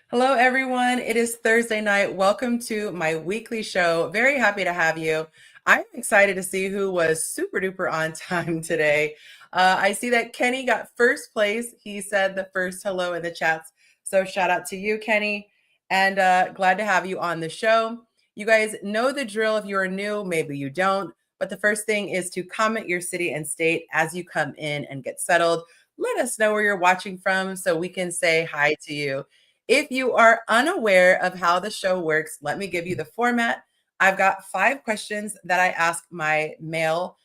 Hello, everyone. It is Thursday night. Welcome to my weekly show. Very happy to have you. I'm excited to see who was super duper on time today. I see that Kenny got first place. He said the first hello in the chats. So shout out to you, Kenny, and glad to have you on the show. You guys know the drill if you're new, maybe you don't. But the first thing is to comment your city and state as you come in and get settled. Let us know where you're watching from so we can say hi to you. If you are unaware of how the show works, let me give you the format. I've got 5 questions that I ask my male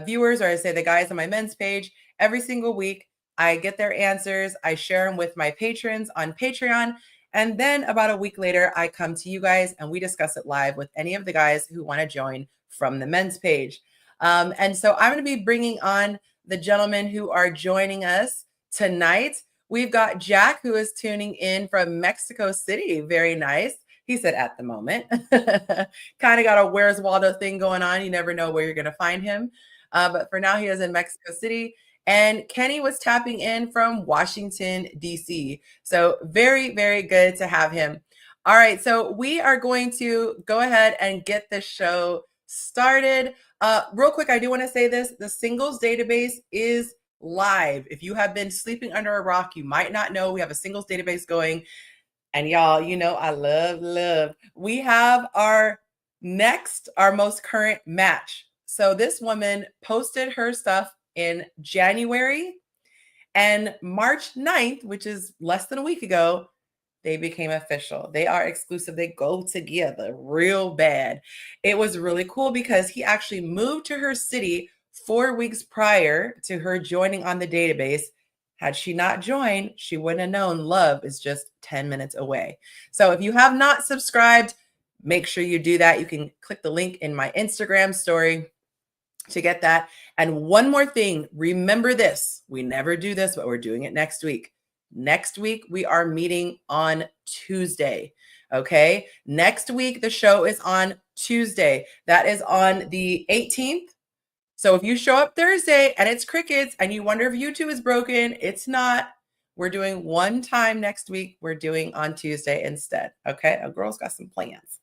viewers, or I say the guys on my men's page, every single week. I get their answers. I share them with my patrons on Patreon. And then about a week later, I come to you guys and we discuss it live with any of the guys who want to join from the men's page. And so I'm going to be bringing on the gentlemen who are joining us tonight. We've got Jack, who is tuning in from Mexico City. Very nice. He said at the moment. Kind of got a Where's Waldo thing going on. You never know where you're going to find him. But for now, he is in Mexico City. And Kenny was tapping in from Washington, D.C. So very, very good to have him. All right. So we are going to go ahead and get this show started. Real quick, I do want to say this. The singles database is live. If you have been sleeping under a rock, you might not know we have a singles database going. And y'all, you know, I love. We have our most current match. So this woman posted her stuff in January, and March 9th, which is less than a week ago, they became official. They are exclusive. They go together real bad. It was really cool because he actually moved to her city 4 weeks prior to her joining on the database. Had she not joined, she wouldn't have known love is just 10 minutes away. So if you have not subscribed, make sure you do that. You can click the link in my Instagram story to get that. And one more thing, remember this. We never do this, but we're doing it next week. Next week, we are meeting on Tuesday. Okay. Next week, the show is on Tuesday. That is on the 18th. So if you show up Thursday and it's crickets and you wonder if YouTube is broken, it's not. We're doing one time next week. We're doing on Tuesday instead. Okay. A girl's got some plans.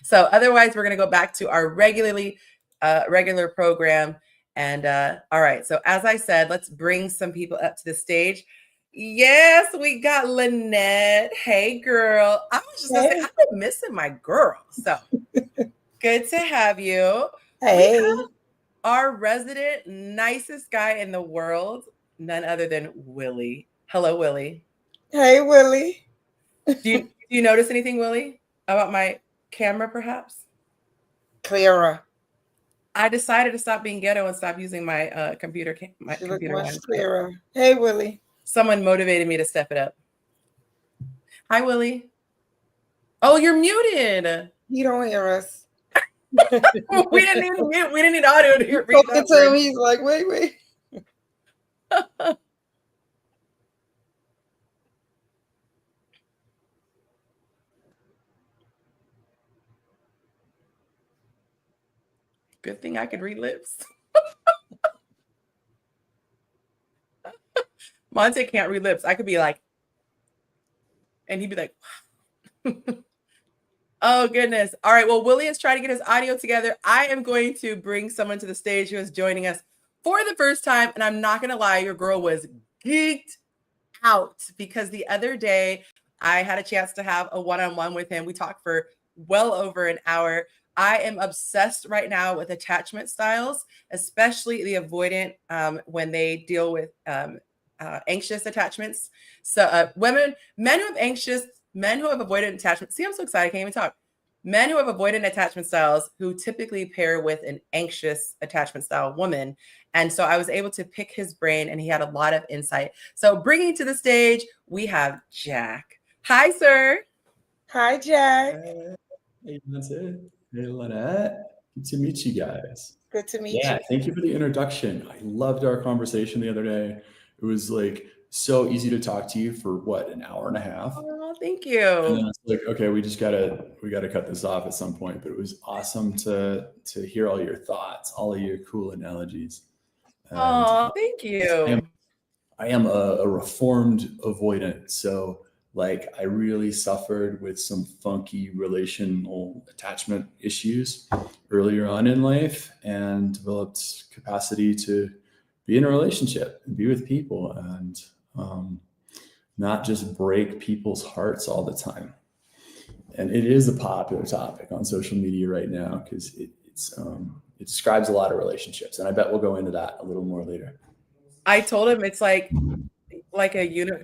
So otherwise, we're going to go back to our regular program. And all right. So as I said, let's bring some people up to the stage. Yes, we got Lynette. Hey, girl. I was just gonna say, I've been missing my girl. So good to have you. Hey. We have our resident nicest guy in the world, none other than Willie. Hello, Willie. Hey, Willie. Do you notice anything, Willie, about my camera, perhaps? Clearer. I decided to stop being ghetto and stop using my computer. My She computer look much lens. clearer. Hey, Willie. Someone motivated me to step it up. Hi, Willie. Oh, you're muted. You don't hear us. We didn't need mute. We didn't need audio to hear. Talking to him, he's like, wait. Good thing I could read lips. Monte can't read lips. I could be like, and he'd be like, oh, goodness. All right. Well, Willie is trying to get his audio together. I am going to bring someone to the stage who is joining us for the first time. And I'm not going to lie, your girl was geeked out because the other day I had a chance to have a one-on-one with him. We talked for well over an hour. I am obsessed right now with attachment styles, especially the avoidant when they deal with anxious attachments. So men who have avoidant attachment. See, I'm so excited. I can't even talk. Men who have avoidant attachment styles who typically pair with an anxious attachment style woman. And so I was able to pick his brain and he had a lot of insight. So bringing to the stage, we have Jack. Hi, sir. Hi, Jack. Hey, that's it. Hey, Lynette. Good to meet you guys. Good to meet you. Yeah, thank you for the introduction. I loved our conversation the other day. It was like so easy to talk to you for what, an hour and a half. Oh, thank you. And then it's like, okay, we gotta cut this off at some point. But it was awesome to hear all your thoughts, all of your cool analogies. Oh, thank you. I am a reformed avoidant, so Like, I really suffered with some funky relational attachment issues earlier on in life, and developed capacity to be in a relationship and be with people, and not just break people's hearts all the time. And it is a popular topic on social media right now because it describes a lot of relationships, and I bet we'll go into that a little more later. I told him it's like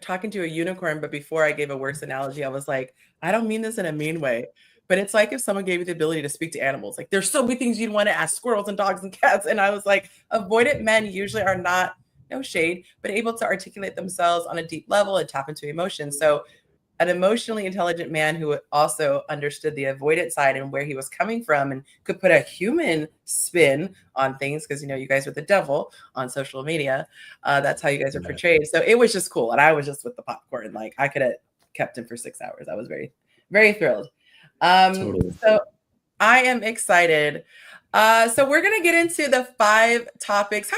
talking to a unicorn, but before I gave a worse analogy, I was like, I don't mean this in a mean way, but it's like if someone gave you the ability to speak to animals. Like, there's so many things you'd want to ask squirrels and dogs and cats. And I was like, avoidant men usually are not, no shade, but able to articulate themselves on a deep level and tap into emotions. So an emotionally intelligent man who also understood the avoidant side and where he was coming from and could put a human spin on things, because, you know, you guys are the devil on social media. That's how you guys are portrayed. So it was just cool. And I was just with the popcorn. Like, I could have kept him for 6 hours. I was very, very thrilled. Totally. So I am excited. So we're going to get into the 5 topics.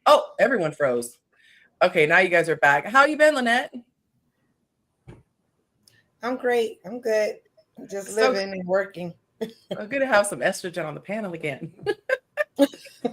Oh, everyone froze. Okay, now you guys are back. How you been, Lynette? I'm great. I'm good. I'm just living and working. I'm good to have some estrogen on the panel again.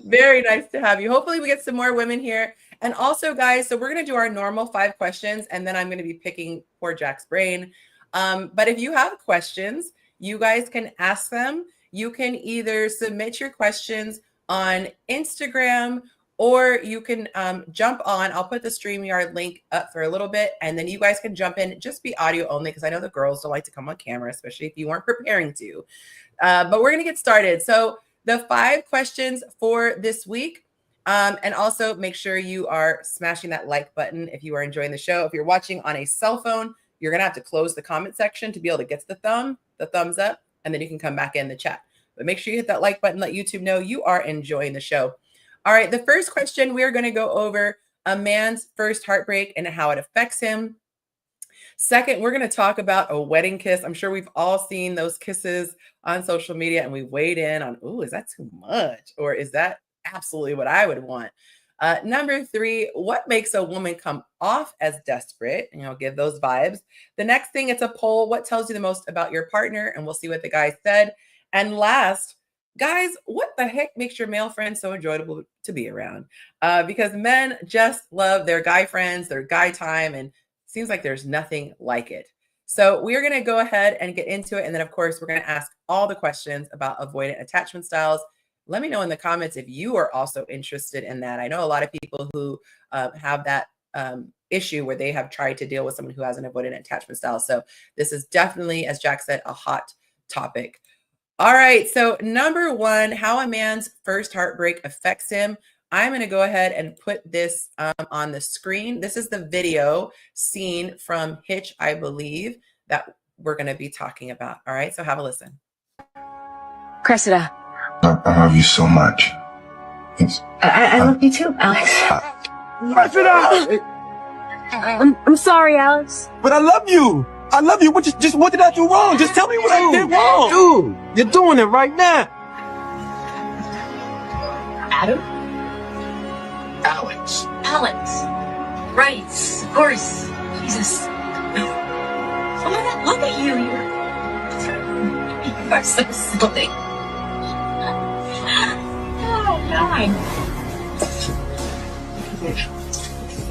Very nice to have you. Hopefully we get some more women here. And also, guys, so we're going to do our normal 5 questions, and then I'm going to be picking poor Jack's brain. But if you have questions, you guys can ask them. You can either submit your questions on Instagram, or you can jump on. I'll put the StreamYard link up for a little bit, and then you guys can jump in. Just be audio only, because I know the girls don't like to come on camera, especially if you weren't preparing to. But we're going to get started. So the 5 questions for this week. And also make sure you are smashing that like button if you are enjoying the show. If you're watching on a cell phone, you're going to have to close the comment section to be able to get to the thumbs up, and then you can come back in the chat. But make sure you hit that like button, let YouTube know you are enjoying the show. All right, the first question, we're going to go over a man's first heartbreak and how it affects him. Second, we're going to talk about a wedding kiss. I'm sure we've all seen those kisses on social media, and we weighed in on, ooh, is that too much? Or is that absolutely what I would want? Number 3, what makes a woman come off as desperate? And, give those vibes. The next thing, it's a poll. What tells you the most about your partner? And we'll see what the guys said. And last, guys, what the heck makes your male friends so enjoyable to be around? Because men just love their guy friends, their guy time, and seems like there's nothing like it. So we're going to go ahead and get into it. And then, of course, we're going to ask all the questions about avoidant attachment styles. Let me know in the comments if you are also interested in that. I know a lot of people who have that issue where they have tried to deal with someone who has an avoidant attachment style. So this is definitely, as Jack said, a hot topic. All right. So number 1, how a man's first heartbreak affects him. I'm going to go ahead and put this on the screen. This is the video scene from Hitch, I believe, that we're going to be talking about. All right. So have a listen. Cressida. I love you so much. I love you too, Alex. Cressida! I'm sorry, Alex. But I love you! I love you. What did I do wrong? Just tell me what I did wrong. Dude, you're doing it right now. Adam? Alex. Alex. Right, of course. Jesus. Oh my God, look at you. You are so silly. Oh, God.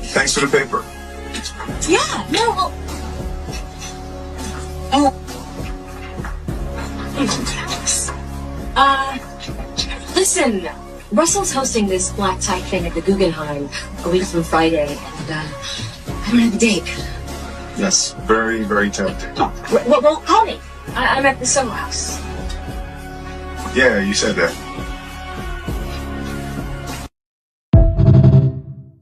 Thanks for the paper. Yeah, no, well... Listen, Russell's hosting this black tie thing at the Guggenheim a week from Friday, and I don't have a date. Yes, very, very tempting. Oh, well, call me. I'm at the Soho House. Yeah, you said that.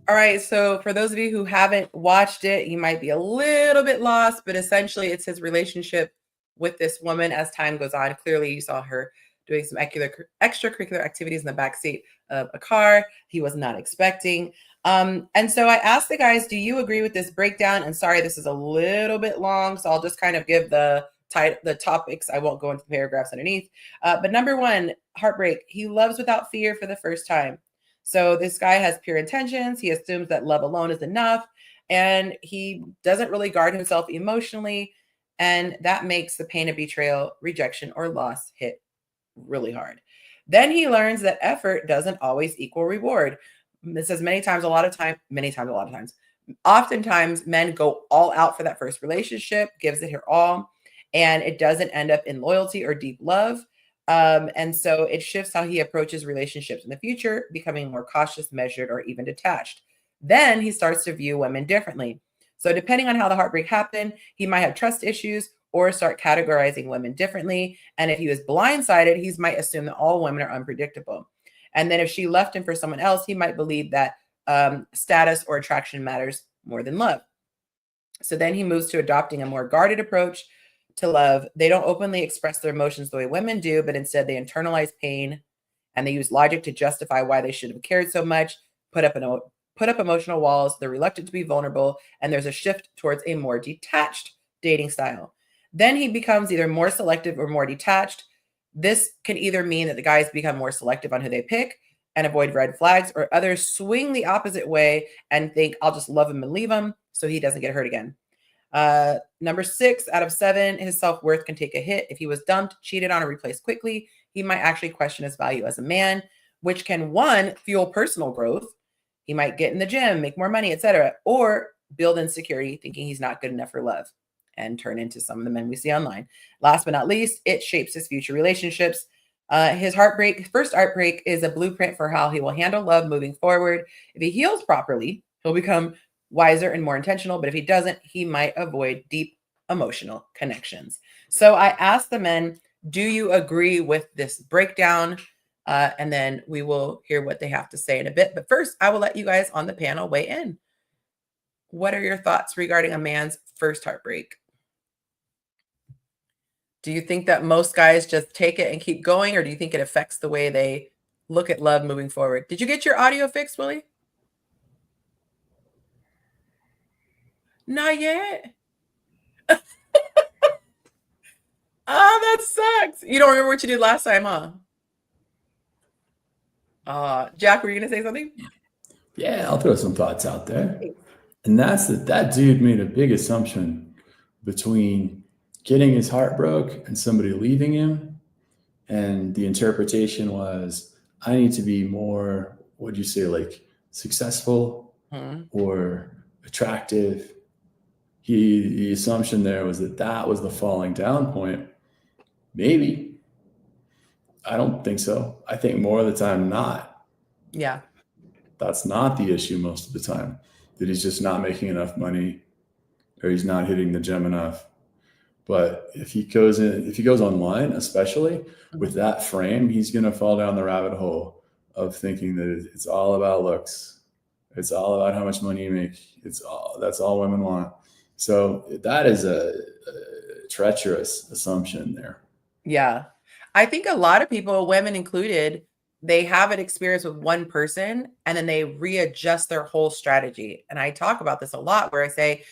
All right. So for those of you who haven't watched it, you might be a little bit lost, but essentially it's his relationship with this woman as time goes on. Clearly you saw her doing some extracurricular activities in the backseat of a car he was not expecting. And so I asked the guys, do you agree with this breakdown? And sorry, this is a little bit long, so I'll just kind of give the topics. I won't go into the paragraphs underneath. But number 1, heartbreak. He loves without fear for the first time. So this guy has pure intentions. He assumes that love alone is enough, and he doesn't really guard himself emotionally. And that makes the pain of betrayal, rejection, or loss hit really hard. Then he learns that effort doesn't always equal reward. It says many times, a lot of times. Oftentimes, men go all out for that first relationship, gives it her all, and it doesn't end up in loyalty or deep love. And so it shifts how he approaches relationships in the future, becoming more cautious, measured, or even detached. Then he starts to view women differently. So depending on how the heartbreak happened, he might have trust issues or start categorizing women differently. And if he was blindsided, he might assume that all women are unpredictable. And then if she left him for someone else, he might believe that status or attraction matters more than love. So then he moves to adopting a more guarded approach to love. They don't openly express their emotions the way women do, but instead they internalize pain and they use logic to justify why they should have cared so much, put up emotional walls. They're reluctant to be vulnerable, and there's a shift towards a more detached dating style. Then he becomes either more selective or more detached. This can either mean that the guys become more selective on who they pick and avoid red flags, or others swing the opposite way and think, I'll just love him and leave him so he doesn't get hurt again. Number 6 out of 7, his self-worth can take a hit. If he was dumped, cheated on, or replaced quickly, he might actually question his value as a man, which can, 1, fuel personal growth. He might get in the gym, make more money, etc., or build insecurity, thinking he's not good enough for love, and turn into some of the men we see online. Last but not least, it shapes his future relationships. His first heartbreak is a blueprint for how he will handle love moving forward. If he heals properly, he'll become wiser and more intentional. But if he doesn't, he might avoid deep emotional connections. So I asked the men, do you agree with this breakdown? And then we will hear what they have to say in a bit. But first, I will let you guys on the panel weigh in. What are your thoughts regarding a man's first heartbreak? Do you think that most guys just take it and keep going, or do you think it affects the way they look at love moving forward? Did you get your audio fixed, Willie? Not yet. Oh, that sucks. You don't remember what you did last time, huh? Jack, were you going to say something? Yeah, I'll throw some thoughts out there. And that's that dude made a big assumption between getting his heart broke and somebody leaving him. And the interpretation was, I need to be more, what'd you say, like successful or attractive. The assumption there was that was the falling down point. Maybe. I don't think so. I think more of the time not. Yeah. That's not the issue most of the time. That he's just not making enough money or he's not hitting the gym enough. But if he goes online, especially with that frame, he's going to fall down the rabbit hole of thinking that it's all about looks. It's all about how much money you make. That's all women want. So that is a treacherous assumption there. Yeah. I think a lot of people, women included, they have an experience with one person and then they readjust their whole strategy. And I talk about this a lot where I say,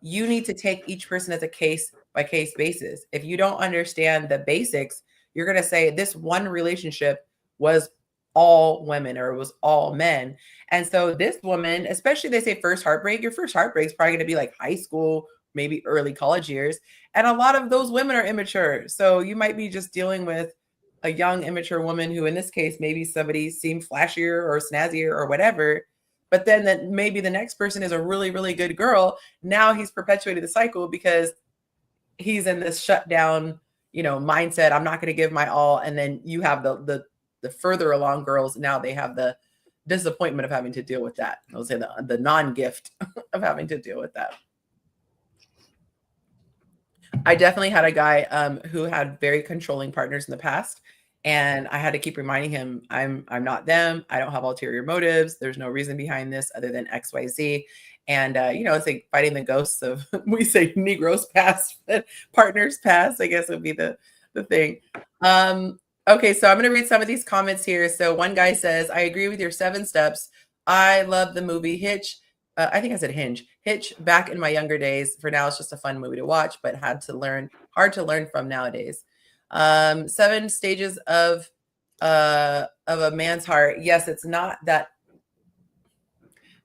you need to take each person as a case by case basis. If you don't understand the basics, you're going to say this one relationship was all women or it was all men. And so this woman, especially they say first heartbreak, your first heartbreak is probably going to be like high school, maybe early college years. And a lot of those women are immature. So you might be just dealing with a young, immature woman who, in this case, maybe somebody seemed flashier or snazzier or whatever. But then that maybe the next person is a really, really good girl. Now he's perpetuated the cycle because he's in this shutdown, mindset. I'm not going to give my all. And then you have the further along girls. Now they have the disappointment of having to deal with that. I'll say the non-gift of having to deal with that. I definitely had a guy who had very controlling partners in the past. And I had to keep reminding him, I'm not them. I don't have ulterior motives. There's no reason behind this other than X, Y, Z. And, it's like fighting the ghosts of, we say Negroes past, partners past, I guess would be the thing. Okay, so I'm going to read some of these comments here. So one guy says, I agree with your 7 steps. I love the movie Hitch. I think I said Hinge. Hitch back in my younger days. For now, it's just a fun movie to watch, but hard to learn from nowadays. 7 stages of a man's heart. Yes, it's not that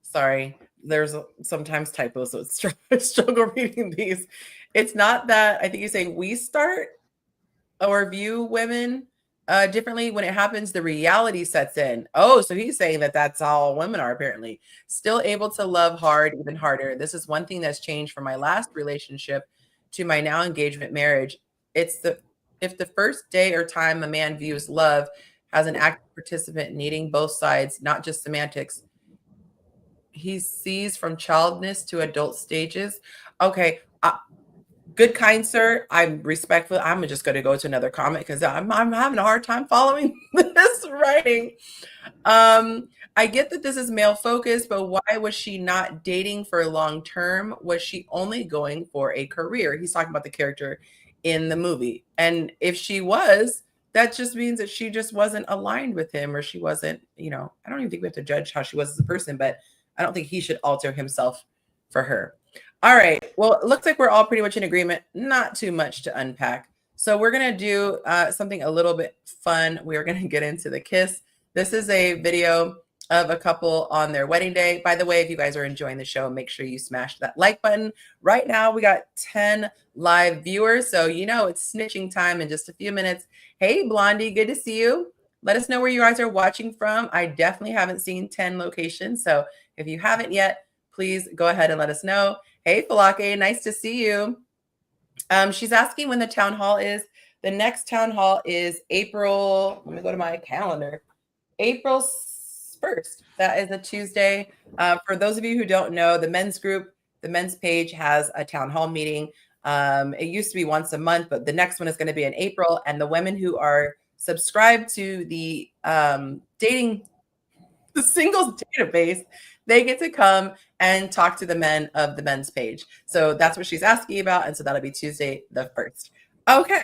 Sorry, there's sometimes typos, so it's struggle reading these. It's not that I think you're saying we start or view women differently. When it happens, the reality sets in. Oh, so he's saying that that's all women are apparently. Still able to love hard, even harder. This is one thing that's changed from my last relationship to my now engagement marriage. It's if the first day or time a man views love as an active participant needing both sides, not just semantics, he sees from childness to adult stages. Okay. Good, kind sir. I'm respectful. I'm just going to go to another comment because I'm having a hard time following this writing. I get that this is male focused, but why was she not dating for long term? Was she only going for a career? He's talking about the character in the movie. And if she was, that just means that she just wasn't aligned with him, or she wasn't, I don't even think we have to judge how she was as a person, but I don't think he should alter himself for her. All right. Well, it looks like we're all pretty much in agreement. Not too much to unpack. So we're going to do something a little bit fun. We are going to get into the kiss. This is a video of a couple on their wedding day. By the way, if you guys are enjoying the show, make sure you smash that like button. Right now, we got 10 live viewers. So, it's snitching time in just a few minutes. Hey, Blondie, good to see you. Let us know where you guys are watching from. I definitely haven't seen 10 locations. So if you haven't yet, please go ahead and let us know. Hey, Falake, nice to see you. She's asking when the town hall is. The next town hall is April. Let me go to my calendar. April 1st. That is a Tuesday. For those of you who don't know, the men's group, the men's page has a town hall meeting. It used to be once a month, but the next one is going to be in April. And the women who are subscribed to the singles database, they get to come and talk to the men of the men's page. So that's what she's asking about. And so that'll be Tuesday the 1st. Okay.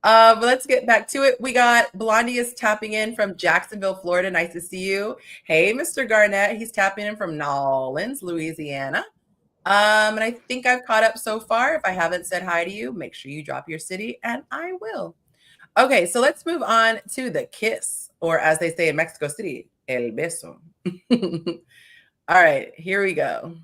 But let's get back to it. We got Blondie is tapping in from Jacksonville, Florida. Nice to see you. Hey, Mr. Garnett. He's tapping in from Nolens, Louisiana. And I think I've caught up so far. If I haven't said hi to you, make sure you drop your city and I will. Okay, so let's move on to the kiss, or as they say in Mexico City, el beso. All right, here we go.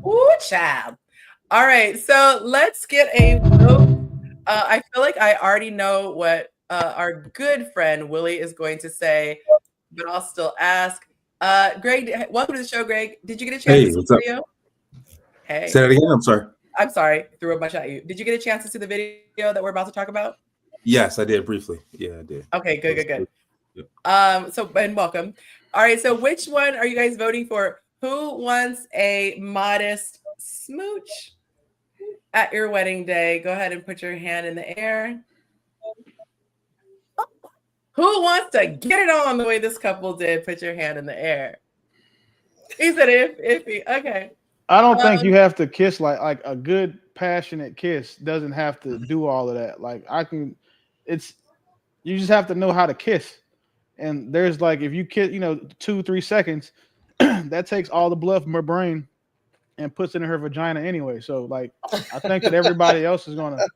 Ooh, child. All right, so let's get a vote. I feel like I already know what our good friend Willie is going to say, but I'll still ask. Greg, welcome to the show, Greg. Did you get a chance to see the video? Hey. Say that again. I'm sorry. I'm sorry. Threw a bunch at you. Did you get a chance to see the video that we're about to talk about? Yes, I did briefly. Yeah, I did. Okay, good. Yep. And welcome. All right, so which one are you guys voting for? Who wants a modest smooch at your wedding day? Go ahead and put your hand in the air. Who wants to get it on the way this couple did? Put your hand in the air. He said iffy. Okay. I don't think you have to kiss like a good passionate kiss doesn't have to do all of that. Like you just have to know how to kiss. And there's like, if you kiss, 2-3 seconds, that takes all the blood from her brain and puts it in her vagina anyway. So like, I think that everybody else is going to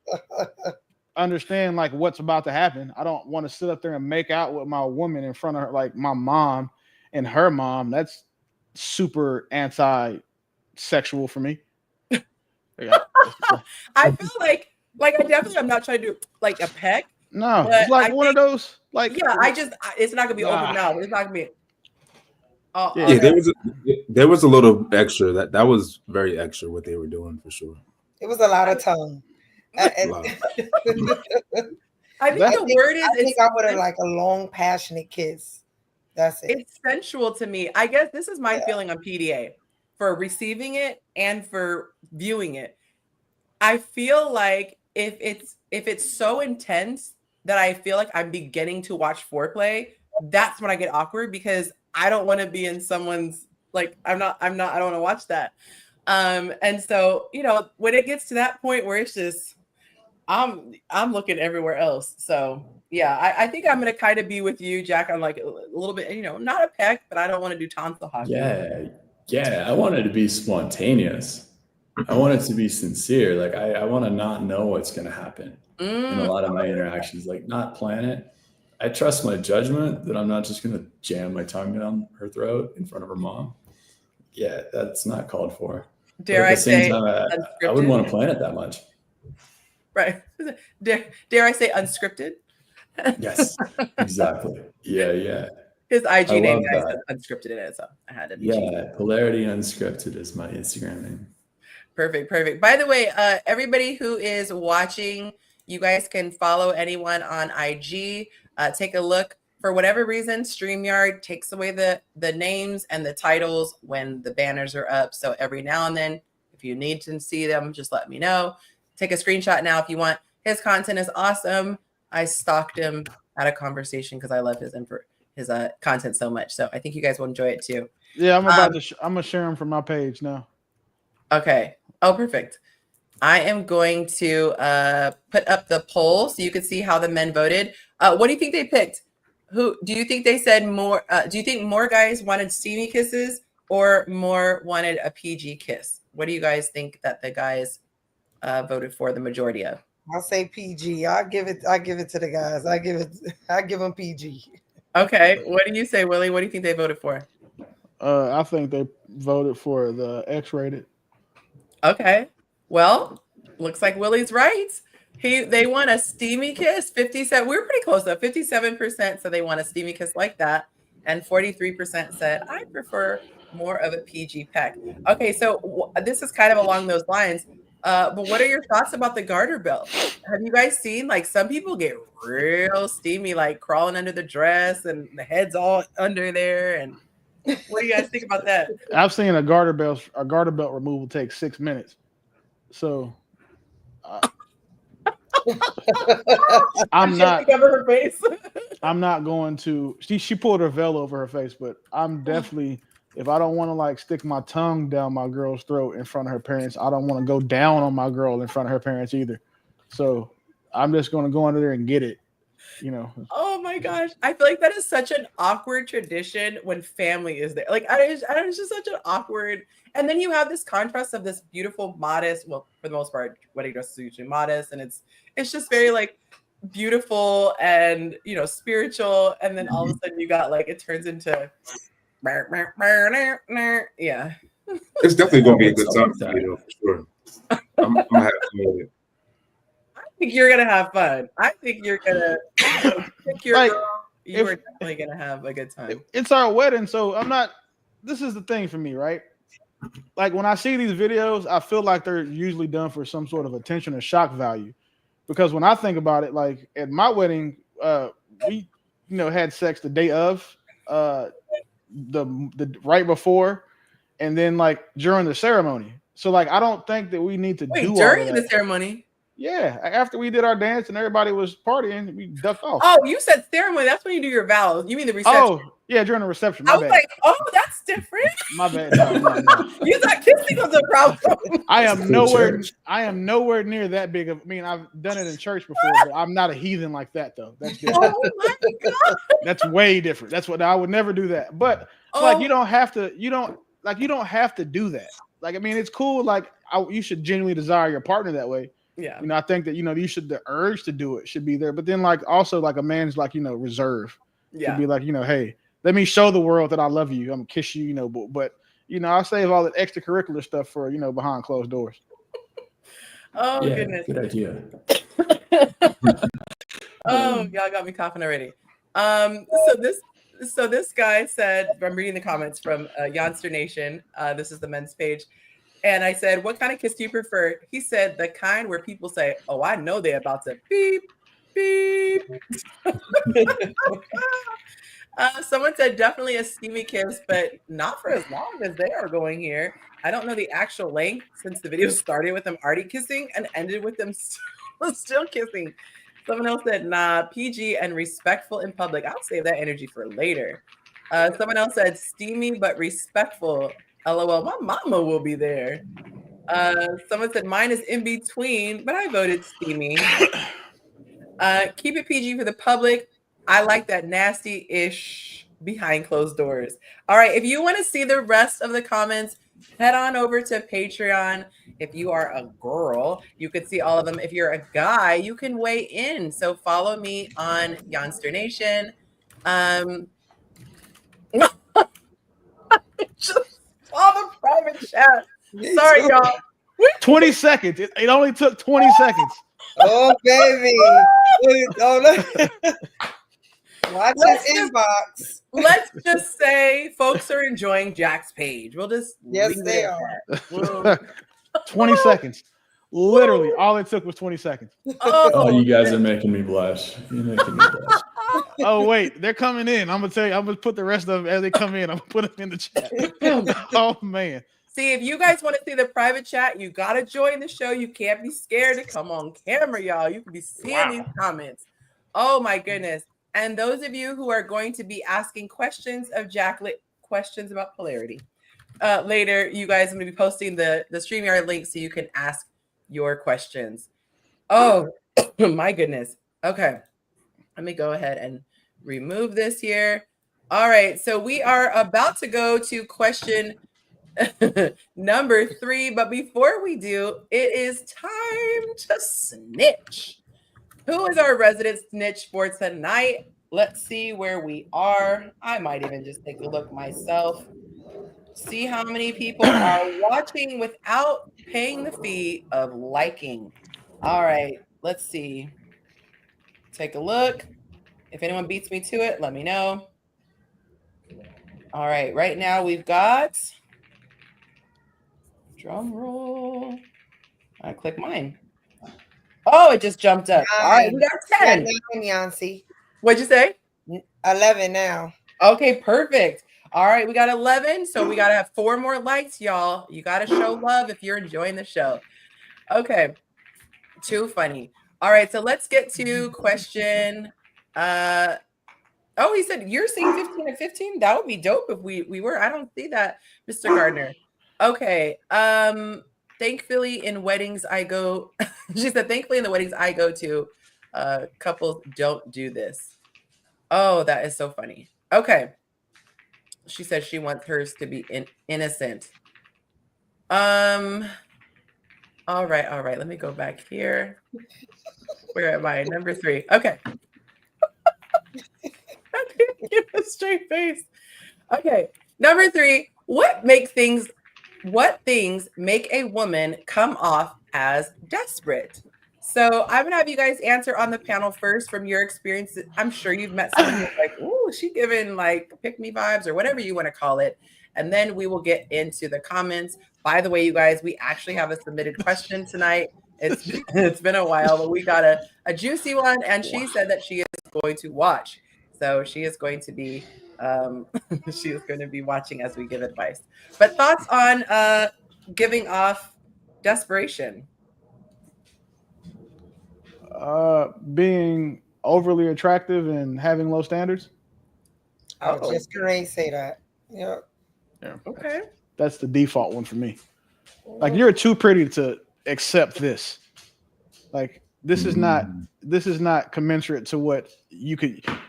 understand like what's about to happen. I don't want to sit up there and make out with my woman in front of her, like my mom and her mom. That's super anti-sexual for me. I feel like I'm not trying to do like a peck. No, it's like one of those. Like it's not gonna be open mouth. It's not gonna be. There was a little extra. That was very extra what they were doing for sure. It was a lot of tongue. I think the word is. I think I would have like a long, passionate kiss. That's it. It's sensual to me. I guess this is my feeling on PDA for receiving it and for viewing it. I feel like if it's so intense that I feel like I'm beginning to watch foreplay, that's when I get awkward because I don't want to be in someone's like I don't want to watch that. And so, when it gets to that point where it's just I'm looking everywhere else. So yeah, I think I'm gonna kind of be with you, Jack. I'm like a little bit, not a peck, but I don't want to do tonsil hockey. Yeah. I want it to be spontaneous. I want it to be sincere. Like I want to not know what's going to happen in a lot of my interactions, like not plan it. I trust my judgment that I'm not just going to jam my tongue down her throat in front of her mom. Yeah, that's not called for. But Dare at I the same say time, I wouldn't unscripted? want to plan it that much. Right. Dare I say unscripted? Yes, exactly. Yeah. His I IG name, love guys, that. has unscripted in it, so I had to be cheeky. Yeah, Polarity Unscripted is my Instagram name. Perfect. By the way, everybody who is watching, you guys can follow anyone on IG. Take a look. For whatever reason, StreamYard takes away the names and the titles when the banners are up. So every now and then, if you need to see them, just let me know. Take a screenshot now if you want. His content is awesome. I stalked him, had a conversation because I love his content so much. So I think you guys will enjoy it too. Yeah, I'm gonna share them from my page now. Okay. Oh, perfect. I am going to put up the poll so you can see how the men voted. What do you think they picked? Who do you think they said more? Do you think more guys wanted steamy kisses or more wanted a PG kiss? What do you guys think that the guys voted for the majority of? I'll say PG. I give it to the guys. I give them PG. Okay. What do you say, Willie? What do you think they voted for? I think they voted for the X-rated. Okay. Well, looks like Willie's right. They want a steamy kiss. 57. We were pretty close though. 57% said they want a steamy kiss like that, and 43% said I prefer more of a PG peck. Okay, so this is kind of along those lines. But what are your thoughts about the garter belt? Have you guys seen like some people get real steamy, like crawling under the dress and the head's all under there? And what do you guys think about that? I've seen a garter belt removal take 6 minutes. So I'm not cover her face. I'm not going to. She pulled her veil over her face, but I'm definitely, if I don't want to like stick my tongue down my girl's throat in front of her parents, I don't want to go down on my girl in front of her parents either. So I'm just going to go under there and get it. You know. Oh my gosh, I feel like that is such an awkward tradition when family is there. Like, it's just such an awkward. And then you have this contrast of this beautiful, modest. Well, for the most part, wedding dress is usually modest, and it's just very like beautiful and spiritual. And then all of a sudden, you got like it turns into, yeah. It's definitely gonna be a good time for you, for sure. I'm gonna have fun with it. I think you're gonna have fun. I think you're gonna pick your Like, girl. You are definitely gonna have a good time. It's our wedding, so I'm not. This is the thing for me, right? Like when I see these videos, I feel like they're usually done for some sort of attention or shock value. Because when I think about it, like at my wedding, we had sex the day of, the right before, and then like during the ceremony. So like I don't think that we need to do during all of the that. ceremony. Yeah, after we did our dance and everybody was partying, we ducked off. Oh, you said ceremony. That's when you do your vows. You mean the reception? Oh, yeah, during the reception. My I was bad. like, oh, that's different. My bad. No. You thought kissing was a problem. I am nowhere near that big of. I mean, I've done it in church before, but I'm not a heathen like that, though. That's different. Oh my god, That's way different. That's what I would never do that. But like, you don't have to. You don't have to do that. Like, I mean, it's cool. Like, you should genuinely desire your partner that way. Yeah. I think that the urge to do it should be there. But then, like, also like a man's like reserve. Yeah. To be like hey, let me show the world that I love you. I'm gonna kiss you. But I'll save all that extracurricular stuff for behind closed doors. Oh Yeah, goodness. good idea. Oh, y'all got me coughing already. So this guy said, I'm reading the comments from Yonci Nation. This is the men's page. And I said, what kind of kiss do you prefer? He said, the kind where people say, oh, I know they're about to beep, beep. Someone said, definitely a steamy kiss, but not for as long as they are going here. I don't know the actual length since the video started with them already kissing and ended with them still kissing. Someone else said, nah, PG and respectful in public. I'll save that energy for later. Someone else said, steamy but respectful. LOL, my mama will be there. Someone said, mine is in between, but I voted steamy. Keep it PG for the public. I like that nasty-ish behind closed doors. All right, if you want to see the rest of the comments, head on over to Patreon. If you are a girl, you could see all of them. If you're a guy, you can weigh in. So follow me on Yonster Nation. Just saw the private chat. Me Sorry, too. y'all. 20 seconds. It only took 20 seconds. Oh, baby. Oh, look. Watch his inbox. Let's just say folks are enjoying Jack's page. We'll just Yes, leave they it at are. that. We'll- 20 seconds. Literally, all it took was 20 seconds. Oh, you guys are making me blush. You're making me blush. Oh, wait, they're coming in. I'm gonna tell you, I'm gonna put the rest of them as they come in. I'm gonna put them in the chat. Oh man. See, if you guys want to see the private chat, you got to join the show. You can't be scared to come on camera, y'all. You can be seeing these comments. Oh, my goodness. And those of you who are going to be asking questions of Jack, questions about polarity, later, you guys are going to be posting the StreamYard link so you can ask your questions. Oh, my goodness. Okay. Let me go ahead and remove this here. All right. So we are about to go to question number 3, but before we do, it is time to snitch. Who is our resident snitch for tonight? Let's see where we are. I might even just take a look myself. See how many people are watching without paying the fee of liking. All right, let's see. Take a look. If anyone beats me to it, let me know. All right, right now we've got, drum roll. I click mine. Oh, it just jumped up. All right, we got 10. 9, Yonci. What'd you say? 11 now. Okay, perfect. All right, we got 11. So we got to have 4 more likes, y'all. You got to show love if you're enjoying the show. Okay, too funny. All right, so let's get to question. Oh, he said you're seeing 15 and 15. That would be dope if we were. I don't see that, Mr. Gardner. Okay. Thankfully in weddings I go. She said, thankfully in the weddings I go to, couples don't do this. Oh, that is so funny. Okay. She says she wants hers to be innocent. All right. Let me go back here. Where am I? Number 3. Okay. I didn't give a straight face. Okay. Number 3. What things make a woman come off as desperate? So I'm gonna have you guys answer on the panel first from your experience. I'm sure you've met someone who's like, "Ooh, she giving like pick me vibes" or whatever you want to call it, and then we will get into the comments. By the way, you guys, we actually have a submitted question tonight. It's been a while, but we got a juicy one, and she said that she is going to watch. So she is going to be she is going to be watching as we give advice. But thoughts on giving off desperation? Being overly attractive and having low standards. I was just going to say that. Yep. Yeah. Okay. That's the default one for me. Like, you're too pretty to accept this. Like, this is not commensurate to what you're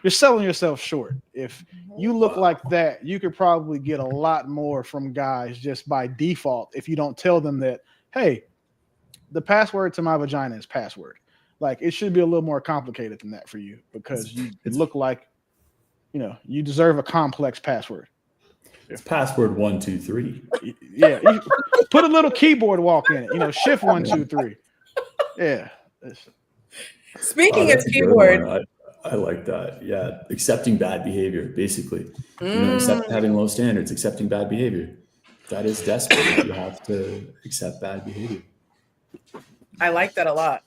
selling yourself short. If you look like that, you could probably get a lot more from guys just by default if you don't tell them that, hey, the password to my vagina is password. Like, it should be a little more complicated than that for you, because you look like, you deserve a complex password. It's password 1, 2, 3. Yeah, you put a little keyboard walk in it. Shift 1, 2, 3. Yeah. Speaking of That's a good keyboard, one. I like that. Yeah, accepting bad behavior, basically. Accept having low standards, accepting bad behavior. That is desperate. You have to accept bad behavior. I like that a lot.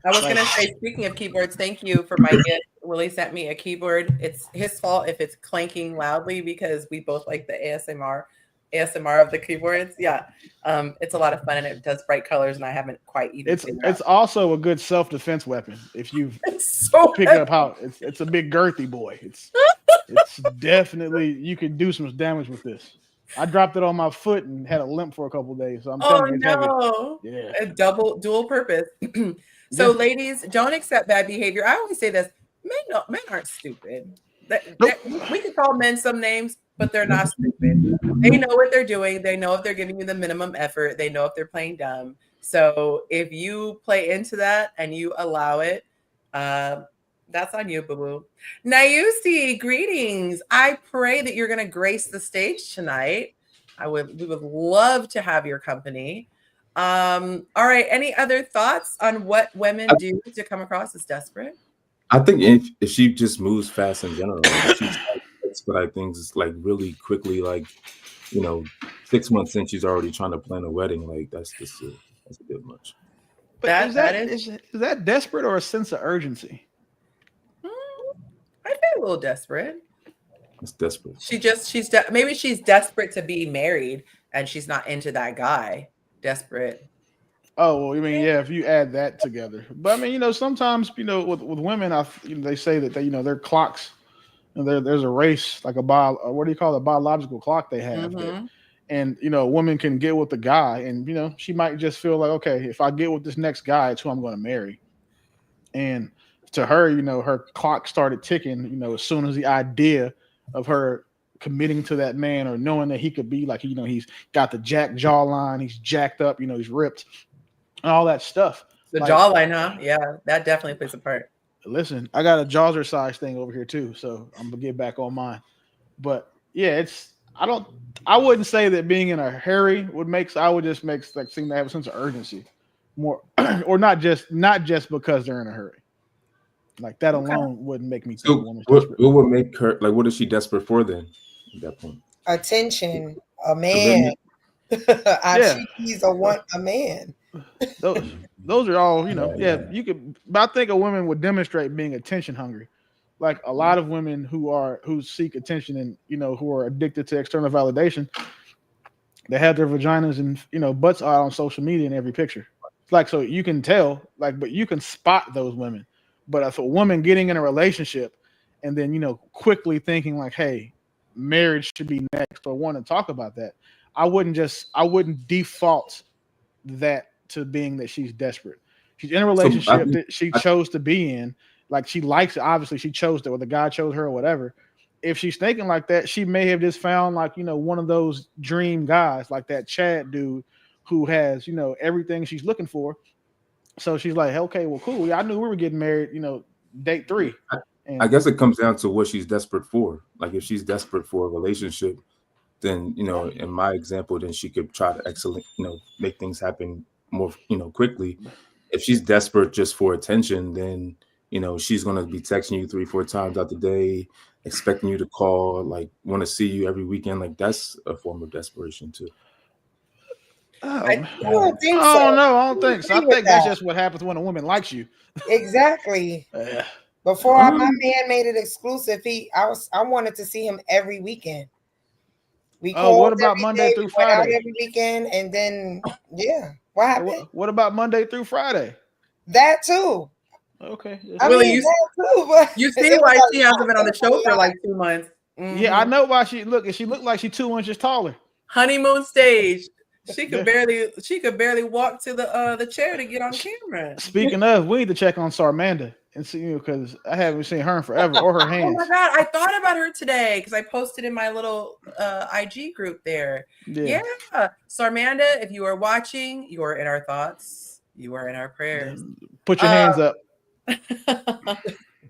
I was going to say, speaking of keyboards, thank you for my gift. Willie sent me a keyboard. It's his fault if it's clanking loudly, because we both like the ASMR of the keyboards. Yeah. It's a lot of fun, and it does bright colors, and I haven't quite even It's also a good self-defense weapon if you so pick up how it's a big girthy boy. It's definitely, you can do some damage with this. I dropped it on my foot and had a limp for a couple of days. So I'm telling you, it's heavy. Yeah. A dual purpose. So ladies, don't accept bad behavior. I always say this: men aren't stupid. We can call men some names, but they're not stupid. They know what they're doing. They know if they're giving you the minimum effort. They know if they're playing dumb. So if you play into that and you allow it, that's on you, boo-boo. Nayusi, greetings. I pray that you're going to grace the stage tonight. We would love to have your company. All right. Any other thoughts on what women do to come across as desperate? I think if she just moves fast in general, like she's expedite things like really quickly, like 6 months in, she's already trying to plan a wedding. Like that's a bit much. But is that desperate or a sense of urgency? I'd be a little desperate. It's desperate. Maybe she's desperate to be married and she's not into that guy. Desperate. Oh, well, I mean, yeah, if you add that together. But I mean, sometimes, with women, they say that their clocks, there's a race, like what do you call it? A biological clock they have. Mm-hmm. And, a woman can get with the guy and, she might just feel like, okay, if I get with this next guy, it's who I'm going to marry. And to her, her clock started ticking, as soon as the idea of her committing to that man or knowing that he could be like, he's got the jacked jawline, he's jacked up, he's ripped, and all that stuff. The jawline, huh? Yeah, that definitely plays a part. Listen, I got a jazzercise thing over here too, so I'm gonna get back on mine. But yeah, I wouldn't say that being in a hurry I would just seem to have a sense of urgency more, or not just because they're in a hurry. Like that alone wouldn't make me think a woman's desperate. What would make her like? What is she desperate for then? At that point, attention, a man. She's want a man. Those are all you could. But I think a woman would demonstrate being attention hungry. Like a lot of women who seek attention and who are addicted to external validation, they have their vaginas and butts out on social media in every picture. It's like, so you can tell, but you can spot those women. But if a woman getting in a relationship and then quickly thinking like, hey, marriage should be next, or want to talk about that, I wouldn't default that to being that she's desperate. She's in a relationship that she chose to be in. Like she likes it. Obviously, she chose it, or the guy chose her, or whatever. If she's thinking like that, she may have just found one of those dream guys, like that Chad dude who has everything she's looking for. So she's like, okay, well, cool. Yeah, I knew we were getting married, date 3. I guess it comes down to what she's desperate for. Like if she's desperate for a relationship, then in my example, then she could try to make things happen more quickly. If she's desperate just for attention, then she's gonna be texting you 3-4 times out the day, expecting you to call, like want to see you every weekend. Like that's a form of desperation too. I don't think so. Oh no, I don't think so. I think that's just what happens when a woman likes you. Exactly. Before my man made it exclusive, I wanted to see him every weekend. What about Monday through Friday? Went out every weekend, and then what happened? What about Monday through Friday? That too. Okay. Willie, you see why she hasn't been on the show for like 2 months. Mm-hmm. Yeah, I know why she looked like she's 2 inches taller. Honeymoon stage. She could barely walk to the chair to get on camera. Speaking of, we need to check on Sarmanda and see because I haven't seen her in forever or her hands. Oh my god, I thought about her today because I posted in my little IG group there. Yeah. Sarmanda, if you are watching, you are in our thoughts. You are in our prayers. Put your hands up.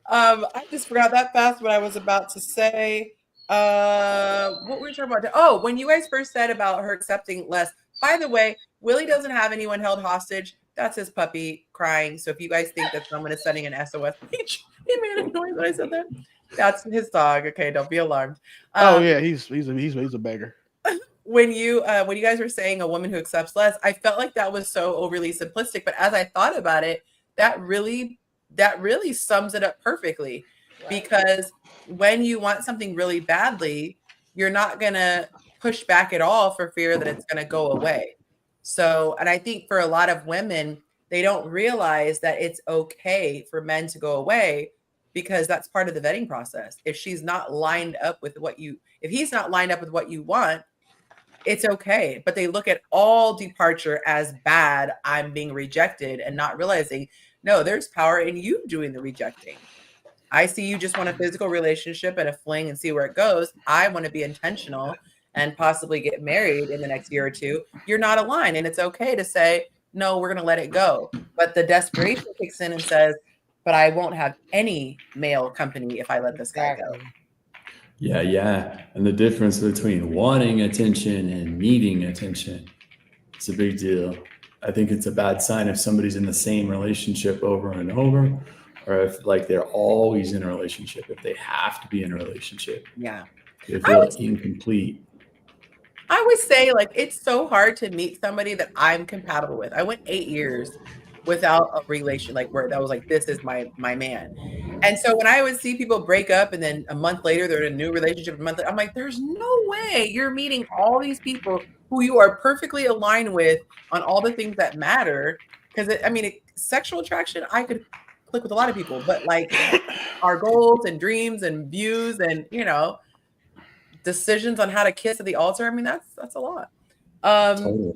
I just forgot that fast what I was about to say. What were we talking about? Oh, when you guys first said about her accepting less. By the way, Willie doesn't have anyone held hostage. That's his puppy crying. So if you guys think that someone is sending an SOS, he made a noise when I said that. That's his dog. Okay, don't be alarmed. He's a beggar. When you guys were saying a woman who accepts less, I felt like that was so overly simplistic. But as I thought about it, that really sums it up perfectly. Right. Because when you want something really badly, you're not gonna push back at all for fear that it's gonna go away. So, and I think for a lot of women, they don't realize that it's okay for men to go away because that's part of the vetting process. If he's not lined up with what you want, it's okay. But they look at all departure as bad. I'm being rejected and not realizing, no, there's power in you doing the rejecting. I see you just want a physical relationship and a fling and see where it goes. I want to be intentional and possibly get married in the next year or two. You're not aligned, and it's okay to say, no, we're going to let it go. But the desperation kicks in and says, but I won't have any male company if I let this guy go. Yeah. And the difference between wanting attention and needing attention, it's a big deal. I think it's a bad sign if somebody's in the same relationship over and over, or if like they're always in a relationship, if they have to be in a relationship. Yeah. They feel incomplete. I always say, like, it's so hard to meet somebody that I'm compatible with. I went 8 years without a relation, like where that was like, this is my man. And so when I would see people break up and then a month later they're in a new relationship, I'm like, there's no way you're meeting all these people who you are perfectly aligned with on all the things that matter. Because sexual attraction, I could click with a lot of people, but like our goals and dreams and views and decisions on how to kiss at the altar, that's a lot. Totally.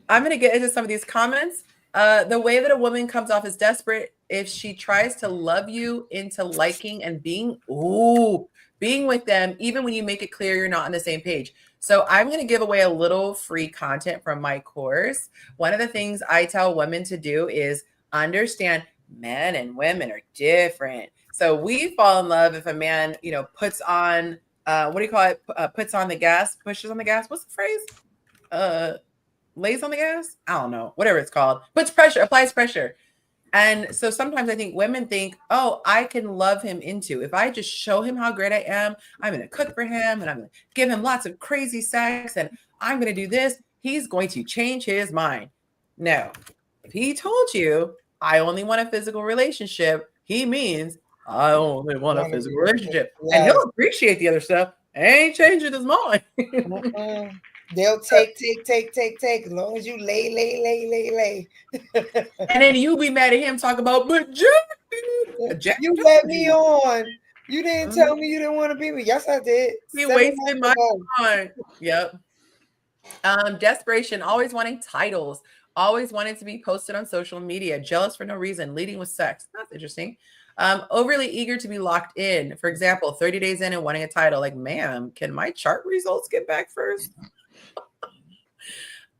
I'm going to get into some of these comments. The way that a woman comes off as desperate if she tries to love you into liking and being with them, even when you make it clear you're not on the same page. So I'm going to give away a little free content from my course. One of the things I tell women to do is understand men and women are different. So we fall in love if a man, puts on, puts on the gas, pushes on the gas. What's the phrase? Lays on the gas? I don't know, whatever it's called. Puts pressure, applies pressure. And so sometimes I think women think, oh, I can love him into. If I just show him how great I am, I'm going to cook for him and I'm going to give him lots of crazy sex and I'm going to do this, he's going to change his mind. No. If he told you, I only want a physical relationship, he means I only want a physical relationship. Yes. And he'll appreciate the other stuff. Ain't changing his mind. They'll take as long as you lay. And then you be mad at him talking about, but Jack, you let me on. You didn't tell me you didn't want to be with me. Yes, I did. He wasted my time. Yep. Desperation, always wanting titles, always wanting to be posted on social media, jealous for no reason, leading with sex. That's interesting. Overly eager to be locked in. For example, 30 days in and wanting a title. Like, ma'am, can my chart results get back first?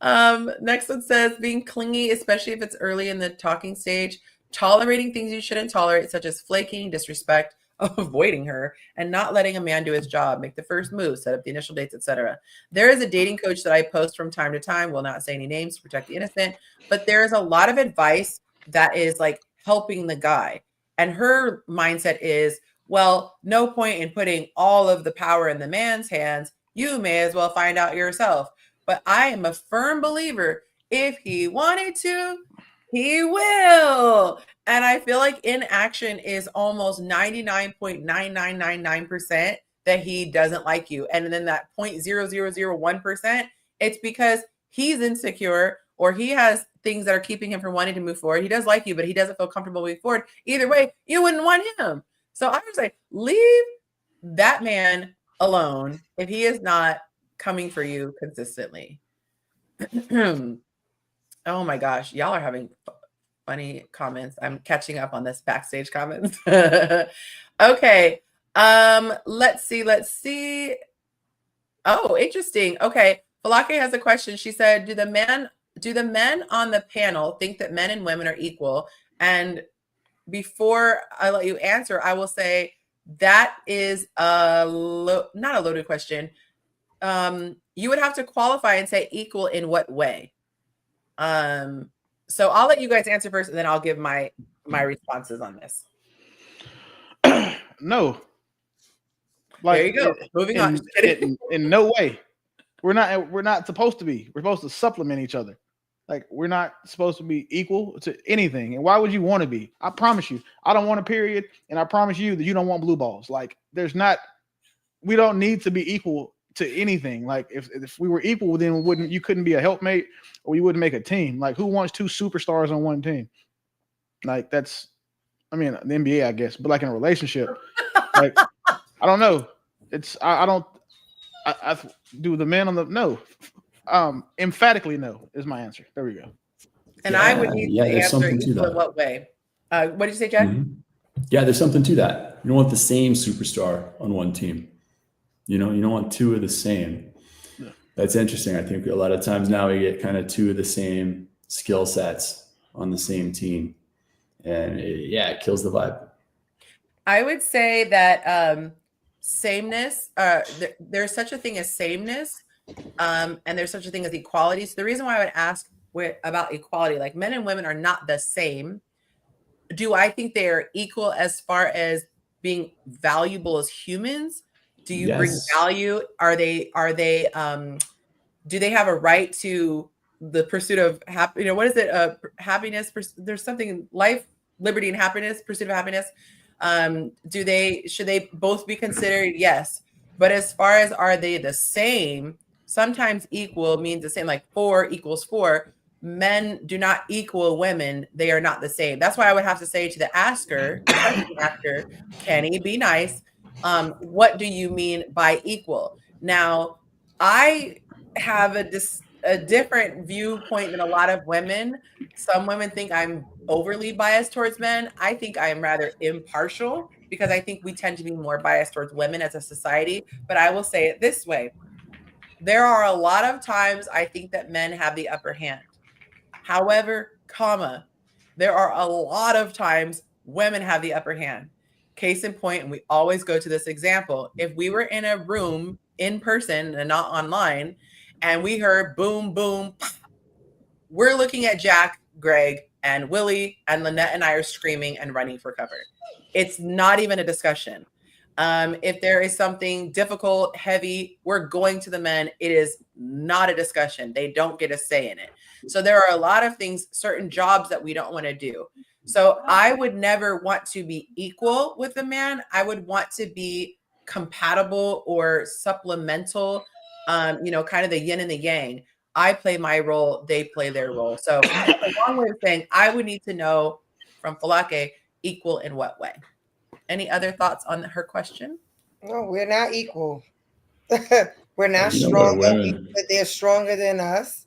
Next one says being clingy, especially if it's early in the talking stage, tolerating things you shouldn't tolerate, such as flaking, disrespect, avoiding her, and not letting a man do his job, make the first move, set up the initial dates, etc. There is a dating coach that I post from time to time, will not say any names to protect the innocent, but there is a lot of advice that is like helping the guy. And her mindset is, well, no point in putting all of the power in the man's hands. You may as well find out yourself. But I am a firm believer, if he wanted to, he will. And I feel like inaction is almost 99.9999% that he doesn't like you. And then that 0.0001%, it's because he's insecure or he has things that are keeping him from wanting to move forward. He does like you, but he doesn't feel comfortable moving forward. Either way, you wouldn't want him. So I would say, leave that man alone if he is not coming for you consistently. Oh my gosh, y'all are having funny comments. I'm catching up on this backstage comments. Okay. Let's see. Oh, interesting. Okay. Falake has a question. She said, do the men on the panel think that men and women are equal? And before I let you answer, I will say that is not a loaded question. You would have to qualify and say equal in what way? So I'll let you guys answer first, and then I'll give my responses on this. No. Like, there you go. Moving on. In no way. We're not supposed to be. We're supposed to supplement each other. Like, we're not supposed to be equal to anything. And why would you want to be? I promise you, I don't want a period, and I promise you that you don't want blue balls. Like, we don't need to be equal to anything. Like, if we were equal, then you couldn't be a helpmate, or you wouldn't make a team. Like, who wants two superstars on one team? Like, the NBA, I guess, but like in a relationship, like, I don't know. I do the men on the no. Emphatically no is my answer. There we go. And I would need to answer equal in what way? What did you say, Jack? Mm-hmm. Yeah, there's something to that. You don't want the same superstar on one team. You know, you don't want two of the same. Yeah. That's interesting. I think a lot of times now we get kind of two of the same skill sets on the same team. And it kills the vibe. I would say that sameness, there's such a thing as sameness, and there's such a thing as equality. So the reason why I would ask about equality, like men and women are not the same. Do I think they are equal as far as being valuable as humans? Do you bring Yes. value? Are they do they have a right to the pursuit of what is it? Happiness. There's something in life, liberty, and happiness. Pursuit of happiness. Should they both be considered? Yes. But as far as are they the same? Sometimes equal means the same. Like 4 equals 4. Men do not equal women. They are not the same. That's why I would have to say to the asker, Kenny, be nice. What do you mean by equal? Now, I have a different viewpoint than a lot of women. Some women think I'm overly biased towards men. I think I am rather impartial because I think we tend to be more biased towards women as a society. But I will say it this way. There are a lot of times I think that men have the upper hand. However, there are a lot of times women have the upper hand. Case in point, and we always go to this example. If we were in a room in person and not online, and we heard boom, boom, we're looking at Jack, Greg, and Willie, and Lynette and I are screaming and running for cover. It's not even a discussion. If there is something difficult, heavy, we're going to the men. It is not a discussion. They don't get a say in it. So there are a lot of things, certain jobs that we don't want to do. So I would never want to be equal with a man. I would want to be compatible or supplemental, kind of the yin and the yang. I play my role, they play their role. So a long way of saying I would need to know from Falake, equal in what way? Any other thoughts on her question? No, we're not equal. We're not You know, stronger, but they're stronger than us.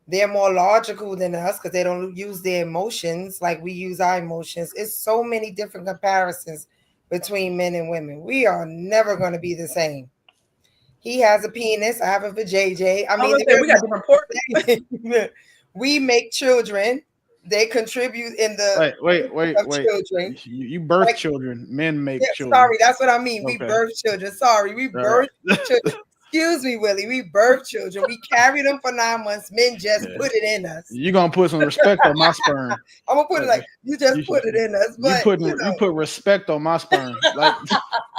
They're more logical than us because they don't use their emotions like we use our emotions. It's so many different comparisons between men and women. We are never going to be the same. He has a penis. I have a vajayjay. I mean, we got different ports. We make children. They contribute in the wait. Children. You birth children. Men make children. Sorry, that's what I mean. Okay. We birth children. Sorry, we birth children. Excuse me, Willie. We birth children. We carry them for 9 months. Men just put it in us. You're gonna put some respect on my sperm. I'm gonna put it like you just put it in us. But you put respect on my sperm. Like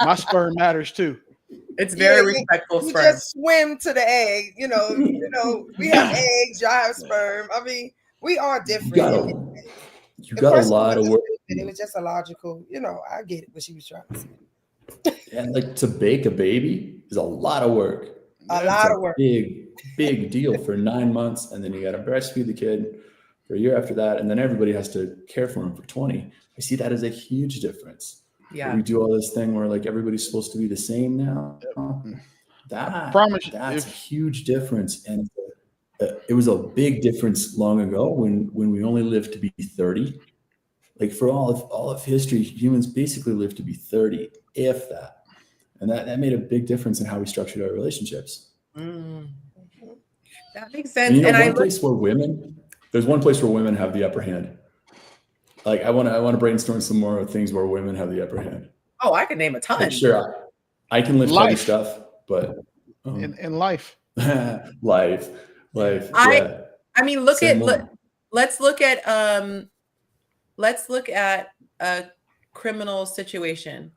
my sperm matters too. It's very respectful you sperm. Just swim to the egg. We have eggs, y'all have sperm. I mean, we are different. You got a lot of work. It was just a logical, I get it what she was trying to say. And like to bake a baby is a lot of work. A lot of work. Big deal for 9 months. And then you got to breastfeed the kid for a year after that. And then everybody has to care for him for 20. I see that as a huge difference. Yeah. We do all this thing where like everybody's supposed to be the same now. That's a huge difference. And it was a big difference long ago when we only lived to be 30. Like for all of history, humans basically lived to be 30, if that. And that made a big difference in how we structured our relationships. Mm. That makes sense. And there's one place where women have the upper hand. Like I want to brainstorm some more things where women have the upper hand. Oh, I can name a ton. Like, sure, I can lift heavy stuff, but in life, life. I mean, let's look at a criminal situation.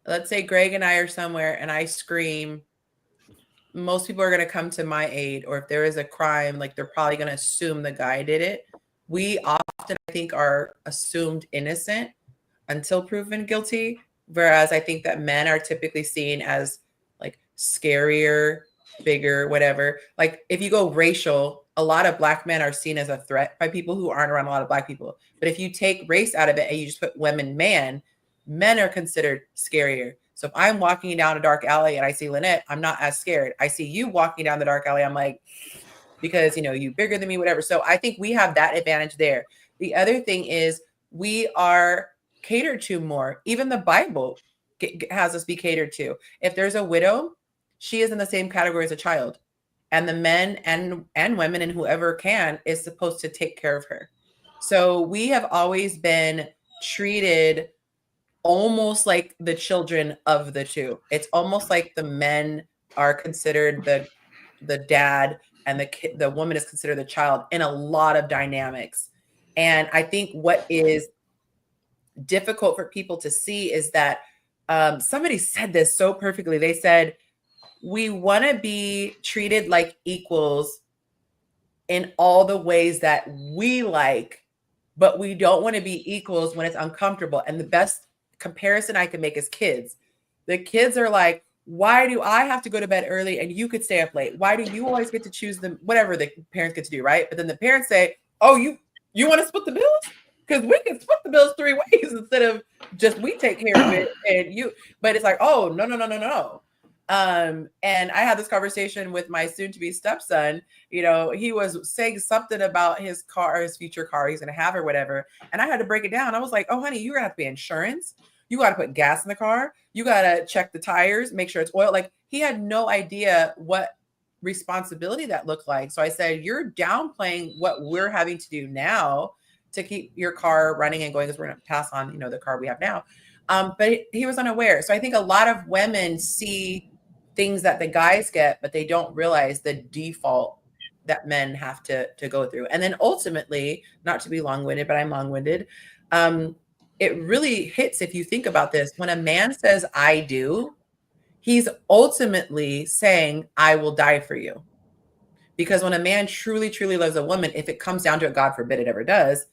Let's say Greg and I are somewhere and I scream. Most people are going to come to my aid, or if there is a crime, like they're probably going to assume the guy did it. We often, I think, are assumed innocent until proven guilty. Whereas I think that men are typically seen as like scarier, bigger, whatever. Like if you go racial, a lot of Black men are seen as a threat by people who aren't around a lot of Black people. But if you take race out of it and you just put women, men are considered scarier. So if I'm walking down a dark alley and I see Lynette, I'm not as scared. I see you walking down the dark alley, I'm like, because you bigger than me, whatever. So I think we have that advantage there. The other thing is we are catered to more. Even the Bible has us be catered to. If there's a widow, she is in the same category as a child, and the men and women and whoever can is supposed to take care of her. So we have always been treated almost like the children of the two. It's almost like the men are considered the dad, and the woman is considered the child in a lot of dynamics. And I think what is difficult for people to see is that somebody said this so perfectly. They said, we want to be treated like equals in all the ways that we like, but we don't want to be equals when it's uncomfortable. And the best comparison I can make is kids. The kids are like, why do I have to go to bed early and you could stay up late? Why do you always get to choose whatever the parents get to do, right? But then the parents say, oh, you want to split the bills? Because we can split the bills 3 ways instead of just we take care of it and you. But it's like, oh, no. And I had this conversation with my soon-to-be stepson. You know, he was saying something about his car, his future car he's going to have or whatever. And I had to break it down. I was like, oh, honey, you're going to have to pay insurance. You got to put gas in the car. You got to check the tires, make sure it's oil. Like, he had no idea what responsibility that looked like. So I said, you're downplaying what we're having to do now to keep your car running and going, because we're going to pass on, the car we have now. But he was unaware. So I think a lot of women see things that the guys get, but they don't realize the default that men have to go through. And then ultimately, not to be long-winded, but I'm long-winded, it really hits, if you think about this, when a man says, I do, he's ultimately saying, I will die for you. Because when a man truly, truly loves a woman, if it comes down to it, God forbid it ever does,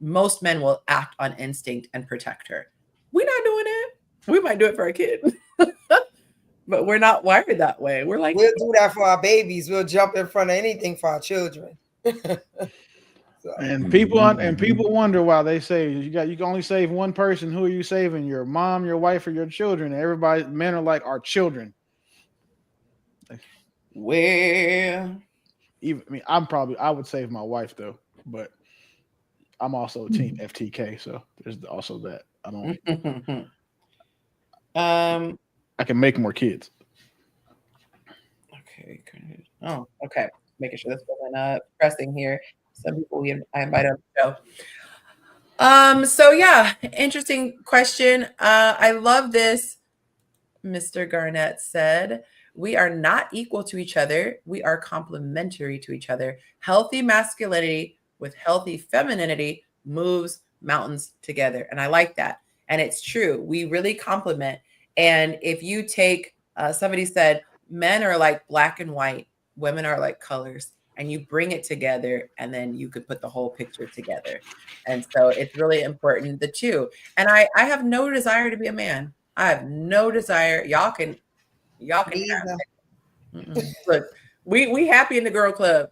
most men will act on instinct and protect her. We're not doing it. We might do it for our kid. But we're not wired that way. We're like, we'll do that for our babies. We'll jump in front of anything for our children. So. And people wonder why they say you can only save one person. Who are you saving? Your mom, your wife, or your children? And men are like, our children. Well, I would save my wife though, but I'm also team FTK, so there's also that. I can make more kids. Okay. Oh, okay. Making sure that's filling up. Pressing here. Some people I invite on the show. So yeah, interesting question. I love this. Mr. Garnett said, we are not equal to each other. We are complementary to each other. Healthy masculinity with healthy femininity moves mountains together. And I like that. And it's true. We really complement. And if you take, somebody said, men are like black and white, women are like colors, and you bring it together, and then you could put the whole picture together. And so it's really important, the two. And I have no desire to be a man. I have no desire. Y'all can have it. Look, we happy in the girl club.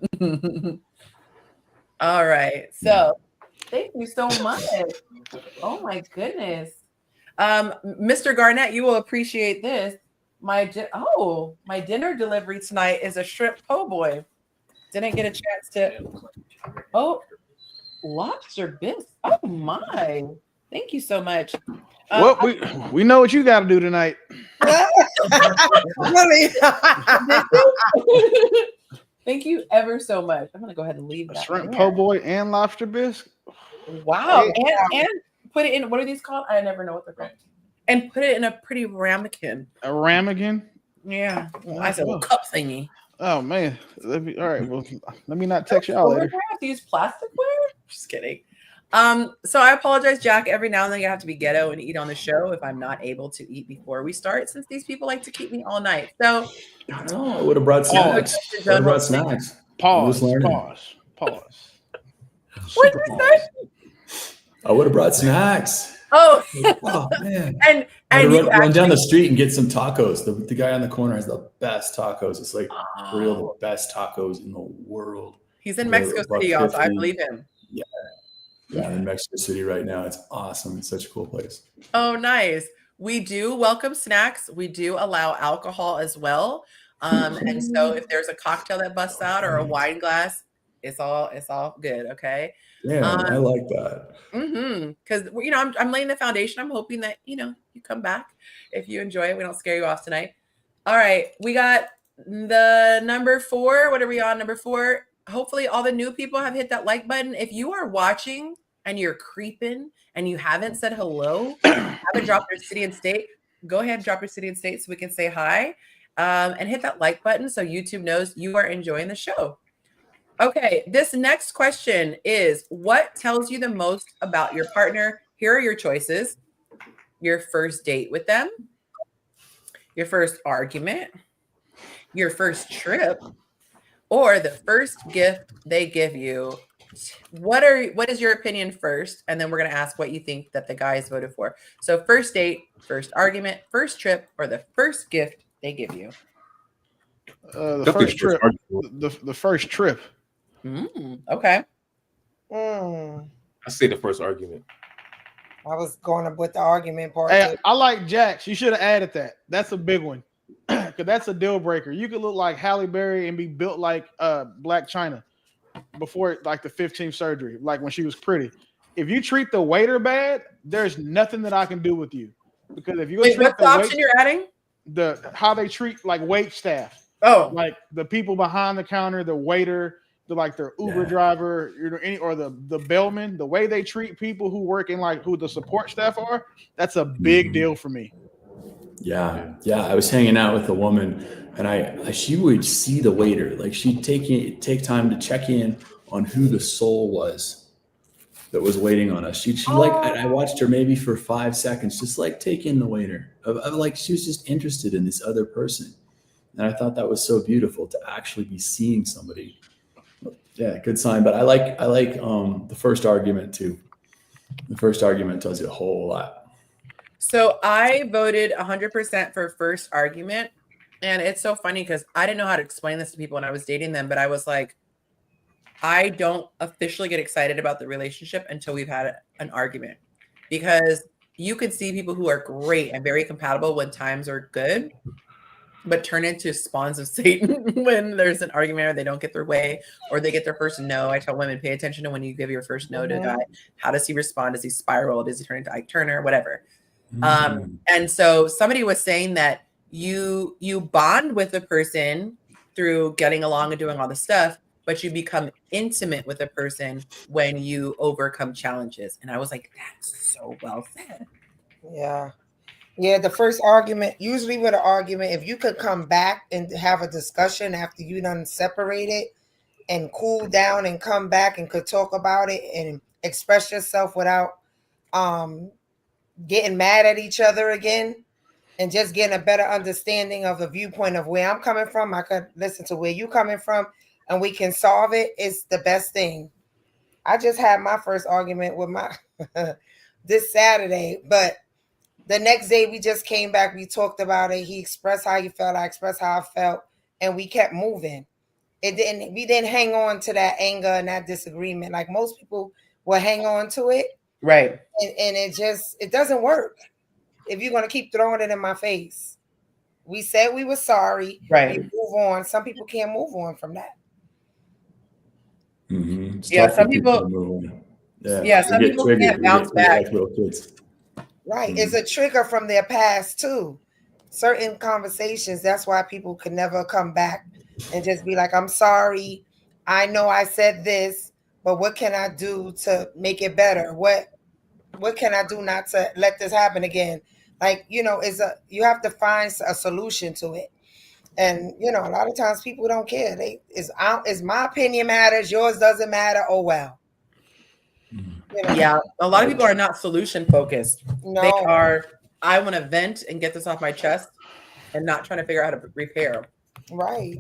All right. So thank you so much. Oh my goodness. Mr. Garnett, you will appreciate this. My dinner delivery tonight is a shrimp po' boy. Didn't get a chance to. Lobster bisque. Oh my! Thank you so much. Well, we know what you got to do tonight. Really? Thank you ever so much. I'm gonna go ahead and leave that. Shrimp po' boy and lobster bisque. Wow! And put it in. What are these called? I never know what they're called. And put it in a pretty ramekin. A ramekin? Yeah. I said a cup thingy. Oh man. All right. Well, let me not text y'all later. Do you have to use plasticware? Just kidding. So I apologize, Jack. Every now and then you have to be ghetto and eat on the show if I'm not able to eat before we start, since these people like to keep me all night. So I would have brought snacks. Pause. What did you say? I would have brought snacks. Oh, man. and run down the street and get some tacos. The guy on the corner has the best tacos. It's like real the best tacos in the world. He's in Mexico City, y'all, so I believe him. Yeah, in Mexico City right now. It's awesome. It's such a cool place. Oh, nice. We do welcome snacks. We do allow alcohol as well. And so if there's a cocktail that busts out or a wine glass, It's all good. Okay. Damn, I like that. Because I'm laying the foundation. I'm hoping that you come back if you enjoy it. We don't scare you off tonight. All right, we got the number 4. What are we on? Number 4. Hopefully, all the new people have hit that like button. If you are watching and you're creeping and you haven't said hello, haven't dropped your city and state, go ahead and drop your city and state so we can say hi, and hit that like button so YouTube knows you are enjoying the show. Okay, this next question is, what tells you the most about your partner? Here are your choices. Your first date with them, your first argument, your first trip, or the first gift they give you. What is your opinion first? And then we're going to ask what you think that the guys voted for. So first date, first argument, first trip, or the first gift they give you. The first trip. The first trip. Okay. I say the first argument. I was going with the argument part. Hey, I like Jack. She should have added that. That's a big one. Because that's a deal breaker. You could look like Halle Berry and be built like Black China before like the 15th surgery, like when she was pretty. If you treat the waiter bad, there's nothing that I can do with you. Because if you what's the option you're adding? How they treat like wait staff. Oh, like the people behind the counter, the waiter, their Uber driver, or the bellman, the way they treat people who work in like who the support staff are, that's a big deal for me. Yeah. I was hanging out with a woman, and she would see the waiter, like she'd take time to check in on who the soul was that was waiting on us. She I watched her maybe for 5 seconds, just like take in the waiter. Of like she was just interested in this other person, and I thought that was so beautiful to actually be seeing somebody. Yeah, good sign. But I like the first argument too. The first argument tells you a whole lot. So I voted 100% for first argument. And it's so funny because I didn't know how to explain this to people when I was dating them, but I was like, I don't officially get excited about the relationship until we've had an argument, because you could see people who are great and very compatible when times are good, but turn into spawns of Satan when there's an argument or they don't get their way or they get their first no. I tell women, pay attention to when you give your first no to a guy. How does he respond? Does he spiral? Does he turn into Ike Turner? Whatever. And so somebody was saying that you bond with a person through getting along and doing all the stuff, but you become intimate with a person when you overcome challenges. And I was like, that's so well said. Yeah, the first argument, usually with an argument, if you could come back and have a discussion after you done separated and cool down and come back and could talk about it and express yourself without getting mad at each other again, and just getting a better understanding of the viewpoint of where I'm coming from. I could listen to where you coming from and we can solve it. It's the best thing. I just had my first argument with my this Saturday, but the next day we just came back. We talked about it. He expressed how he felt. I expressed how I felt, and we kept moving. We didn't hang on to that anger and that disagreement like most people will hang on to it. Right. And it doesn't work if you're going to keep throwing it in my face. We said we were sorry. Right. We move on. Some people can't move on from that. Mm-hmm. Yeah, some people. Yeah, some people can't bounce back. Like little kids. Right. It's a trigger from their past too. Certain conversations, that's why people can never come back and just be like, I'm sorry. I know I said this, but what can I do to make it better? What can I do not to let this happen again? Like, you have to find a solution to it. And, a lot of times people don't care. It's my opinion matters. Yours doesn't matter. Oh, well. Yeah, a lot of people are not solution focused. No. They are, I want to vent and get this off my chest and not trying to figure out how to repair. Right.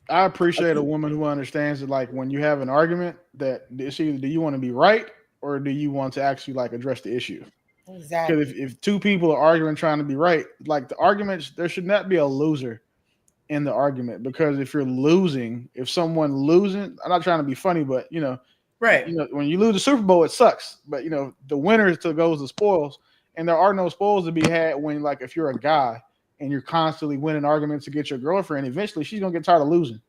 I appreciate a woman who understands that, like, when you have an argument, that it's either do you want to be right or do you want to actually like address the issue? Exactly. Because if two people are arguing trying to be right, like the arguments, there should not be a loser in the argument, because if you're losing, if someone losing, I'm not trying to be funny, but right. When you lose the Super Bowl, it sucks. But the winner goes the spoils, and there are no spoils to be had when, like, if you're a guy and you're constantly winning arguments to get your girlfriend, eventually she's gonna get tired of losing.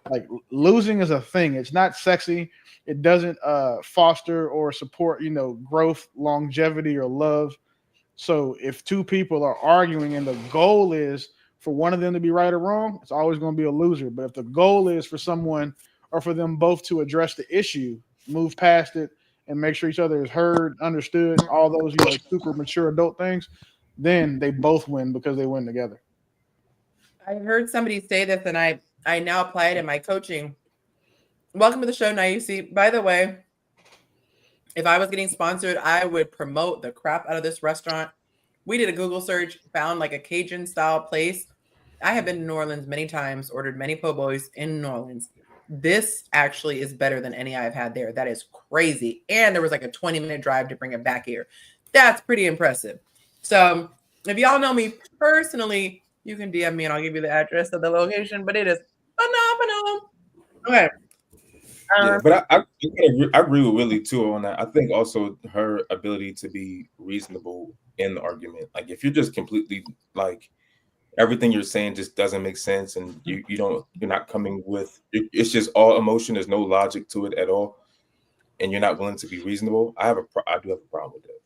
Like losing is a thing. It's not sexy. It doesn't foster or support, growth, longevity, or love. So if two people are arguing and the goal is for one of them to be right or wrong, it's always going to be a loser. But if the goal is for someone or for them both to address the issue, move past it, and make sure each other is heard, understood, all those super mature adult things, then they both win because they win together. I heard somebody say this, and I now apply it in my coaching. Welcome to the show, Yonci. By the way, if I was getting sponsored, I would promote the crap out of this restaurant. We did a Google search, found like a Cajun style place. I have been to New Orleans many times, ordered many po' boys in New Orleans. This actually is better than any I've had there. That is crazy. And there was like a 20-minute drive to bring it back here. That's pretty impressive. So if y'all know me personally, you can DM me and I'll give you the address of the location, but it is phenomenal. Okay. Yeah, but I agree with Willie too on that. I think also her ability to be reasonable in the argument. Like if you're just completely like everything you're saying just doesn't make sense, and you're not coming with it's just all emotion. There's no logic to it at all, and you're not willing to be reasonable. I do have a problem with that.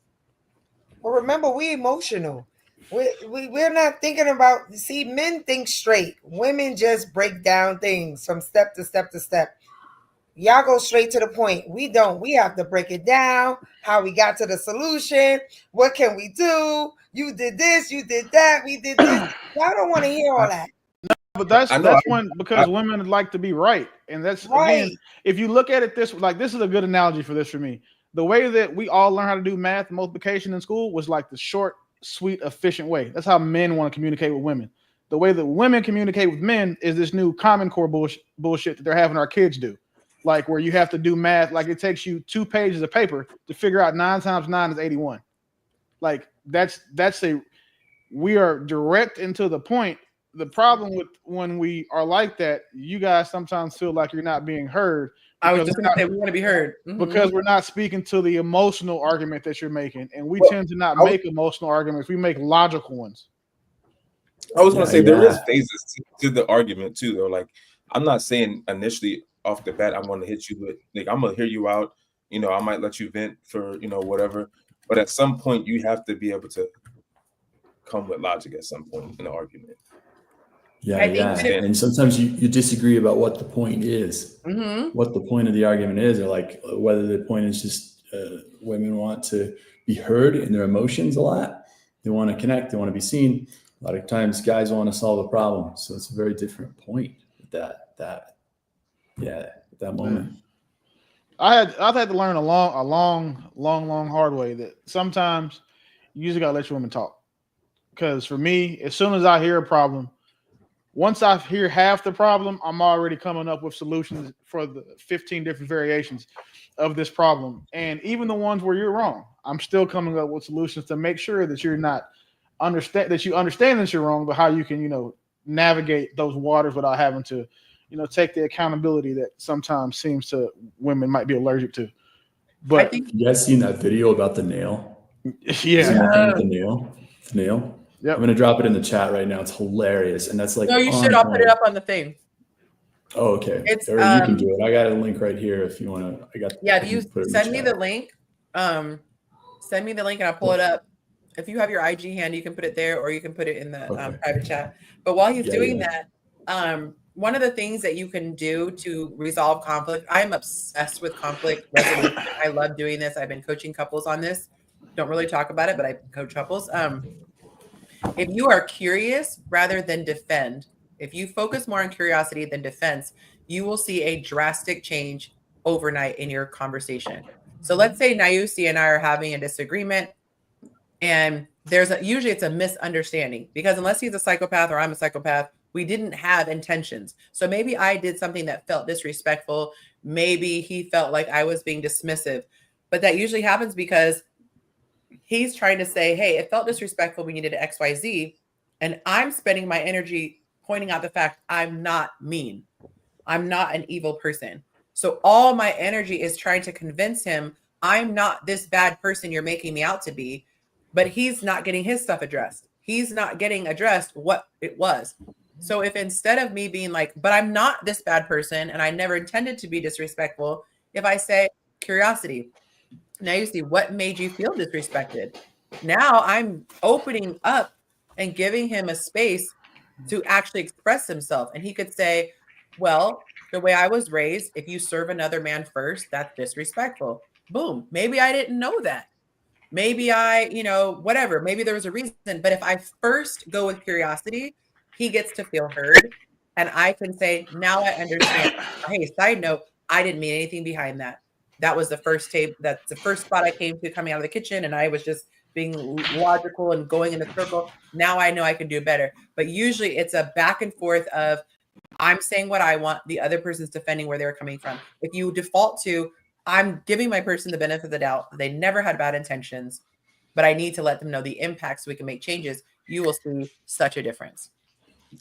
Well, remember, we emotional. We're not thinking about. See, men think straight. Women just break down things from step to step to step. Y'all go straight to the point. We don't. We have to break it down. How we got to the solution. What can we do? You did this. You did that. We did this. Y'all don't want to hear all that. But that's when because women like to be right, and that's right. Again, if you look at it this is a good analogy for this for me. The way that we all learn how to do math multiplication in school was like the short, sweet, efficient way. That's how men want to communicate with women. The way that women communicate with men is this new Common Core bullshit that they're having our kids do. Like where you have to do math, like it takes you 2 pages of paper to figure out 9 times 9 is 81. Like we are direct and to the point. The problem with when we are like that, you guys sometimes feel like you're not being heard. I was just going to say we want to be heard because we're not speaking to the emotional argument that you're making, and we tend to not make emotional arguments. We make logical ones. I was going to say there is phases to the argument too, though. Like I'm not saying initially off the bat I'm going to hit you with like I'm going to hear you out. I might let you vent for whatever, but at some point you have to be able to come with logic at some point in the argument. Yeah. And sometimes you disagree about what the point is, what the point of the argument is, or like whether the point is just women want to be heard in their emotions a lot. They want to connect. They want to be seen. A lot of times guys want to solve a problem. So it's a very different point at that moment. I've had to learn a long hard way that sometimes you just got to let your women talk. Because for me, as soon as I hear a problem, once I hear half the problem, I'm already coming up with solutions for the 15 different variations of this problem. And even the ones where you're wrong, I'm still coming up with solutions to make sure that you're not understand that you're wrong, but how you can, navigate those waters without having to, take the accountability that sometimes seems to women might be allergic to. But you guys seen that video about the nail? Yeah. The nail. Yep. I'm going to drop it in the chat right now. It's hilarious. And that's like, no, you should. I'll put it up on the thing. Oh, okay. Or you can do it. I got a link right here if you want to. You send me the link. Send me the link and I'll pull it up. If you have your IG hand, you can put it there or you can put it in the private chat. But while he's doing that, one of the things that you can do to resolve conflict, I'm obsessed with conflict resolution. I love doing this. I've been coaching couples on this. Don't really talk about it, but I coach couples. If you are curious rather than defend, if you focus more on curiosity than defense, you will see a drastic change overnight in your conversation. So let's say Yonci and I are having a disagreement and usually it's a misunderstanding because unless he's a psychopath or I'm a psychopath, we didn't have intentions. So maybe I did something that felt disrespectful. Maybe he felt like I was being dismissive, but that usually happens because he's trying to say, hey, it felt disrespectful when you did X, Y, Z. And I'm spending my energy pointing out the fact I'm not mean. I'm not an evil person. So all my energy is trying to convince him I'm not this bad person you're making me out to be, but he's not getting his stuff addressed. He's not getting addressed what it was. So if instead of me being like, but I'm not this bad person and I never intended to be disrespectful, if I say curiosity, now you see what made you feel disrespected. Now I'm opening up and giving him a space to actually express himself. And he could say, well, the way I was raised, if you serve another man first, that's disrespectful. Boom. Maybe I didn't know that. Maybe whatever. Maybe there was a reason. But if I first go with curiosity, he gets to feel heard. And I can say, now I understand. Hey, side note, I didn't mean anything behind that. That was the first tape. That's the first spot I came to coming out of the kitchen. And I was just being logical and going in a circle. Now I know I can do better. But usually it's a back and forth of I'm saying what I want. The other person's defending where they're coming from. If you default to, I'm giving my person the benefit of the doubt. They never had bad intentions, but I need to let them know the impact so we can make changes. You will see such a difference.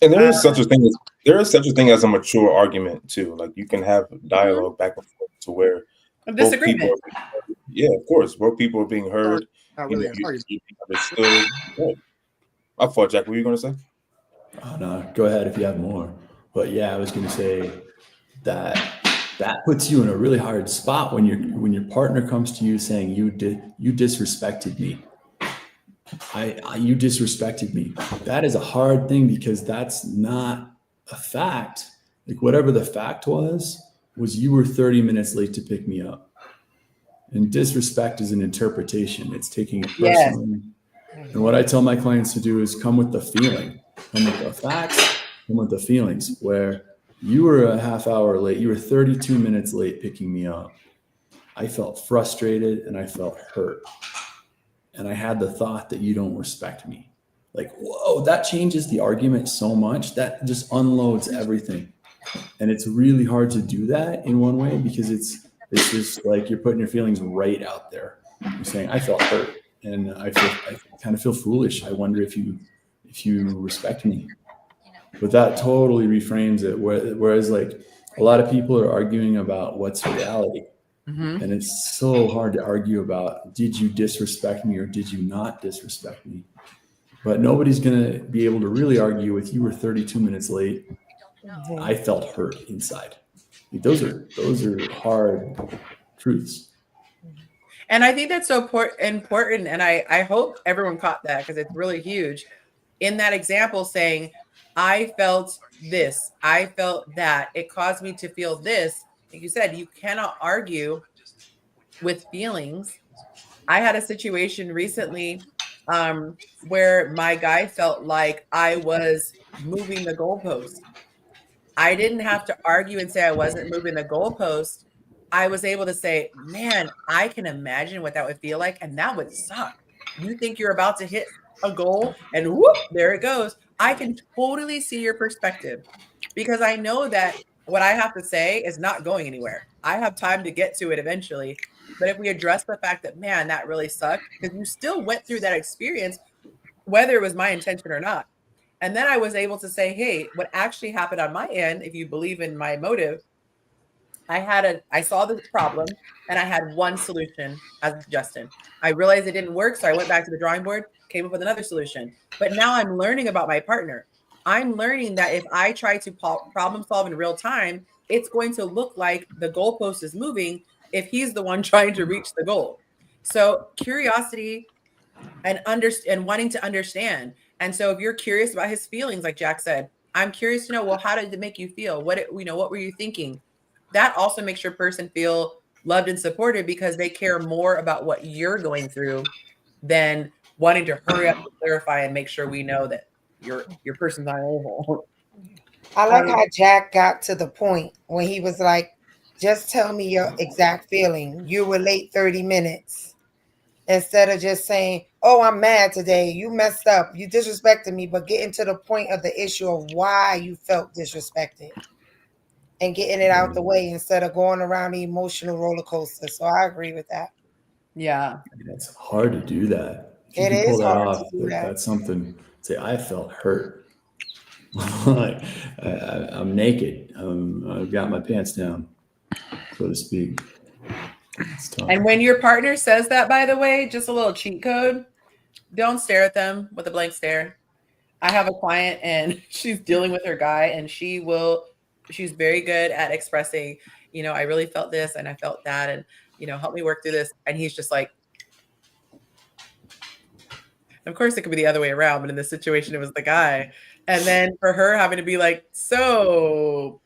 And there is such a thing as a mature argument too. Like you can have dialogue back and forth to where both people of course, both people are being heard. Not really You're being understood. Yeah. I thought, Jack, what were you going to say? Oh no, go ahead if you have more. But yeah, I was going to say that puts you in a really hard spot when your partner comes to you saying you disrespected me. You disrespected me. That is a hard thing because that's not a fact. Like whatever the fact was you were 30 minutes late to pick me up. And disrespect is an interpretation. It's taking it personally. Yes. And what I tell my clients to do is come with the feeling, come with the facts, come with the feelings. Where you were a half hour late, you were 32 minutes late picking me up. I felt frustrated and I felt hurt. And I had the thought that you don't respect me. Like, whoa, that changes the argument so much. That just unloads everything. And it's really hard to do that in one way because it's just like you're putting your feelings right out there. You're saying, I felt hurt and I kind of feel foolish. I wonder if you respect me. But that totally reframes it. Whereas like a lot of people are arguing about what's reality. Mm-hmm. And it's so hard to argue about, did you disrespect me or did you not disrespect me? But nobody's going to be able to really argue with you were 32 minutes late. Mm-hmm. I felt hurt inside. Like those are hard truths. And I think that's so important. And I hope everyone caught that because it's really huge. In that example saying, I felt this, I felt that, it caused me to feel this. Like you said, you cannot argue with feelings. I had a situation recently where my guy felt like I was moving the goalpost. I didn't have to argue and say I wasn't moving the goalpost. I was able to say, man, I can imagine what that would feel like. And that would suck. You think you're about to hit a goal and whoop, there it goes. I can totally see your perspective because I know that what I have to say is not going anywhere. I have time to get to it eventually. But if we address the fact that, man, that really sucked because you still went through that experience, whether it was my intention or not. And then I was able to say, hey, what actually happened on my end, if you believe in my motive, I saw the problem and I had one solution as Justin. I realized it didn't work. So I went back to the drawing board, came up with another solution. But now I'm learning about my partner. I'm learning that if I try to problem solve in real time, it's going to look like the goalpost is moving if he's the one trying to reach the goal. So curiosity and wanting to understand. And so if you're curious about his feelings, like Jack said, I'm curious to know, well, how did it make you feel? What were you thinking? That also makes your person feel loved and supported because they care more about what you're going through than wanting to hurry up and clarify and make sure we know that your person's not over. I like how Jack got to the point when he was like, just tell me your exact feeling. You were late 30 minutes. Instead of just saying, oh, I'm mad today. You messed up. You disrespected me. But getting to the point of the issue of why you felt disrespected and getting it out the way instead of going around the emotional roller coaster. So I agree with that. Yeah. It's hard to do that. It is hard to do that. That's something, say, I felt hurt. Like, I'm naked. I've got my pants down, so to speak. And when your partner says that, by the way, just a little cheat code, don't stare at them with a blank stare. I have a client and she's dealing with her guy, and she's very good at expressing, I really felt this and I felt that, and, help me work through this. And he's just like, of course it could be the other way around, but in this situation, it was the guy. And then for her having to be like, so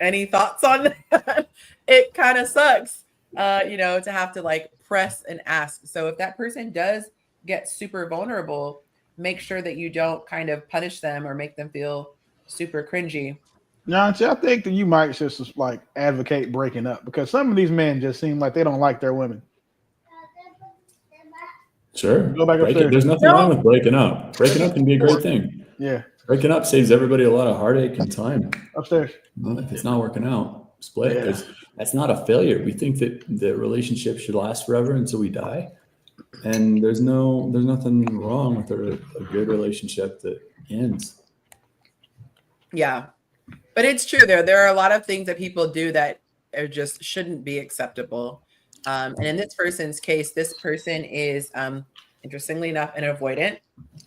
any thoughts on that? It kind of sucks, to have to like press and ask. So if that person does get super vulnerable, make sure that you don't kind of punish them or make them feel super cringy. Yonci, I think that you might just like advocate breaking up, because some of these men just seem like they don't like their women. Sure. Go back upstairs. There's nothing wrong with breaking up. Breaking up can be a great thing. Yeah. Breaking up saves everybody a lot of heartache and time. Upstairs. If it's not working out, split. Yeah. That's not a failure. We think that the relationship should last forever until we die. And there's nothing wrong with a good relationship that ends. Yeah. But it's true. There are a lot of things that people do that are just shouldn't be acceptable. And in this person's case, this person is, interestingly enough, an avoidant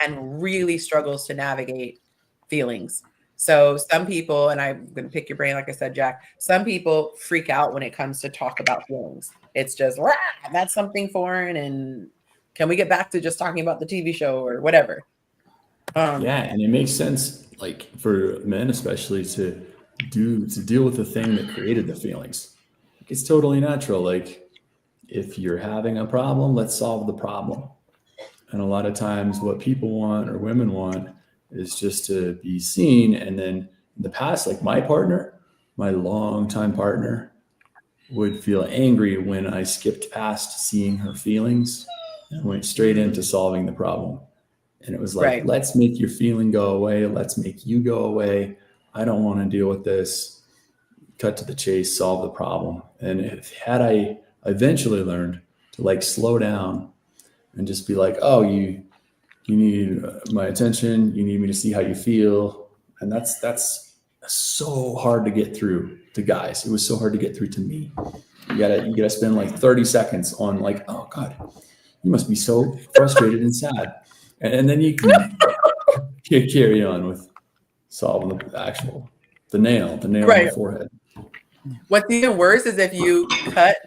and really struggles to navigate feelings. So some people, and I'm going to pick your brain, like I said, Jack, some people freak out when it comes to talk about feelings. It's just, rah, that's something foreign. And can we get back to just talking about the TV show or whatever? Yeah. And it makes sense, like for men, especially to deal with the thing that created the feelings. It's totally natural. Like, if you're having a problem, let's solve the problem. And a lot of times what people want or women want is just to be seen. And then in the past, like my longtime partner would feel angry when I skipped past seeing her feelings and went straight into solving the problem. And it was like, Right. Let's make your feeling go away. Let's make you go away. I don't want to deal with this. Cut to the chase, solve the problem. And had I eventually learned to like slow down and just be like, oh, you need my attention. You need me to see how you feel. And that's so hard to get through to guys. It was so hard to get through to me. You gotta spend like 30 seconds on like, oh God, you must be so frustrated and sad. And then you can carry on with solving the nail on the forehead. What's even worse is if you cut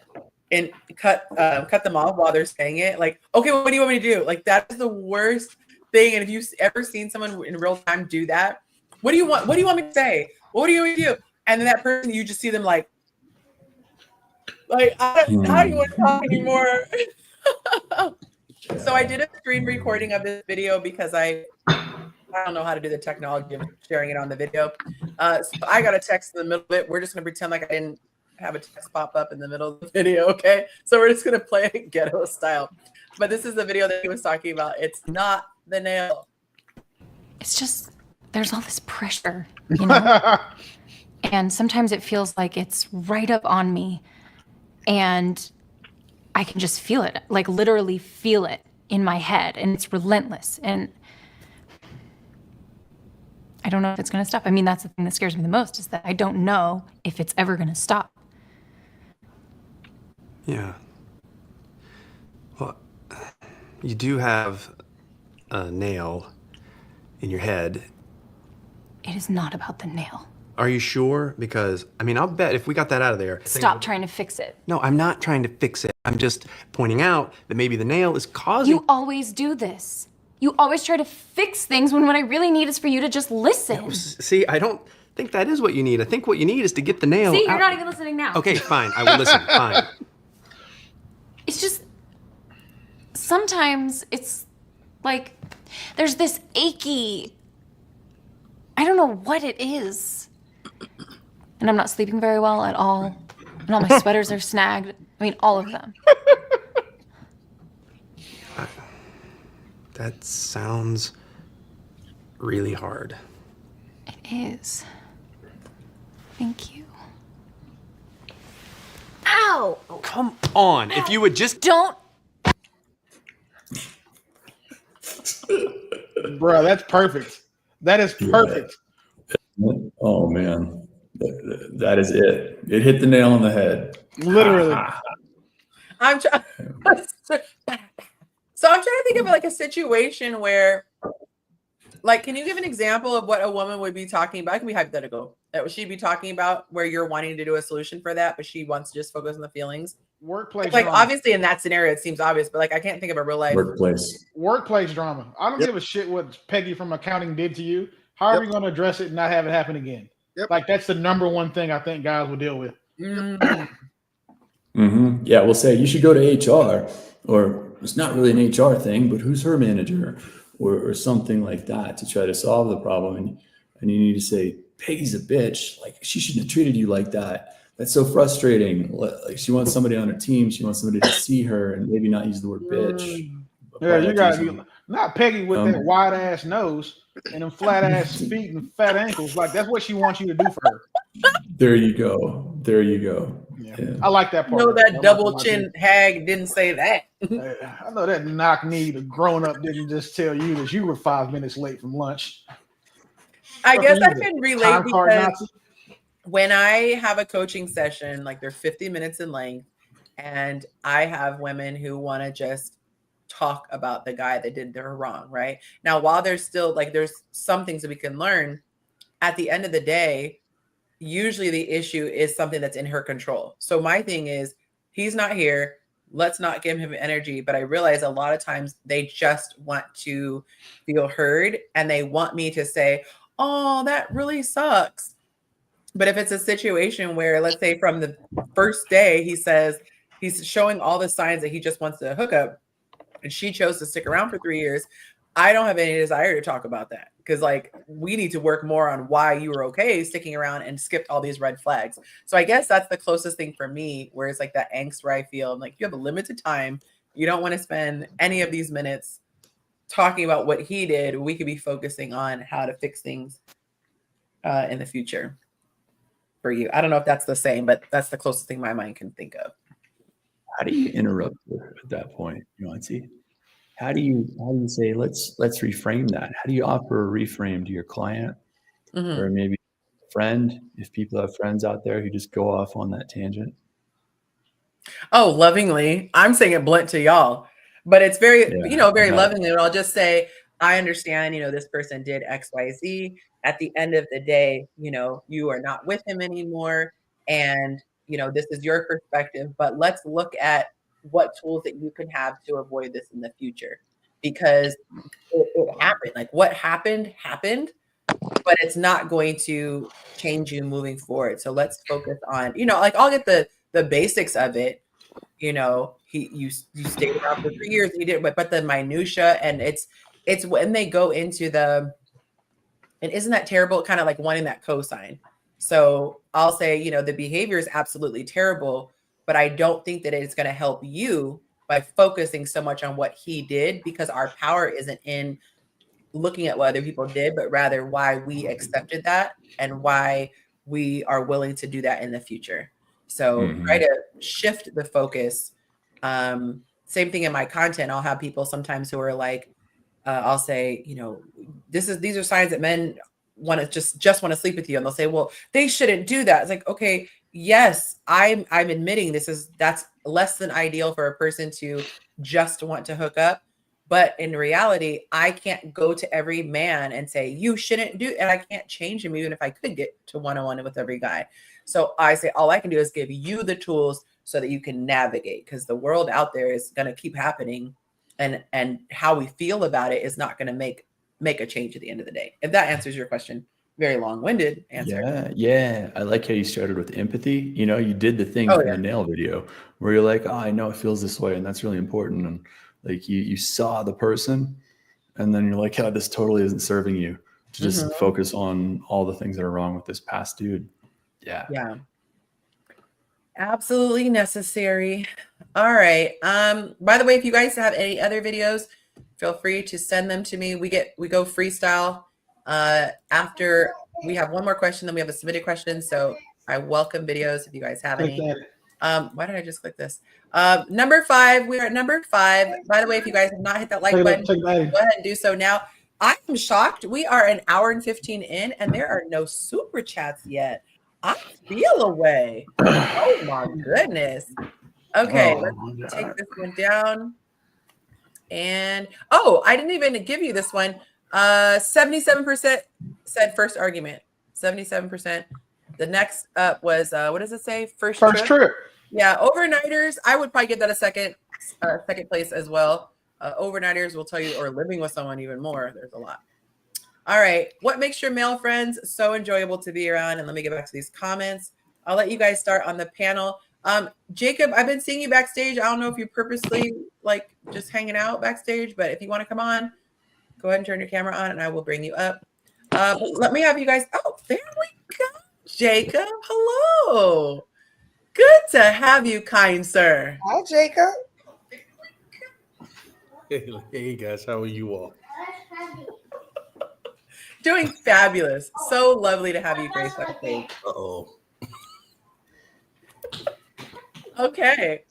them off while they're saying it. Like, okay, what do you want me to do? Like, that is the worst thing. And if you've ever seen someone in real time do that, what do you want? What do you want me to say? What do you want me to do? And then that person, you just see them like I don't want to talk anymore. So I did a screen recording of this video because I don't know how to do the technology of sharing it on the video. So I got a text in the middle of it. We're just going to pretend like I didn't have a text pop up in the middle of the video, okay? So we're just going to play it ghetto style. But this is the video that he was talking about. It's not the nail. It's just, there's all this pressure, you know? And sometimes it feels like it's right up on me. And I can just feel it, like literally feel it in my head. And it's relentless. And I don't know if it's going to stop. I mean, that's the thing that scares me the most, is that I don't know if it's ever going to stop. Yeah. Well, you do have a nail in your head. It is not about the nail. Are you sure? Because, I mean, I'll bet if we got that out of there... Stop trying to fix it. No, I'm not trying to fix it. I'm just pointing out that maybe the nail is causing... You always do this. You always try to fix things when what I really need is for you to just listen. No, see, I don't think that is what you need. I think what you need is to get the nail See, you're out. not even listening now. Okay, fine. I will listen. Fine. It's just... Sometimes it's like there's this achy... I don't know what it is. And I'm not sleeping very well at all. And all my sweaters are snagged. I mean, all of them. That sounds really hard. It is. Thank you. Ow! Come on. If you would just... Don't... Bro, that's perfect. That is perfect. Oh man, that is it. It hit the nail on the head. Literally. I'm trying. So I'm trying to think of like a situation where Like, can you give an example of what a woman would be talking about? It can be hypothetical. That would she be talking about where you're wanting to do a solution for that, but she wants to just focus on the feelings? Workplace Like, drama. obviously, in that scenario, it seems obvious, but like, I can't think of a real life. Workplace drama. I don't give a shit what Peggy from accounting did to you. How are you going to address it and not have it happen again? Like, that's the number one thing I think guys will deal with. Yeah, we'll say you should go to HR, or it's not really an HR thing, but who's her manager, or something like that to try to solve the problem. And you need to say, Peggy's a bitch. Like, she shouldn't have treated you like that. That's so frustrating. Like, she wants somebody on her team. She wants somebody to see her and maybe not use the word bitch. Yeah, you got to be not Peggy with that wide ass nose and them flat ass feet and fat ankles. Like, that's what she wants you to do for her. There you go. There you go. Yeah. I like that part. No, that double chin hag didn't say that. I know that knock-kneed grown up didn't just tell you that you were 5 minutes late from lunch. I guess I can relate because when I have a coaching session, like they're 50 minutes in length, and I have women who want to just talk about the guy that did her wrong, right? Now, while there's still like there's some things that we can learn, at the end of the day, usually the issue is something that's in her control. So my thing is, he's not here. Let's not give him energy. But I realize a lot of times they just want to feel heard and they want me to say, oh, that really sucks. But if it's a situation where, let's say from the first day, he says he's showing all the signs that he just wants to hook up and she chose to stick around for 3 years, I don't have any desire to talk about that. Because like we need to work more on why you were okay sticking around and skipped all these red flags. So I guess that's the closest thing for me, where it's like that angst where I feel like you have a limited time. You don't want to spend any of these minutes talking about what he did. We could be focusing on how to fix things in the future for you. I don't know if that's the same, but that's the closest thing my mind can think of. How do you interrupt her at that point, Yonci? How do you say let's reframe that? How do you offer a reframe to your client or maybe a friend, if people have friends out there who just go off on that tangent? Oh, lovingly. I'm saying it blunt to y'all, but it's very, very lovingly. And I'll just say, I understand, this person did X, Y, Z. At the end of the day, you are not with him anymore. And, this is your perspective, but let's look at what tools that you can have to avoid this in the future, because it happened. Like what happened, but it's not going to change you moving forward. So let's focus on, like I'll get the basics of it. You stayed around for 3 years and you did, but the minutia, and it's when they go into and isn't that terrible? Kind of like wanting that cosign. So I'll say, the behavior is absolutely terrible, but I don't think that it's going to help you by focusing so much on what he did, because our power isn't in looking at what other people did, but rather why we accepted that and why we are willing to do that in the future. So try to shift the focus. Same thing in my content. I'll have people sometimes who are like, I'll say, these are signs that men want to just want to sleep with you. And they'll say, well, they shouldn't do that. It's like, okay, yes, I'm admitting that's less than ideal for a person to just want to hook up. But in reality, I can't go to every man and say, you shouldn't do, and I can't change him even if I could get to one-on-one with every guy. So I say, all I can do is give you the tools so that you can navigate, because the world out there is going to keep happening. And how we feel about it is not going to make a change at the end of the day. If that answers your question, very long-winded answer. Yeah. I like how you started with empathy. You did the thing from the nail video where you're like, oh, I know it feels this way, and that's really important. And like you saw the person, and then you're like, oh, this totally isn't serving you, to just focus on all the things that are wrong with this past dude. Yeah. Absolutely necessary. All right. By the way, if you guys have any other videos, feel free to send them to me. We go freestyle. After we have one more question, then we have a submitted question. So I welcome videos if you guys have any. Why did I just click this? Number 5. We're at number 5. By the way, if you guys have not hit that like button, go ahead and do so now. I am shocked. We are an hour and 15 in, and there are no super chats yet. I feel away. Oh my goodness. Okay, let's take this one down. And I didn't even give you this one. 77% said first argument. 77%. The next up was what does it say? First trip. Yeah, overnighters. I would probably give that a second place as well. Overnighters will tell you, or living with someone even more. There's a lot. All right. What makes your male friends so enjoyable to be around? And let me get back to these comments. I'll let you guys start on the panel. Jacob, I've been seeing you backstage. I don't know if you're purposely like just hanging out backstage, but if you want to come on, go ahead and turn your camera on and I will bring you up. Let me have you guys. Oh, there we go. Jacob, hello. Good to have you, kind sir. Hi, Jacob. Hey guys, how are you all? Doing fabulous. So lovely to have you grace our stage. Uh-oh. Okay.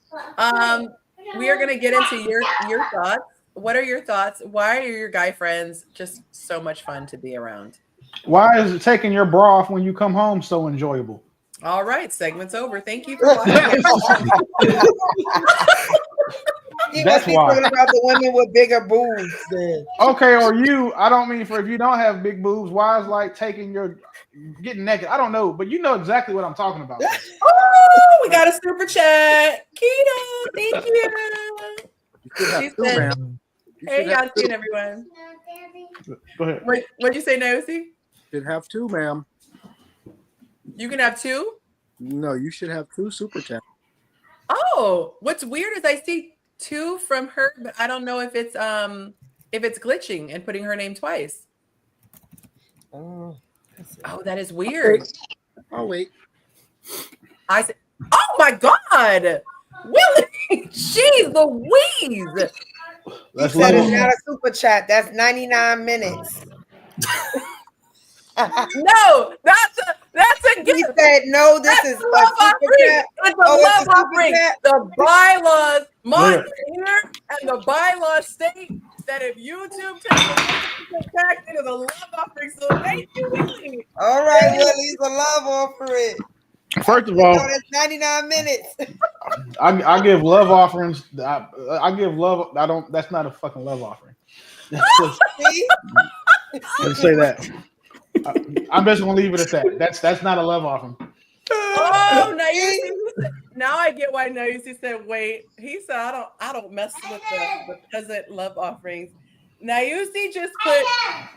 We are going to get into your thoughts. What are your thoughts? Why are your guy friends just so much fun to be around? Why is taking your bra off when you come home so enjoyable? All right, segment's over. Thank you for watching. He must be talking about the women with bigger boobs. Then. Okay, or you. I don't mean for if you don't have big boobs. Why is like getting naked? I don't know, but you know exactly what I'm talking about. Oh, we got a super chat. Keita, thank you. She said, hey, Yonci, everyone. Go ahead. What'd you say, Naosi? Should have two, ma'am. You can have two? No, you should have two super chats. Oh, what's weird is I see two from her, but I don't know if it's glitching and putting her name twice. Oh, that is weird. I'll wait. I said, oh my God, Willie, jeez Louise. He said it's not a super chat. That's 99 minutes. No, that's a gift. He said no. This is a love super offering. chat. It's a love offering. The bylaws, here and the bylaws state that if YouTube takes a tax, it is a love offering. So thank you, Willie. All right, Willie, it's a love offering. First of all, that's 99 minutes. I give love offerings. I give love. I don't. That's not a fucking love offering. Let's say that. I'm just gonna leave it at that. That's not a love offering. Oh, now I get why Naosi said wait. He said I don't mess with the peasant love offerings. Naosi just put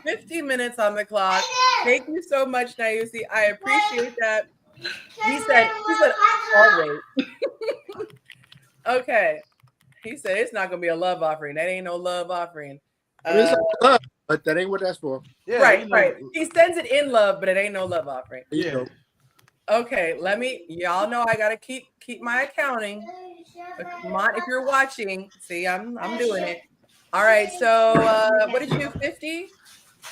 15 minutes on the clock. Thank you so much, Naosi. I appreciate that. He said always. Okay. He said it's not gonna be a love offering. That ain't no love offering. Love, but that ain't what that's for. Yeah, right. He sends it in love, but it ain't no love offering. Yeah. Okay, y'all know I gotta keep my accounting. If you're watching, see, I'm doing it. All right, so what did you do? 50?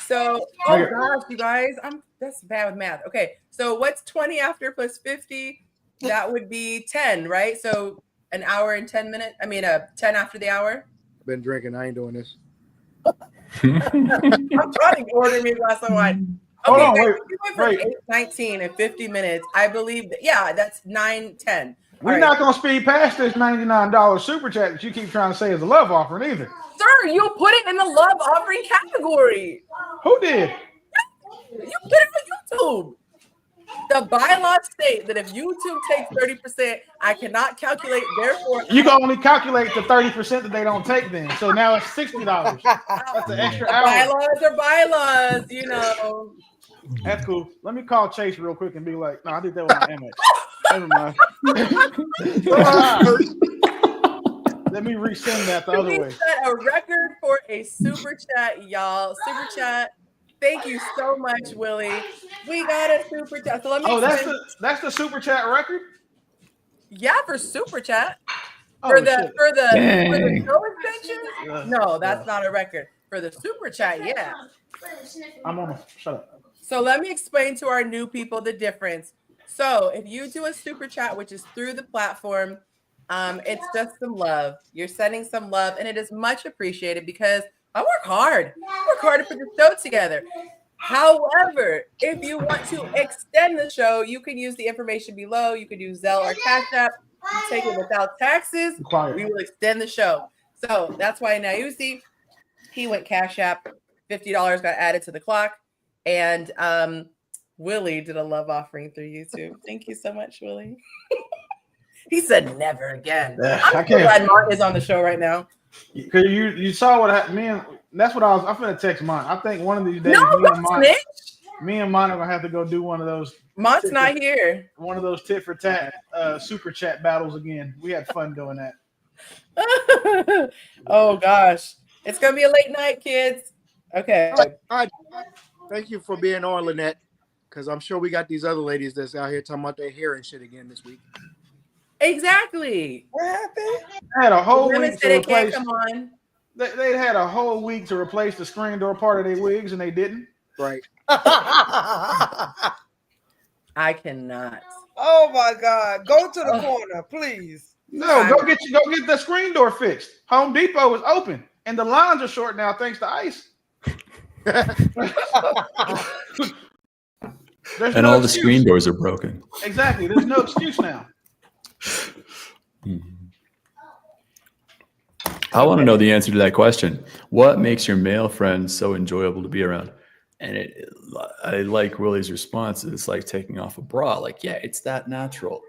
So oh gosh, you guys, that's bad with math. Okay, so what's 20 after plus 50? That would be 10, right? So an hour and 10 minutes. I mean 10 after the hour. I've been drinking, I ain't doing this. I'm trying to order me a glass of wine. Okay, hold on, wait. 19 and 50 minutes. I believe that's 9-10. We're not gonna speed past this $99 super chat that you keep trying to say is a love offering either. Sir, you put it in the love offering category. Who did? You put it on YouTube. The bylaws state that if YouTube takes 30%, I cannot calculate. Therefore, you can only calculate the 30% that they don't take. Then, so now it's $60. That's an extra hour. Bylaws are bylaws, you know. That's cool. Let me call Chase real quick and be like, "No, I did that with my Amex." Never mind. Let me resend that the other way. We set a record for a super chat, y'all. Super chat. Thank you so much, Willie. We got a super chat. So let me. That's the super chat record. Yeah, for super chat. For the show extension? No, that's not a record. For the super chat, yeah. Shut up. So let me explain to our new people the difference. So if you do a super chat, which is through the platform, it's just some love. You're sending some love, and it is much appreciated because I work hard. To put the show together. However, if you want to extend the show, you can use the information below. You can use Zelle or Cash App. You take it without taxes. We will extend the show. So that's why Naosi, he went Cash App. $50 got added to the clock. And Willie did a love offering through YouTube. Thank you so much, Willie. He said never again. I'm so glad Mark is on the show right now. Because you saw what happened. That's what I'm finna text Mont. I think one of these days me and Mont are gonna have to go do one of those. Mont's not here. One of those tit for tat super chat battles again. We had fun doing that. Oh gosh. It's gonna be a late night, kids. Okay. All right. Thank you for being on, Lynette. Because I'm sure we got these other ladies that's out here talking about their hair and shit again this week. Exactly. What happened? I had a whole week to it can't replace. come on. They had a whole week to replace the screen door part of their wigs, and they didn't. Right. I cannot. Oh my God! Go to the corner, please. No, go get the screen door fixed. Home Depot is open, and the lines are short now thanks to ice. And all the screen doors are broken. Exactly. There's no excuse now. I want to know the answer to that question. What makes your male friends so enjoyable to be around? And I like Willie's response. It's like taking off a bra. Like, yeah, it's that natural.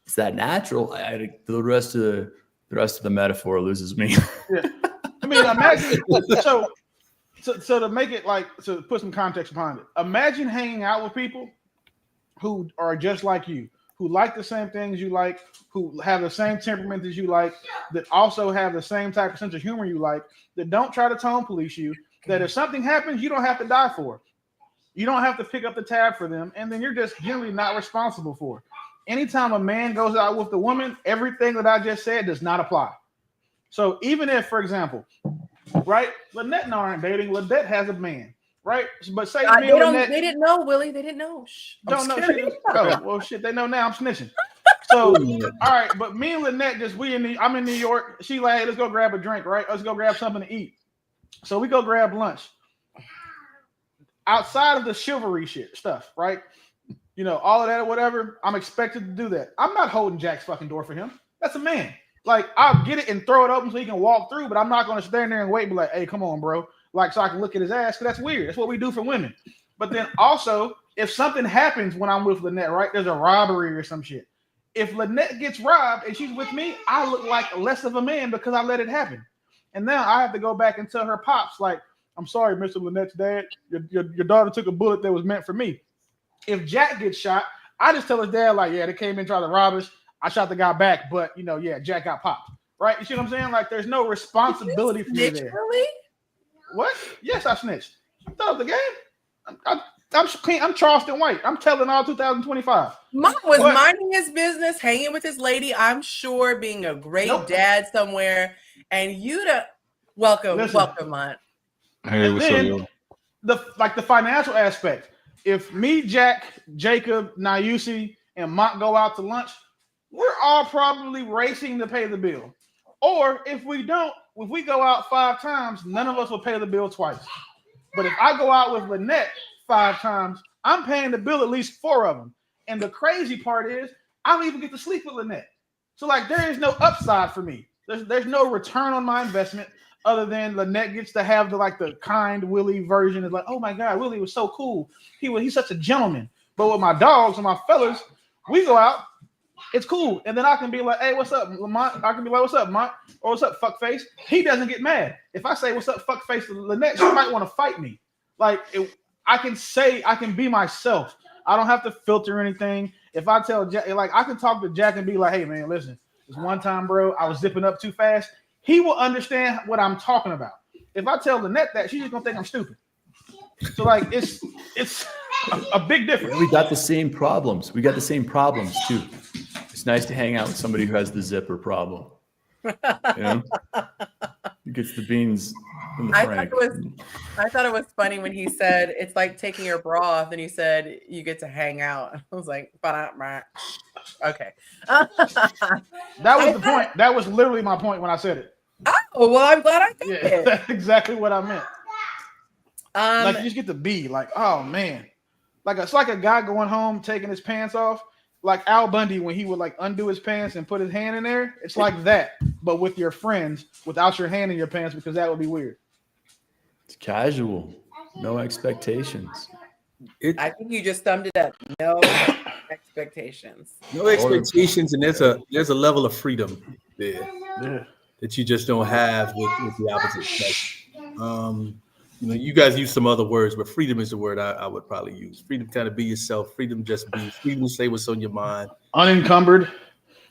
It's that natural. The rest of the metaphor loses me. Yeah. I mean, imagine so to make it to put some context behind it. Imagine hanging out with people who are just like you, who like the same things you like, who have the same temperament as you like, that also have the same type of sense of humor you like, that don't try to tone police you, that if something happens, you don't have to die for. You don't have to pick up the tab for them, and then you're just generally not responsible for. Anytime a man goes out with a woman, everything that I just said does not apply. So even if, for example, right, Lynette and I aren't dating, Lynette has a man, right? But say me and Lynette, they didn't know, Willie. They didn't know. Don't know shit. Oh, well, shit, they know now. I'm snitching. So, all right, but me and Lynette I'm in New York. She like, hey, let's go grab a drink, right? Let's go grab something to eat. So we go grab lunch. Outside of the chivalry stuff, right? You know, all of that or whatever, I'm expected to do that. I'm not holding Jack's fucking door for him. That's a man. Like, I'll get it and throw it open so he can walk through, but I'm not going to stand there and wait and be like, hey, come on, bro. Like, so I can look at his ass, because that's weird. That's what we do for women. But then also, if something happens when I'm with Lynette, right? There's a robbery or some shit. If Lynette gets robbed and she's with me, I look like less of a man because I let it happen. And now I have to go back and tell her pops, like, I'm sorry, Mr. Lynette's dad. Your daughter took a bullet that was meant for me. If Jack gets shot, I just tell his dad, like, yeah, they came in trying to rob us. I shot the guy back, but, you know, yeah, Jack got popped. Right? You see what I'm saying? Like, there's no responsibility for you there. Really? What? Yes, I snitched. I thought the game. I'm Charleston White. I'm telling all 2025. Mom was minding his business, hanging with his lady, I'm sure, being a great dad somewhere. And welcome, Mont. Hey, what's up, yo? The financial aspect. If me, Jack, Jacob, Nayusi, and Mont go out to lunch, we're all probably racing to pay the bill. Or if we go out 5 times, none of us will pay the bill twice. But if I go out with Lynette 5 times, I'm paying the bill at least 4 of them. And the crazy part is, I don't even get to sleep with Lynette. So, like, there is no upside for me. There's no return on my investment other than Lynette gets to have the kind Willie version. It's like, oh my God, Willie was so cool. He's such a gentleman. But with my dogs and my fellas, we go out. It's cool. And then I can be like, hey, what's up, Lamont? I can be like, what's up, Mont? Or what's up, fuckface? He doesn't get mad. If I say, what's up, fuckface to Lynette, she might want to fight me. Like, I can be myself. I don't have to filter anything. If I tell Jack, like, I can talk to Jack and be like, hey, man, listen, this one time, bro, I was zipping up too fast. He will understand what I'm talking about. If I tell Lynette that, she's just going to think I'm stupid. So, like, it's a big difference. We got the same problems. We got the same problems, too. It's nice to hang out with somebody who has the zipper problem. You know? He gets the beans in the frank. I thought it was funny when he said, it's like taking your bra off, and he said, you get to hang out. I was like, okay. That was the point. That was literally my point when I said it. Oh, well, I'm glad I got it. That's exactly what I meant. Like, you just get to be like, oh man, like it's like a guy going home taking his pants off, like Al Bundy when he would like undo his pants and put his hand in there. It's like that, but with your friends, without your hand in your pants, because that would be weird. It's casual, no expectations. I think you just summed it up. No expectations. No expectations, and there's a level of freedom there that you just don't have with the opposite sex. You guys use some other words, but freedom is the word I would probably use. Freedom to kind of be yourself. Freedom just be. Freedom to say what's on your mind. Unencumbered.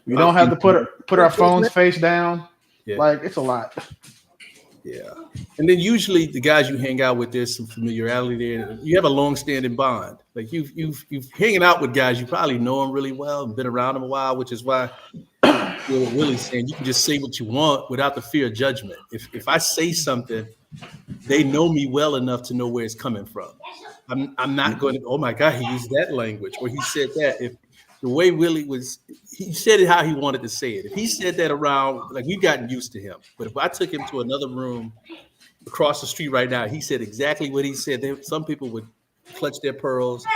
We don't have to put our phones face down. Yeah. Like, it's a lot. Yeah. And then usually the guys you hang out with, there's some familiarity there. You have a long-standing bond. Like you've hanging out with guys, you probably know them really well and been around them a while, which is why what Willie's saying, you can just say what you want without the fear of judgment. If I say something, they know me well enough to know where it's coming from. I'm not going to, oh my God, he used that language or he said that. If the way Willie was, he said it how he wanted to say it. If he said that around, like we've gotten used to him. But if I took him to another room across the street right now, he said exactly what he said. Some people would clutch their pearls,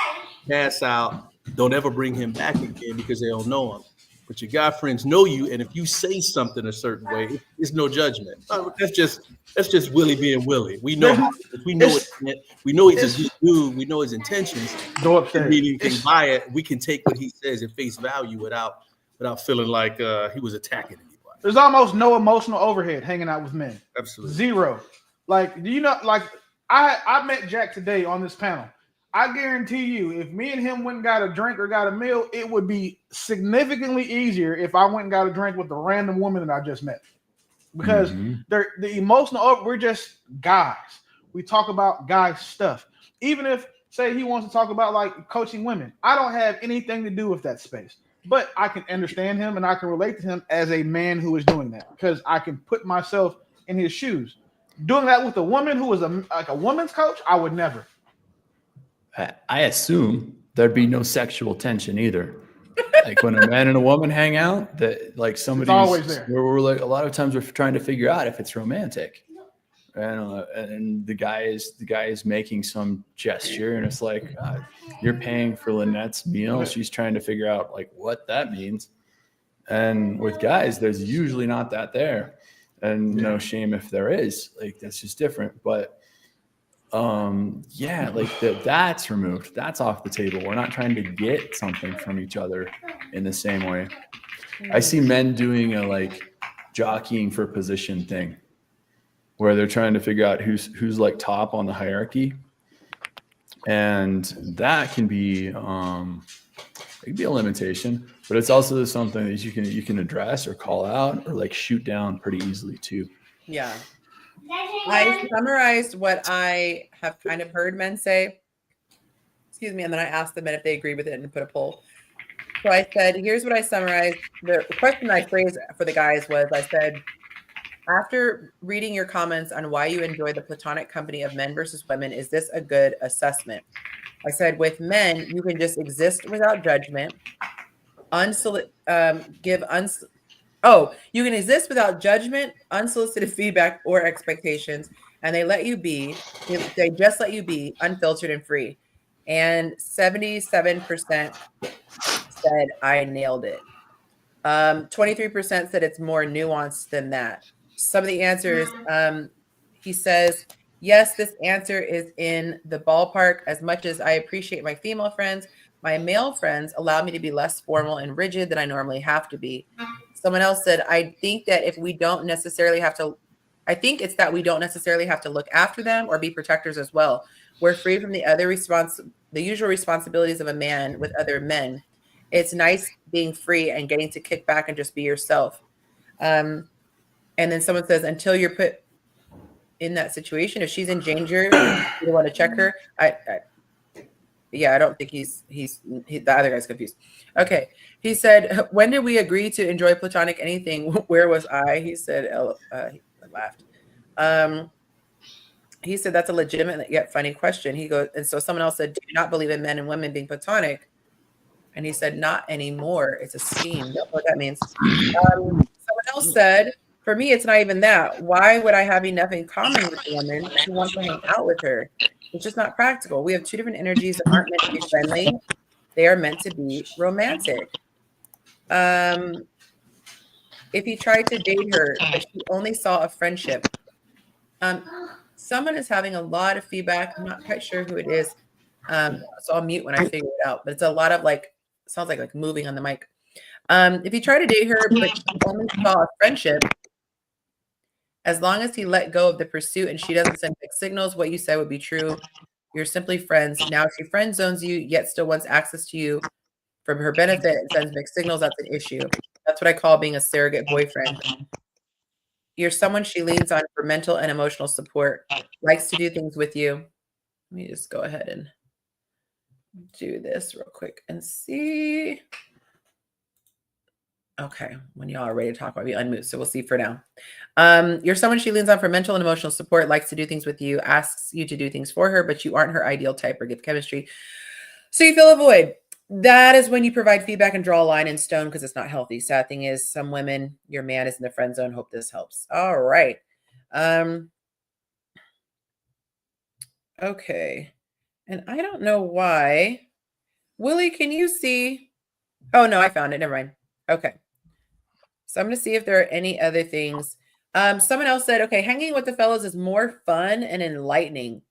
pass out, don't ever bring him back again because they don't know him. But your guy friends know you, and if you say something a certain way, it's no judgment. That's just Willie being Willie. We know we know he's a good dude. We know his intentions. Go upstairs. Anything by it, we can take what he says at face value without feeling like he was attacking anybody. There's almost no emotional overhead hanging out with men. Absolutely. Zero. Like, do you know, like, I met Jack today on this panel. I guarantee you, if me and him went and got a drink or got a meal, it would be significantly easier if I went and got a drink with the random woman that I just met. Because the emotional, we're just guys. We talk about guy stuff. Even if, say, he wants to talk about like coaching women, I don't have anything to do with that space. But I can understand him and I can relate to him as a man who is doing that because I can put myself in his shoes. Doing that with a woman who is like a woman's coach, I would never. I assume there'd be no sexual tension either. Like when a man and a woman hang out, that like somebody's always there. We're like a lot of times we're trying to figure out if it's romantic, and the guy is making some gesture, and it's like you're paying for Lynette's meal. She's trying to figure out like what that means. And with guys, there's usually not that there, and no shame if there is. Like that's just different, but. That's removed. That's off the table. We're not trying to get something from each other in the same way. I see men doing a like jockeying for position thing where they're trying to figure out who's like top on the hierarchy. And that can be it can be a limitation, but it's also something that you can address or call out or like shoot down pretty easily too. Yeah. I summarized what I have kind of heard men say, excuse me, and then I asked them if they agree with it and put a poll. So I said, here's what I summarized. The question I phrased for the guys was, I said, after reading your comments on why you enjoy the platonic company of men versus women, is this a good assessment? I said, with men, you can just exist without judgment, you can exist without judgment, unsolicited feedback, or expectations, and they let you be. They just let you be unfiltered and free. And 77% said I nailed it. 23% said it's more nuanced than that. Some of the answers, he says, yes, this answer is in the ballpark. As much as I appreciate my female friends, my male friends allow me to be less formal and rigid than I normally have to be. Someone else said, I think it's that we don't necessarily have to look after them or be protectors as well. We're free from the usual responsibilities of a man with other men. It's nice being free and getting to kick back and just be yourself. And then someone says, until you're put in that situation, if she's in danger, you want to check her. I don't think the other guy's confused. Okay. He said, when did we agree to enjoy platonic anything? Where was I? He said, he laughed. He said, that's a legitimate yet funny question. He goes, and so someone else said, do you not believe in men and women being platonic? And he said, not anymore. It's a scheme. Don't know what that means. Someone else said, for me, it's not even that. Why would I have enough in common with a woman who wants to hang out with her? It's just not practical. We have two different energies that aren't meant to be friendly. They are meant to be romantic. If he tried to date her, but she only saw a friendship. Someone is having a lot of feedback. I'm not quite sure who it is. So I'll mute when I figure it out. But it's a lot of like, sounds like moving on the mic. If you try to date her, but you only saw a friendship, as long as he let go of the pursuit and she doesn't send mixed signals, what you said would be true. You're simply friends. Now, if she friend zones you, yet still wants access to you for her benefit and sends mixed signals, that's an issue. That's what I call being a surrogate boyfriend. You're someone she leans on for mental and emotional support, likes to do things with you. Let me just go ahead and do this real quick and see. Okay, when y'all are ready to talk, I'll be unmute. So we'll see for now. You're someone she leans on for mental and emotional support, likes to do things with you, asks you to do things for her, but you aren't her ideal type or give chemistry. So you fill a void. That is when you provide feedback and draw a line in stone because it's not healthy. Sad thing is, some women, your man is in the friend zone. Hope this helps. All right. Okay. And I don't know why. Willie, can you see? Oh, no, I found it. Never mind. Okay. So I'm going to see if there are any other things. Someone else said, okay, hanging with the fellows is more fun and enlightening.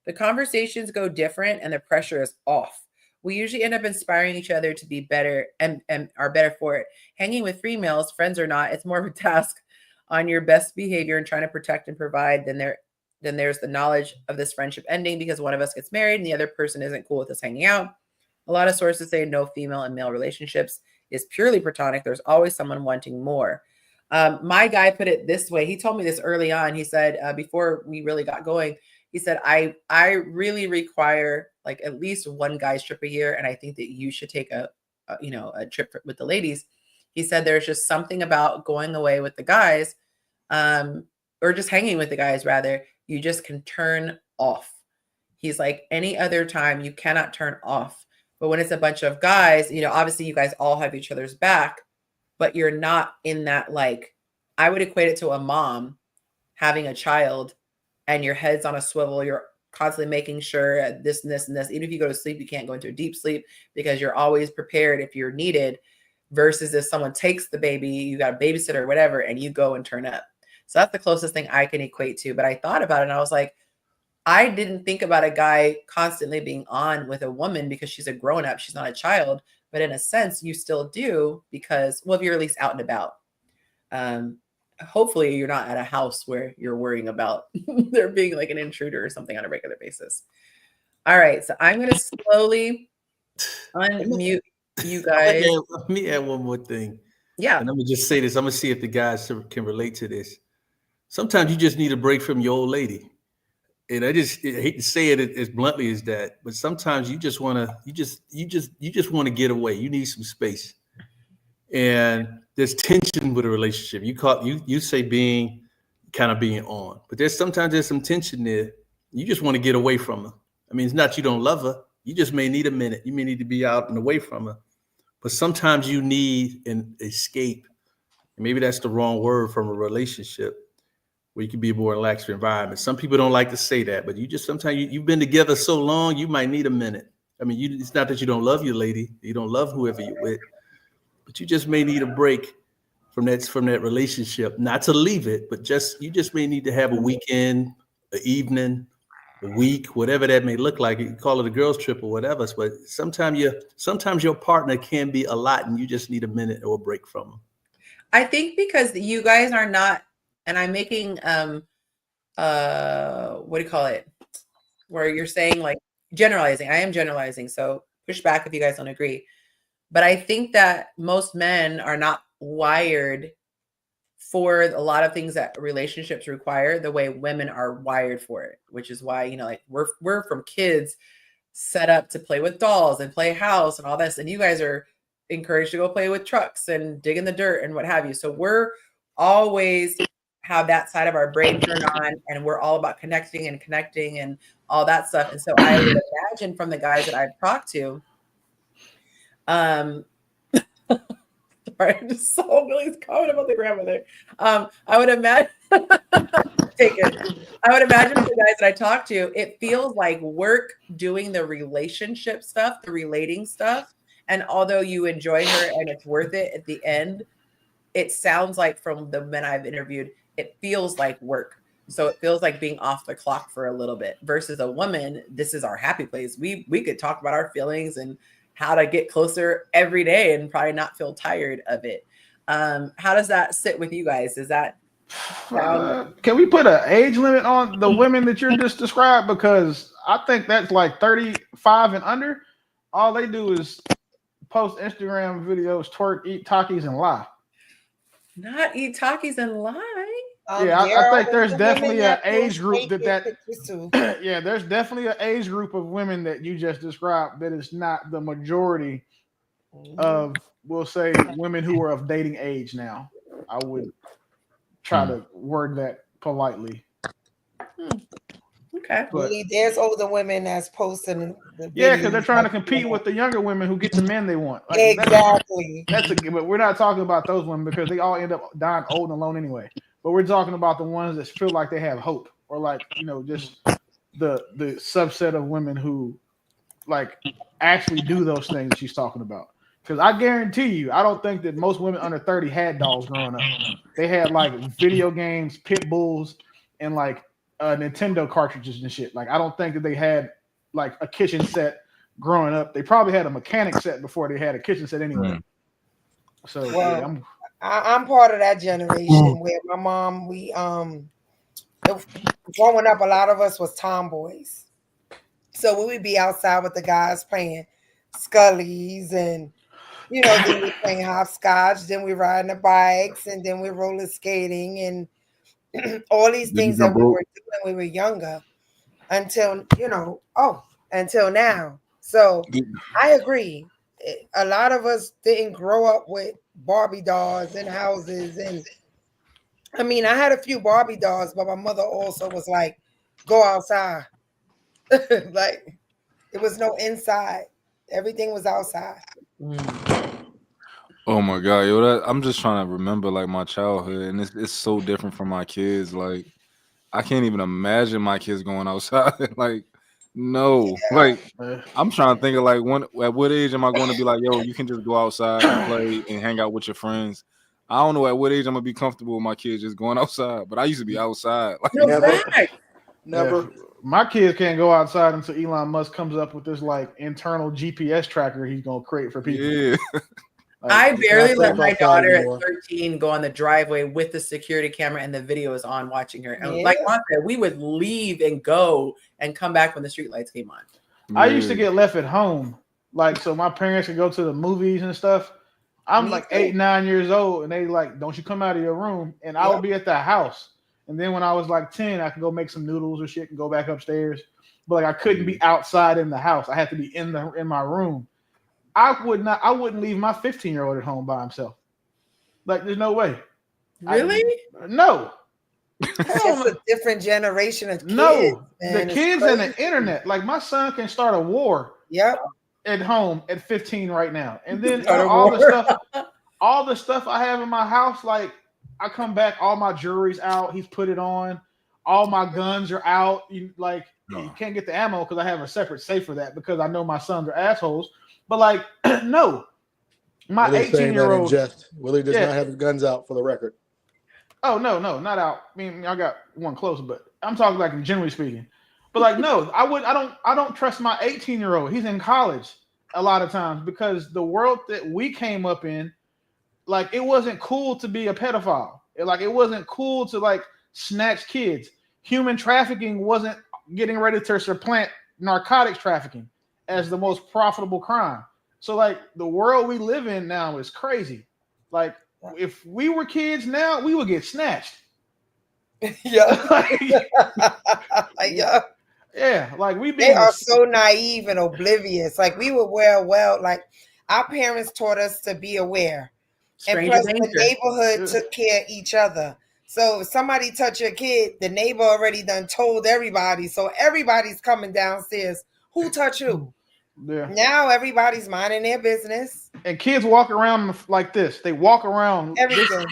The conversations go different and the pressure is off. We usually end up inspiring each other to be better and are better for it. Hanging with females, friends or not, it's more of a task on your best behavior and trying to protect and provide than there's the knowledge of this friendship ending because one of us gets married and the other person isn't cool with us hanging out. A lot of sources say no female and male relationships is purely platonic. There's always someone wanting more. My guy put it this way. He told me this early on. He said, before we really got going, he said, I really require like at least one guy's trip a year. And I think that you should take a trip with the ladies. He said, there's just something about going away with the guys, or just hanging with the guys rather. You just can turn off. He's like, any other time you cannot turn off. But when it's a bunch of guys, obviously you guys all have each other's back, but you're not in that, like, I would equate it to a mom having a child and your head's on a swivel. You're constantly making sure this and this and this. Even if you go to sleep, you can't go into a deep sleep because you're always prepared if you're needed versus if someone takes the baby, you got a babysitter or whatever, and you go and turn up. So that's the closest thing I can equate to. But I thought about it and I was like, I didn't think about a guy constantly being on with a woman because she's a grown up. She's not a child. But in a sense, you still do because, well, if you're at least out and about. Hopefully you're not at a house where you're worrying about there being like an intruder or something on a regular basis. All right. So I'm going to slowly unmute you guys. Let me add one more thing. Yeah. And I'm going to just say this. I'm going to see if the guys can relate to this. Sometimes you just need a break from your old lady. And I hate to say it as bluntly as that, but sometimes you just want to get away. You need some space. And there's tension with a relationship. You say being on, but there's some tension there. You just want to get away from her. I mean, it's not you don't love her. You just may need a minute. You may need to be out and away from her. But sometimes you need an escape. And maybe that's the wrong word from a relationship where you can be a more relaxed environment. Some people don't like to say that, but sometimes you've been together so long, you might need a minute. I mean, it's not that you don't love your lady. You don't love whoever you're with. But you just may need a break from that relationship, not to leave it, but you just may need to have a weekend, an evening, a week, whatever that may look like. You can call it a girls' trip or whatever. But sometimes your partner can be a lot, and you just need a minute or a break from them. I think because you guys are not, and I'm making what do you call it? Where you're saying like generalizing. I am generalizing, so push back if you guys don't agree. But I think that most men are not wired for a lot of things that relationships require the way women are wired for it, which is why, like we're from kids set up to play with dolls and play house and all this. And you guys are encouraged to go play with trucks and dig in the dirt and what have you. So we're always have that side of our brain turned on and we're all about connecting and all that stuff. And so I would imagine from the guys that I've talked to, sorry, I just saw Billy's comment about the grandmother. I would imagine take it. I would imagine for the guys that I talk to, it feels like work doing the relationship stuff, the relating stuff. And although you enjoy her and it's worth it at the end, it sounds like from the men I've interviewed, it feels like work So it feels like being off the clock for a little bit versus a woman. This is our happy place. We could talk about our feelings and how to get closer every day and probably not feel tired of it. How does that sit with you guys? Is that Can we put an age limit on the women that you're just described? Because I think that's like 35 and under. All they do is post Instagram videos, twerk, eat Takis, and lie. not eat Takis and lie? Yeah, I think there's definitely an age post group naked that pictures too. yeah, there's definitely an age group of women that you just described that is not the majority of, we'll say, women who are of dating age now. I would try to word that politely. Okay. But Really, there's older women that's posting the yeah, because they're videos, trying to like, compete with the younger women who get the men they want. Like, exactly. but we're not talking about those women because they all end up dying old and alone anyway. But we're talking about the ones that feel like they have hope, or like, you know, just the subset of women who like actually do those things that she's talking about. Because I guarantee you, I don't think that most women under 30 had dolls growing up. They had like video games, pit bulls, and like Nintendo cartridges and shit. Like, I don't think that they had like a kitchen set growing up. They probably had a mechanic set before they had a kitchen set anyway. So Well, yeah, I'm part of that generation where my mom, growing up, a lot of us was tomboys. So we would be outside with the guys playing scullies and, you know, then we playing hopscotch, then we riding the bikes, and then we roller skating and all these things that we were doing when we were younger until, until now. So I agree. A lot of us didn't grow up with Barbie dolls and houses. And I mean, I had a few Barbie dolls, but my mother also was like, go outside. Like, there was no inside. Everything was outside. Oh my god, yo! I'm just trying to remember like my childhood, and it's so different from my kids. Like, I can't even imagine my kids going outside. Like, no, like I'm trying to think of like at what age am I going to be like, yo, you can just go outside and play and hang out with your friends. I don't know at what age I'm gonna be comfortable with my kids just going outside, but I used to be outside. Like, Never. My kids can't go outside until Elon Musk comes up with this like internal GPS tracker he's gonna create for people. Yeah. Like, I barely let my daughter anymore. at 13 go on the driveway with the security camera and the video is on watching her. And Yeah. like Mom said, we would leave and go and come back when the street lights came on. I used to get left at home, like so my parents could go to the movies and stuff. I'm Me like too. 8, 9 years old, and they like, don't you come out of your room? And I would be at the house. And then when I was like 10, I could go make some noodles or shit and go back upstairs. But like I couldn't be outside in the house. I had to be in my room. I wouldn't leave my 15-year-old at home by himself. Like, there's no way. Really? No. It's just a different generation of kids. No. Man. The It's kids and the crazy. internet. Like, my son can start a war. Yep. At home at 15 right now. And then Start a all war. the stuff I have in my house, like I come back, all my jewelry's out, he's put it on, all my guns are out. You can't get the ammo because I have a separate safe for that because I know my sons are assholes. But like, no. My Willie's saying that in 18-year-old jest. Willie does not have his guns out, for the record. Oh no, not out. I mean, I got one close, but I'm talking like generally speaking. But like, no, I don't trust my 18-year-old. He's in college a lot of times because the world that we came up in, like, it wasn't cool to be a pedophile. It wasn't cool to like snatch kids. Human trafficking wasn't getting ready to supplant narcotics trafficking as the most profitable crime. So like the world we live in now is crazy. Like, if we were kids now, we would get snatched. Yeah. Yeah, like they are so naive and oblivious. Like, we were like our parents taught us to be aware. And plus the neighborhood took care of each other. So if somebody touch your kid, the neighbor already done told everybody. So everybody's coming downstairs. Who touched who? Yeah. Now everybody's minding their business. And kids walk around like this. They walk around everything.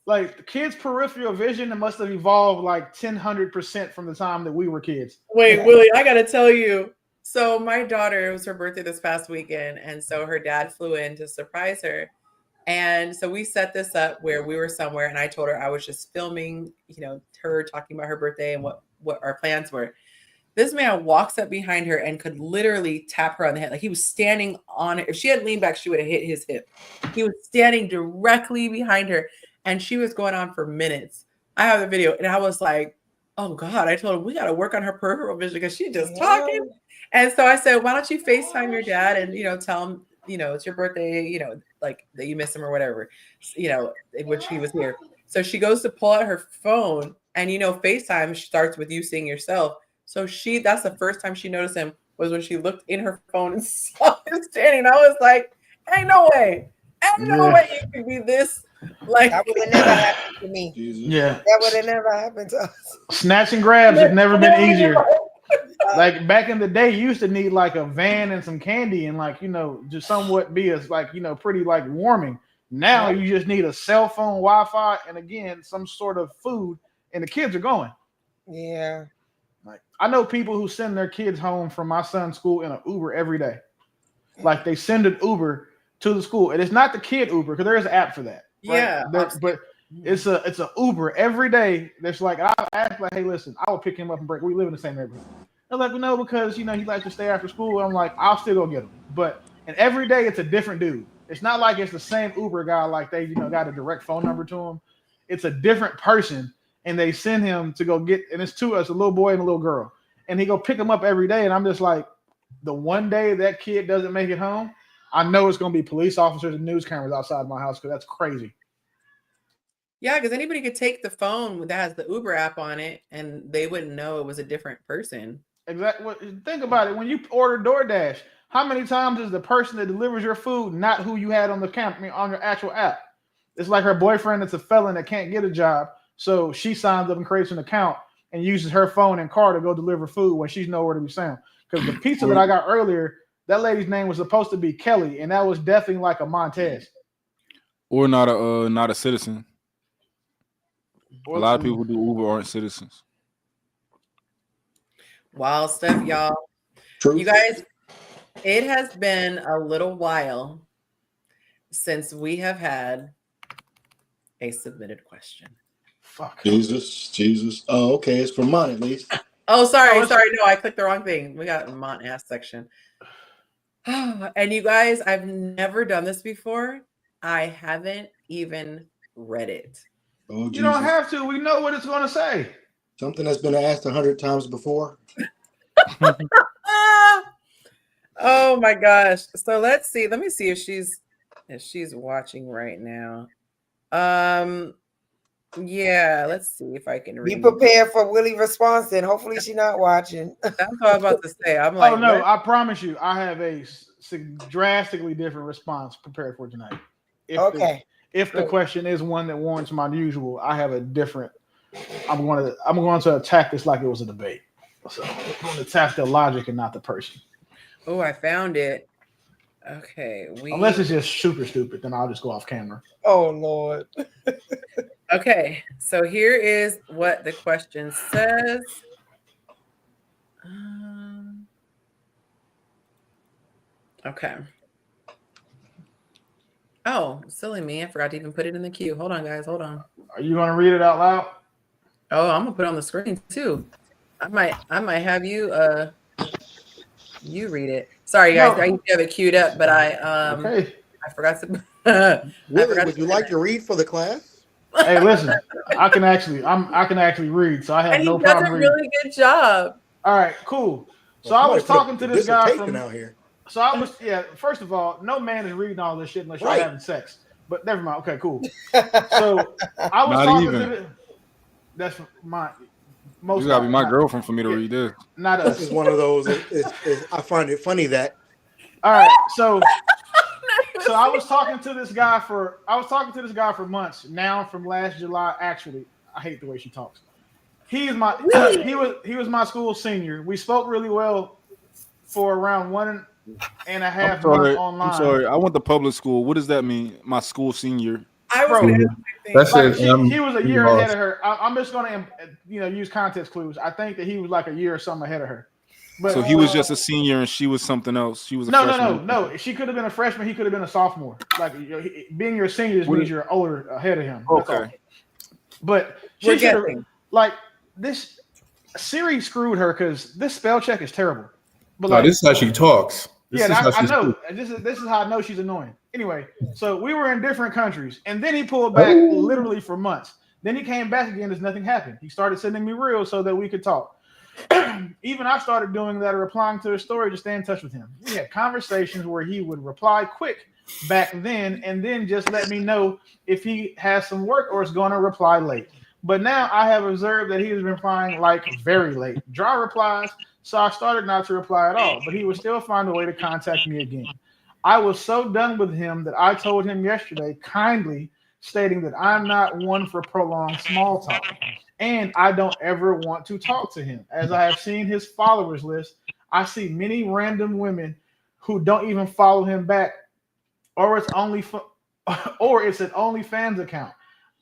Like, the kids' peripheral vision must have evolved like 100% from the time that we were kids. Wait, Willie, I gotta tell you. So my daughter, it was her birthday this past weekend, and so her dad flew in to surprise her. And so we set this up where we were somewhere, and I told her I was just filming, her talking about her birthday and what our plans were. This man walks up behind her and could literally tap her on the head. Like he was standing on it. If she had leaned back, she would have hit his hip. He was standing directly behind her, and she was going on for minutes. I have the video, and I was like, oh God, I told him we got to work on her peripheral vision because she's just talking. And so I said, why don't you FaceTime your dad and, tell him, it's your birthday, like that you miss him or whatever, which he was here. So she goes to pull out her phone, and, FaceTime starts with you seeing yourself. So that's the first time she noticed him was when she looked in her phone and saw him standing. I was like, ain't no way you could be this. Like that would have never happened to me. Yeah. That would have never happened to us. Snatch and grabs have never been easier. Like back in the day, you used to need like a van and some candy and like, just somewhat be as like, pretty like warming. Now you just need a cell phone, Wi-Fi, and again, some sort of food, and the kids are going. Yeah. Like I know people who send their kids home from my son's school in an Uber every day. Like they send an Uber to the school, and it's not the kid Uber because there is an app for that. Right? Yeah, but it's a Uber every day. That's like I ask like, hey, listen, I will pick him up and break. We live in the same neighborhood. They're like, well, no, because he likes to stay after school. I'm like, I'll still go get him. And every day it's a different dude. It's not like it's the same Uber guy. Like they got a direct phone number to him. It's a different person. And they send him to go get, and it's a little boy and a little girl. And he go pick him up every day. And I'm just like, the one day that kid doesn't make it home, I know it's going to be police officers and news cameras outside my house because that's crazy. Yeah, because anybody could take the phone that has the Uber app on it and they wouldn't know it was a different person. Exactly. Think about it. When you order DoorDash, how many times is the person that delivers your food not who you had on the camera, on your actual app? It's like her boyfriend that's a felon that can't get a job. So she signs up and creates an account and uses her phone and car to go deliver food when she's nowhere to be found. Because the pizza that I got earlier, that lady's name was supposed to be Kelly, and that was definitely like a Montez. Or not a citizen. A lot of people who do Uber aren't citizens. Wild stuff, y'all. True. You guys, it has been a little while since we have had a submitted question. Fuck. Jesus. Oh, okay. It's from Mont at least. Oh, sorry. No, I clicked the wrong thing. We got a Mont ass section. And you guys, I've never done this before. I haven't even read it. Oh, you don't have to. We know what it's going to say. Something that's been asked 100 times before. Oh my gosh. So let's see. Let me see if she's watching right now. Yeah, let's see if I can read. Be prepared for Willie response then. Hopefully she's not watching. That's what I was about to say. I'm like, oh no, what? I promise you, I have a drastically different response prepared for tonight. If the question is one that warrants my usual, I have a different. I'm going to attack this like it was a debate. So I'm going to attack the logic and not the person. Oh, I found it. Okay. Unless it's just super stupid, then I'll just go off camera. Oh Lord. Okay, so here is what the question says. Okay. Oh, silly me. I forgot to even put it in the queue. Hold on, guys. Hold on. Are you going to read it out loud? Oh, I'm going to put it on the screen too. I might have you you read it. Sorry, guys. I have it queued up, but I forgot to. Would you like to read for the class? Hey, listen, I can actually read, so I have no problem reading. He does a really good job. All right, cool. So I was talking to this guy from out here. So I was first of all, no man is reading all this shit unless you're having sex. But never mind. Okay, cool. So I was talking to that's my most. You gotta be my girlfriend for me to read this. Not us. This is one of those. I find it funny that. All right, so I was talking to this guy for months now. From last July, actually, I hate the way she talks. He was my school senior. We spoke really well for around 1.5 months online. I'm sorry. I went to public school. What does that mean? My school senior. I was he was a year ahead of her. I'm just going to use context clues. I think that he was like a year or something ahead of her. But So he was just a senior and she was something else. She was a no, freshman. no. She could have been a freshman. He could have been a sophomore. Like being your senior just means you're older ahead of him. That's all. But she should have like this. Siri screwed her because this spell check is terrible. But no, like, this is how she talks. I know. This is how I know she's annoying. Anyway, so we were in different countries, and then he pulled back literally for months. Then he came back again as nothing happened. He started sending me reels so that we could talk. Even I started doing that, replying to his story to stay in touch with him. We had conversations where he would reply quick back then, and then just let me know if he has some work or is going to reply late. But now I have observed that he has been replying like very late, dry replies. So I started not to reply at all, but he would still find a way to contact me again. I was so done with him that I told him yesterday, kindly stating that I'm not one for prolonged small talk, and I don't ever want to talk to him. As I have seen his followers list, I see many random women who don't even follow him back, or it's an OnlyFans account.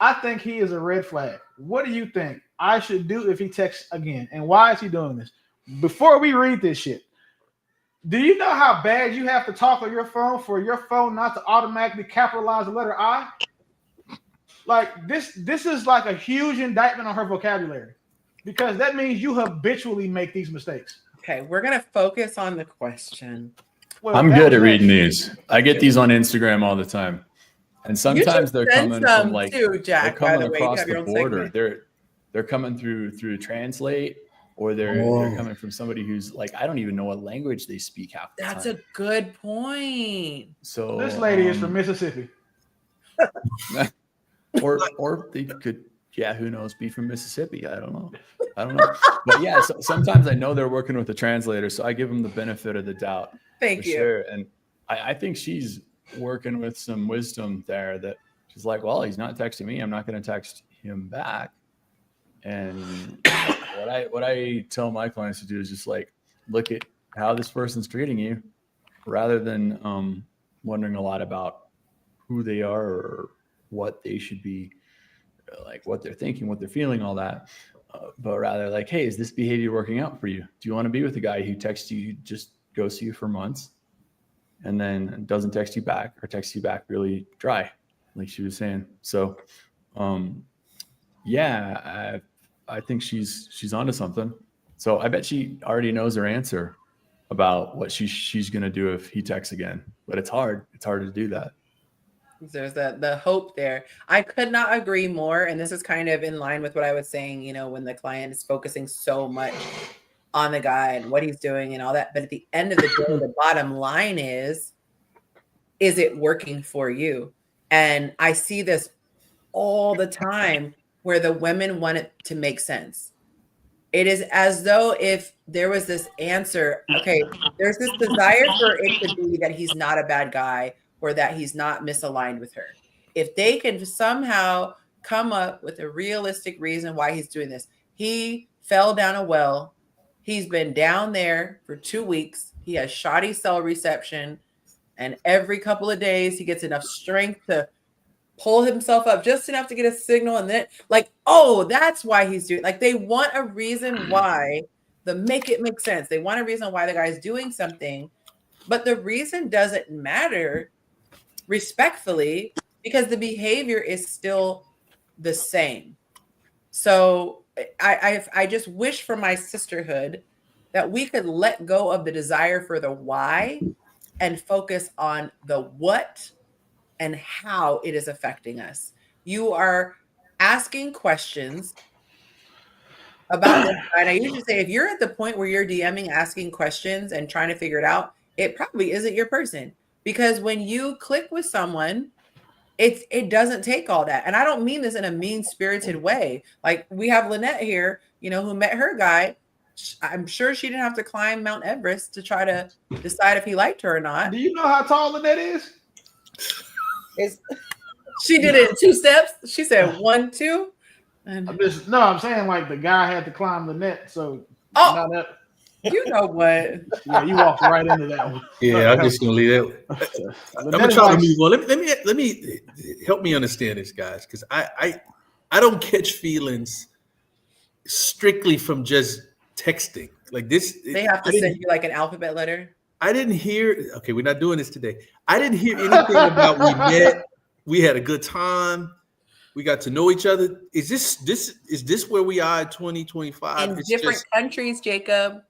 I think he is a red flag. What do you think I should do if he texts again? And why is he doing this? Before we read this shit, do you know how bad you have to talk on your phone for your phone not to automatically capitalize the letter I? Like this is like a huge indictment on her vocabulary, because that means you habitually make these mistakes. Okay, we're gonna focus on the question. Well, I'm good at reading these. I get these on Instagram all the time. And sometimes they're coming from like too, Jack, they're coming by the way. You across have your the own border. segment. They're coming through Translate, or they're coming from somebody who's like, I don't even know what language they speak half the That's time. a good point. So this lady is from Mississippi. or they could, who knows, be from Mississippi. I don't know. But yeah, so sometimes I know they're working with a translator, so I give them the benefit of the doubt. Thank you. Sure. And I think she's working with some wisdom there, that she's like, well, he's not texting me, I'm not going to text him back. And what I tell my clients to do is just like, look at how this person's treating you, rather than wondering a lot about who they are or what they should be, like what they're thinking, what they're feeling, all that. But rather like, hey, is this behavior working out for you? Do you want to be with a guy who texts you, just ghosts you for months, and then doesn't text you back, or texts you back really dry, like she was saying? So, I think she's onto something. So I bet she already knows her answer about what she's gonna do if he texts again. But it's hard. It's hard to do that. There's the hope there. I could not agree more. And this is kind of in line with what I was saying, when the client is focusing so much on the guy and what he's doing and all that. But at the end of the day, the bottom line is it working for you? And I see this all the time where the women want it to make sense. It is as though if there was this answer, okay, there's this desire for it to be that he's not a bad guy, or that he's not misaligned with her. If they can somehow come up with a realistic reason why he's doing this. He fell down a well. He's been down there for 2 weeks. He has shoddy cell reception. And every couple of days, he gets enough strength to pull himself up just enough to get a signal. And then that's why he's doing, like, they want a reason why, make it make sense. They want a reason why the guy's doing something, but the reason doesn't matter, respectfully, because the behavior is still the same. So I just wish for my sisterhood that we could let go of the desire for the why and focus on the what and how it is affecting us. You are asking questions about this. And I usually say, if you're at the point where you're DMing, asking questions and trying to figure it out, it probably isn't your person. Because when you click with someone, it doesn't take all that. And I don't mean this in a mean-spirited way. Like, we have Lynette here, who met her guy. I'm sure she didn't have to climb Mount Everest to try to decide if he liked her or not. Do you know how tall Lynette is? She did it in 2 steps. She said 1, 2. And I'm saying like the guy had to climb Lynette. So you know what? Yeah, you walked right into that one. Yeah, I'm just gonna leave that. I'm gonna try to move on. Let me help me understand this, guys, because I don't catch feelings strictly from just texting like this. They have to send you like an alphabet letter. I didn't hear. Okay, we're not doing this today. I didn't hear anything about we met. We had a good time. We got to know each other. Is this where we are in 2025? In different countries, Jacob.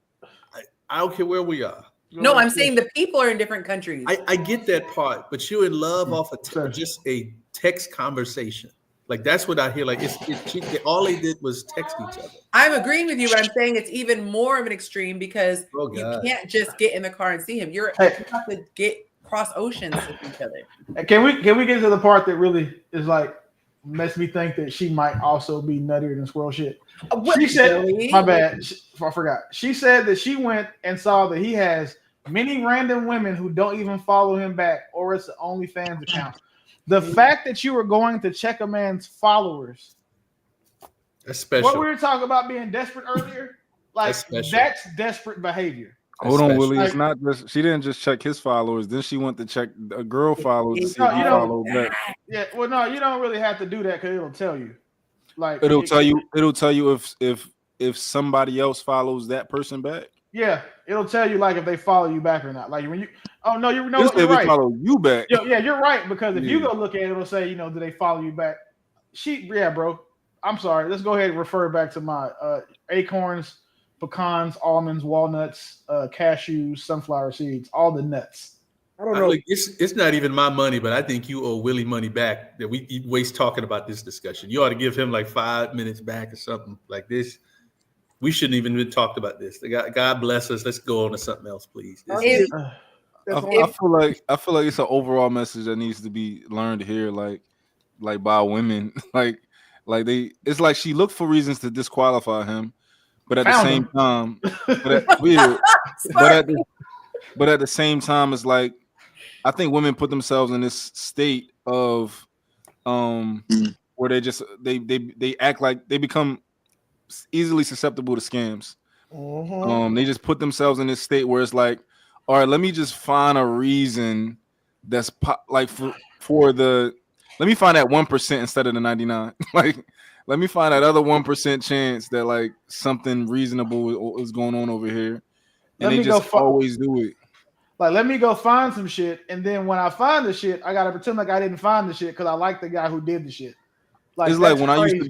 I don't care where we are. No, I'm saying the people are in different countries. I get that part, but you're in love off of just a text conversation. Like that's what I hear. Like all they did was text each other. I'm agreeing with you, but I'm saying it's even more of an extreme because you can't just get in the car and see him. You have to get cross oceans with each other. Can we get to the part that really is like makes me think that she might also be nuttier than squirrel shit? She said, my bad, I forgot. She said that she went and saw that he has many random women who don't even follow him back, or it's the OnlyFans account. The fact that you were going to check a man's followers, that's special. What we were talking about being desperate earlier, like that's desperate behavior. Hold on, Willie. It's not just she didn't just check his followers. Then she went to check a girl followers to see if he followed back. Yeah, well, no, you don't really have to do that because it'll tell you. Like it'll tell you if somebody else follows that person back. Yeah, it'll tell you like if they follow you back or not. Like when you, oh no, you're if right. Follow you back. Yeah, you're right because if you go look at it, it'll say, do they follow you back? Bro. I'm sorry. Let's go ahead and refer back to my acorns, pecans, almonds, walnuts, cashews, sunflower seeds, all the nuts. I don't know. It's not even my money, but I think you owe Willie money back that we waste talking about this discussion. You ought to give him like 5 minutes back or something like this. We shouldn't even have talked about this. God bless us. Let's go on to something else, please. I feel like it's an overall message that needs to be learned here, like by women. It's like she looked for reasons to disqualify him, but at the same time, but at the same time, it's like I think women put themselves in this state of where they act like they become easily susceptible to scams. They just put themselves in this state where it's like, all right, let me just find a reason that's let me find that 1% instead of the 99. Like, let me find that other 1% chance that like something reasonable is going on over here, and they just always do it. Like, let me go find some shit, and then when I find the shit, I gotta pretend like I didn't find the shit because I like the guy who did the shit. Like, it's like when I used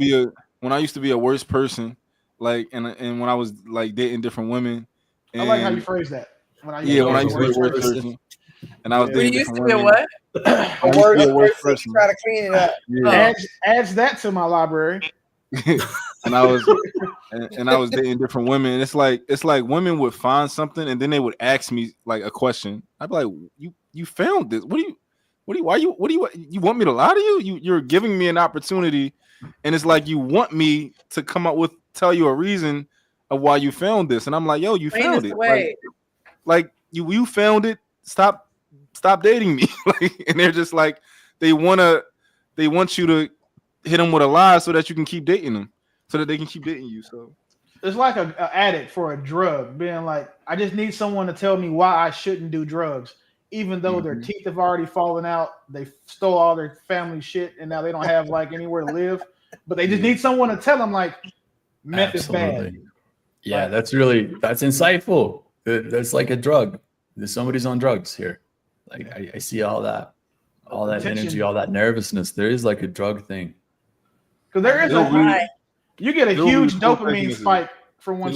to be a worse person, like and when I was like dating different women. And I like how you phrase that. When I used to be a worse person, and I was dating different women. What? A worse person. Try to clean it up. Yeah. Adds that to my library. and I was dating different women. It's like women would find something and then they would ask me like a question. I'd be like, you found this? What do you want me to lie to you? You're giving me an opportunity, and it's like you want me to tell you a reason of why you found this, and I'm like, yo, you found it. Like you found it. Stop dating me. And they're just like they want you to hit them with a lie so that you can keep dating them, so that they can keep dating you. So it's like an addict for a drug, being like, I just need someone to tell me why I shouldn't do drugs, even though their teeth have already fallen out, they stole all their family shit, and now they don't have like anywhere to live. But they just need someone to tell them like meth is bad. Yeah, that's insightful. That's like a drug. Somebody's on drugs here. Like I see all that energy, all that nervousness. There is like a drug thing. Because there is you get a huge dopamine spike from when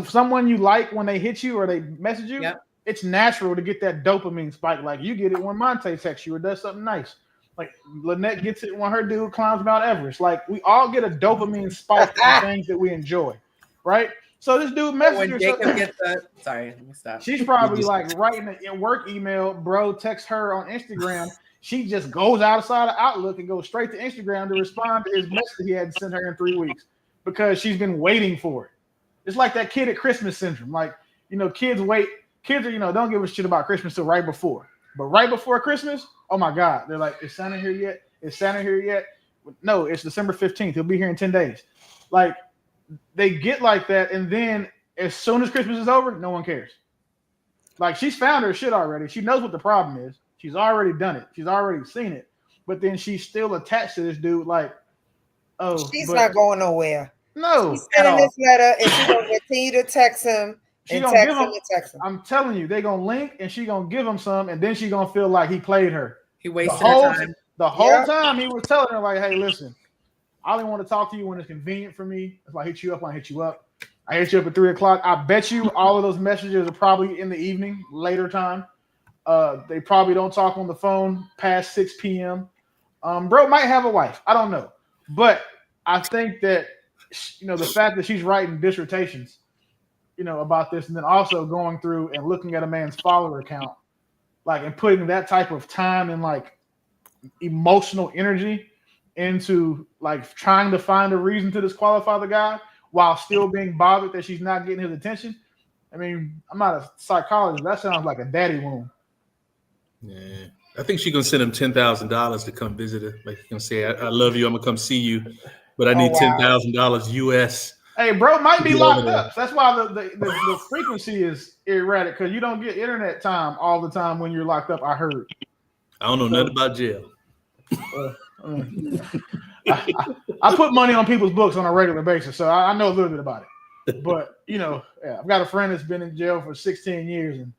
someone you like when they hit you or they message you. Yep. It's natural to get that dopamine spike. Like you get it when Monte texts you or does something nice. Like Lynette gets it when her dude climbs Mount Everest. Like we all get a dopamine spike from things that we enjoy, right? So this dude messages her. Sorry, let me stop. She's probably like writing a work email. Bro, text her on Instagram. She just goes outside of Outlook and goes straight to Instagram to respond to his message he hadn't sent her in 3 weeks because she's been waiting for it. It's like that kid at Christmas syndrome. Like, kids wait. Kids are, don't give a shit about Christmas till right before. But right before Christmas, oh my God, they're like, is Santa here yet? Is Santa here yet? No, it's December 15th. He'll be here in 10 days. Like, they get like that, and then as soon as Christmas is over, no one cares. Like, she's found her shit already. She knows what the problem is. She's already done it. She's already seen it. But then she's still attached to this dude. Like, she's not going nowhere. No, She's at sending all. this letter, and she's gonna continue to text him She and gonna text give him him. and text him. I'm telling you, they gonna link, and she gonna give him some, and then she gonna feel like he played her. He The wasted her whole time. the whole Yep. time he was telling her like, "Hey, listen, I only want to talk to you when it's convenient for me. If I hit you up, I hit you up. I hit you up at 3 o'clock. I bet you all of those messages are probably in the evening, later time. They probably don't talk on the phone past 6 p.m. Bro might have a wife. I don't know, but I think that the fact that she's writing dissertations, about this, and then also going through and looking at a man's follower count, like, and putting that type of time and like emotional energy into like trying to find a reason to disqualify the guy while still being bothered that she's not getting his attention. I mean, I'm not a psychologist. That sounds like a daddy wound. Yeah, I think she's gonna send him $10,000 to come visit her. Like, she's gonna say, I love you. I'm gonna come see you, but I need $10,000 US. Hey, bro might be Get over locked there. up. So that's why the frequency is erratic, because you don't get internet time all the time when you're locked up. I heard. I don't know nothing about jail. I put money on people's books on a regular basis, so I know a little bit about it. But I've got a friend that's been in jail for 16 years, and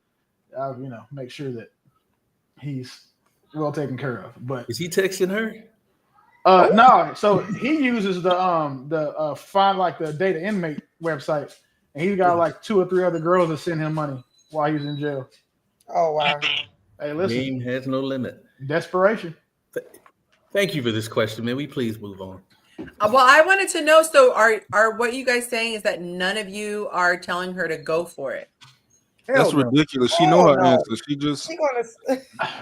I make sure that he's well taken care of. But is he texting her? No. So he uses the find like the data inmate website, and he's got like 2 or 3 other girls that send him money while he's in jail. Oh wow! Hey, listen, Game has no limit. Desperation. Thank you for this question, man. We please move on. Well, I wanted to know. So, are what you guys saying is that none of you are telling her to go for it? That's ridiculous. She know her answer. She just.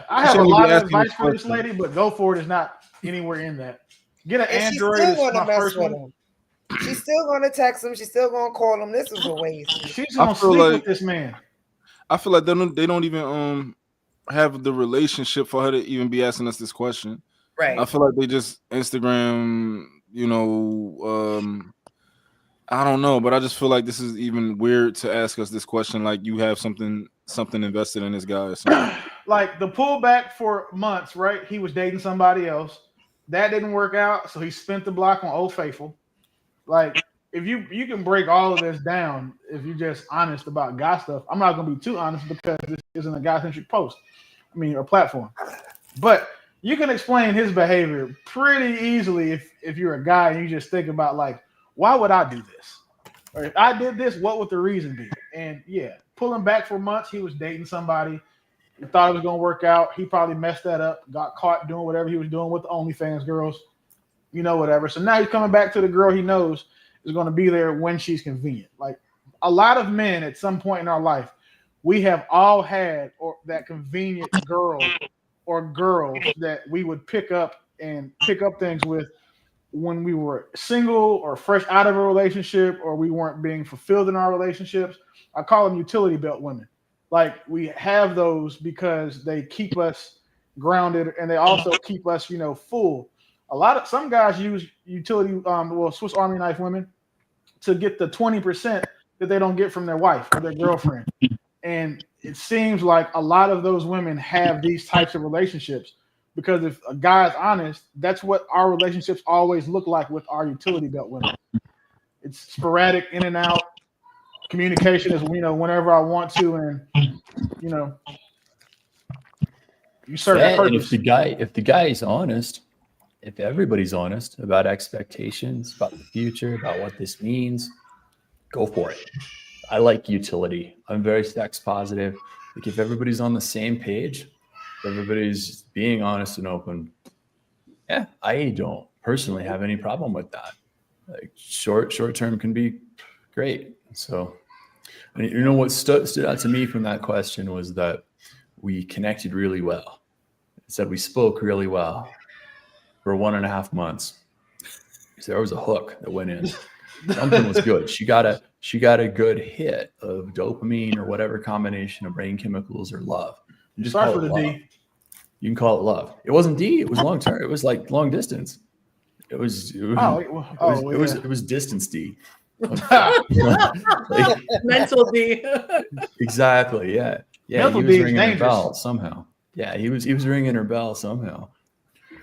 I have a lot of advice for this lady, but go for it is not anywhere in that. Get an And Android. she's Is still gonna my mess first with one. him. She's still gonna text him. She's still gonna call him. This is a waste. She's gonna sleep with this man. I feel like they don't even have the relationship for her to even be asking us this question. Right. I feel like they just Instagram, I don't know, but I just feel like this is even weird to ask us this question. Like, you have something invested in this guy or something. Like the pullback for months, right? He was dating somebody else. That didn't work out, so he spent the block on Old Faithful. Like, if you can break all of this down if you're just honest about guy stuff. I'm not gonna be too honest because this isn't a guy-centric post. or platform. But you can explain his behavior pretty easily if you're a guy and you just think about, like, why would I do this? Or if I did this, what would the reason be? And yeah, pulling back for months, he was dating somebody. He thought it was going to work out. He probably messed that up, got caught doing whatever he was doing with the OnlyFans girls, whatever. So now he's coming back to the girl he knows is going to be there when she's convenient. Like, a lot of men at some point in our life, we have all had that convenient girl or girls that we would pick up things with when we were single or fresh out of a relationship, or we weren't being fulfilled in our relationships. I call them utility belt women. Like, we have those because they keep us grounded and they also keep us, full. Some guys use utility, Swiss Army knife women to get the 20% that they don't get from their wife or their girlfriend. And it seems like a lot of those women have these types of relationships because if a guy's honest, that's what our relationships always look like with our utility belt women. It's sporadic, in and out. Communication is, whenever I want to, and you serve that purpose. And if the guy is honest, if everybody's honest about expectations, about the future, about what this means, go for it. I like utility. I'm very sex positive. Like, if everybody's on the same page, if everybody's being honest and open, yeah, I don't personally have any problem with that. Like, short term can be great. So, what stood out to me from that question was that we connected really well. It said we spoke really well for 1.5 months. So there was a hook that went in. Something was good. She got a good hit of dopamine or whatever combination of brain chemicals or love. You just call it love. D. You can call it love. It wasn't D. It was long term. It was like long distance. It was distance D. Mental D. Exactly. Yeah. Mental he was D ringing is her bell somehow. Yeah, he was ringing her bell somehow.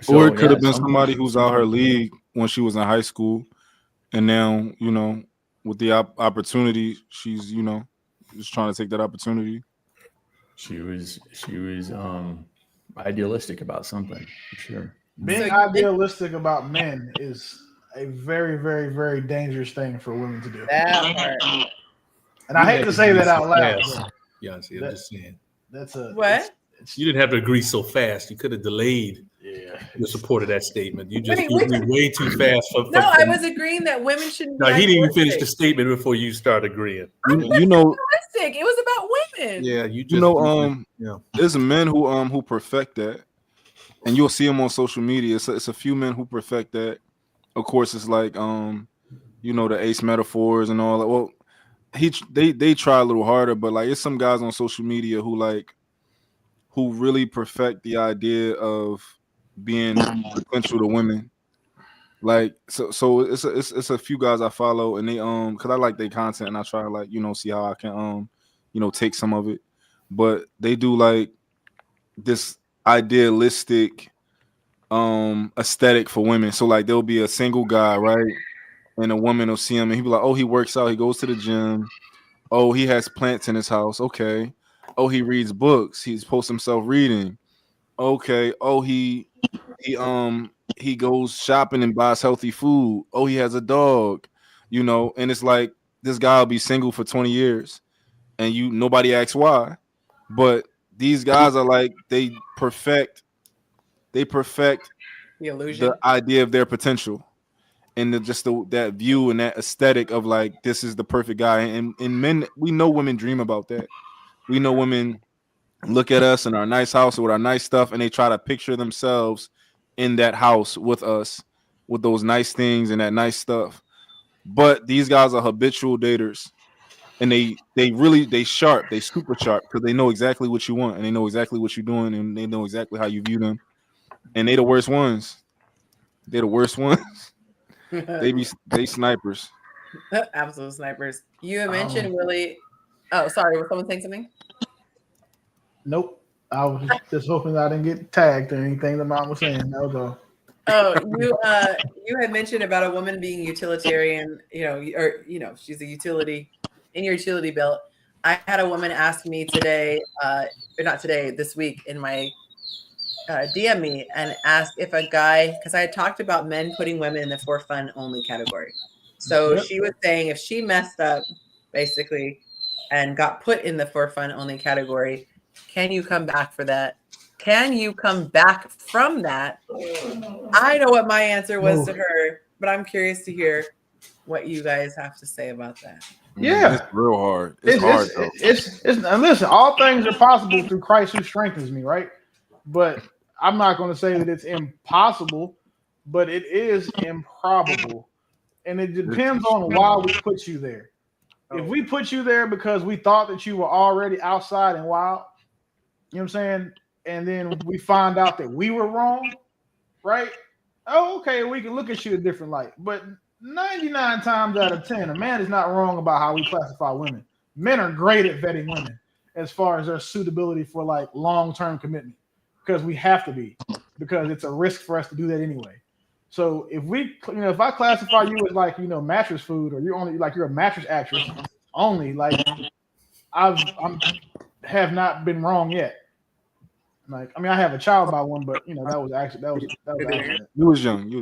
Or it could have been somebody who's out her league when she was in high school, and now with the opportunity, she's just trying to take that opportunity. She was idealistic about something for sure. Being idealistic about men is a very, very, very dangerous thing for women to do. That part. And I hate to say that out loud. Yonci, I'm just saying. That's a what? You didn't have to agree so fast. You could have delayed the support of that statement. You just Wait, agreed way too fast. No, I was agreeing that women shouldn't be No, he didn't even idealistic. finish the statement before you start agreeing. You know, It was about women. Yeah, you just there's men who perfect that, and you'll see them on social media. It's a few men who perfect that. Of course, it's like the ace metaphors and all that. Well, they try a little harder, but like it's some guys on social media who really perfect the idea of being potential to women. Like so it's a few guys I follow, and they because I like their content and I try to like see how I can take some of it, but they do like this idealistic aesthetic for women. So like there'll be a single guy, right, and a woman will see him and he'll be like, oh, he works out, he goes to the gym, oh, he has plants in his house, okay, oh, he reads books, he's posts himself reading, okay, oh, he goes shopping and buys healthy food, oh, he has a dog, and it's like this guy will be single for 20 years and nobody asks why, but these guys are like they perfect the illusion, the idea of their potential, and that view and that aesthetic of like this is the perfect guy. And men, we know women dream about that. We know women look at us in our nice house with our nice stuff, and they try to picture themselves in that house with us, with those nice things and that nice stuff. But these guys are habitual daters, and they sharp, they super sharp, because they know exactly what you want and they know exactly what you're doing and they know exactly how you view them. And they the worst ones. They're the worst ones. they snipers. Absolute snipers. You had mentioned Willie. Oh, sorry. Was someone saying something? Nope. I was just hoping I didn't get tagged or anything the mom was saying. That was all. Oh, you had mentioned about a woman being utilitarian, she's a utility in your utility belt. I had a woman ask me today, or not today, this week in my DM me and ask if a guy, because I had talked about men putting women in the for fun only category. So she was saying if she messed up basically and got put in the for fun only category, can you come back for that? Can you come back from that? I know what my answer was to her, but I'm curious to hear what you guys have to say about that. Yeah, it's real hard. It's hard though. And listen, all things are possible through Christ who strengthens me, right? But I'm not going to say that it's impossible, but it is improbable. And it depends on why we put you there. If we put you there because we thought that you were already outside and wild, you know what I'm saying? And then we find out that we were wrong, right? Oh, okay, we can look at you a different light. But 99 times out of 10, a man is not wrong about how we classify women. Men are great at vetting women as far as their suitability for like long-term commitment, because we have to be, because it's a risk for us to do that anyway. So if if I classify you as like, mattress food, or you're a mattress actress only, like I have not been wrong yet. Like, I mean, I have a child by one, but that was accident. You was young.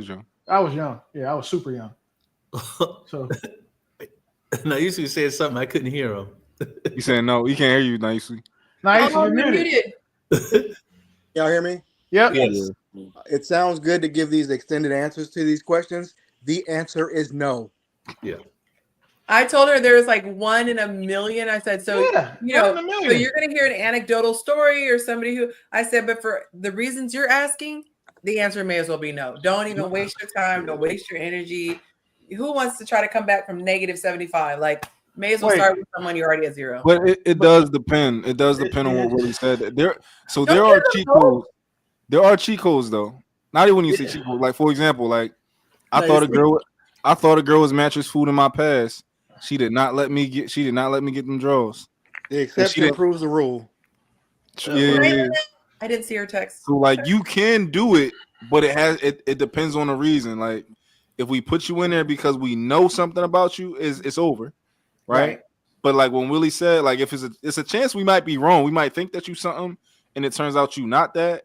I was young. Yeah, I was super young. So now you said something I couldn't hear him. You saying no? He can't hear you nicely. Nice, you're muted. Y'all hear me? Yep. Yes. It sounds good to give these extended answers to these questions. The answer is no. Yeah. I told her there was like 1 in a million. I said, so, Yeah, so you're going to hear an anecdotal story or somebody who I said, but for the reasons you're asking, the answer may as well be no. Don't even waste your time. Don't waste your energy. Who wants to try to come back from -75? Like, may as well start with someone you're already at 0. But it does depend. It does depend on what Willie said. There are cheat codes. There are cheat codes though. Not even when you say cheat codes. Like, for example, like I thought a girl was mattress food in my past. She did not let me get them draws. The exception proves the rule. Yeah. I didn't see her text. So like you can do it, but it depends on the reason. Like if we put you in there because we know something about you, it's over, right? Right. But like when Willie said, like if it's a chance we might be wrong, we might think that you something, and it turns out you not that.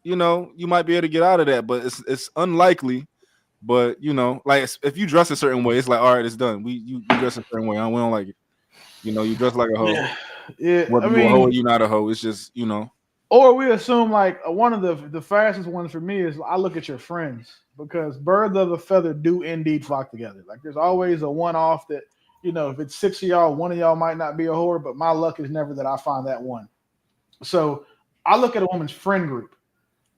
You know, you might be able to get out of that, but it's unlikely. But you know, like if you dress a certain way, it's like all right, it's done. You dress a certain way, we don't like it. You know, you dress like a hoe. Yeah. Whether I you a hoe or mean, you not a hoe, it's just you know. or we assume like one of the fastest ones for me is I look at your friends because birds of a feather do indeed flock together. Like there's always a one off that if it's 6 of y'all, one of y'all might not be a whore, but my luck is never that I find that one. So I look at a woman's friend group,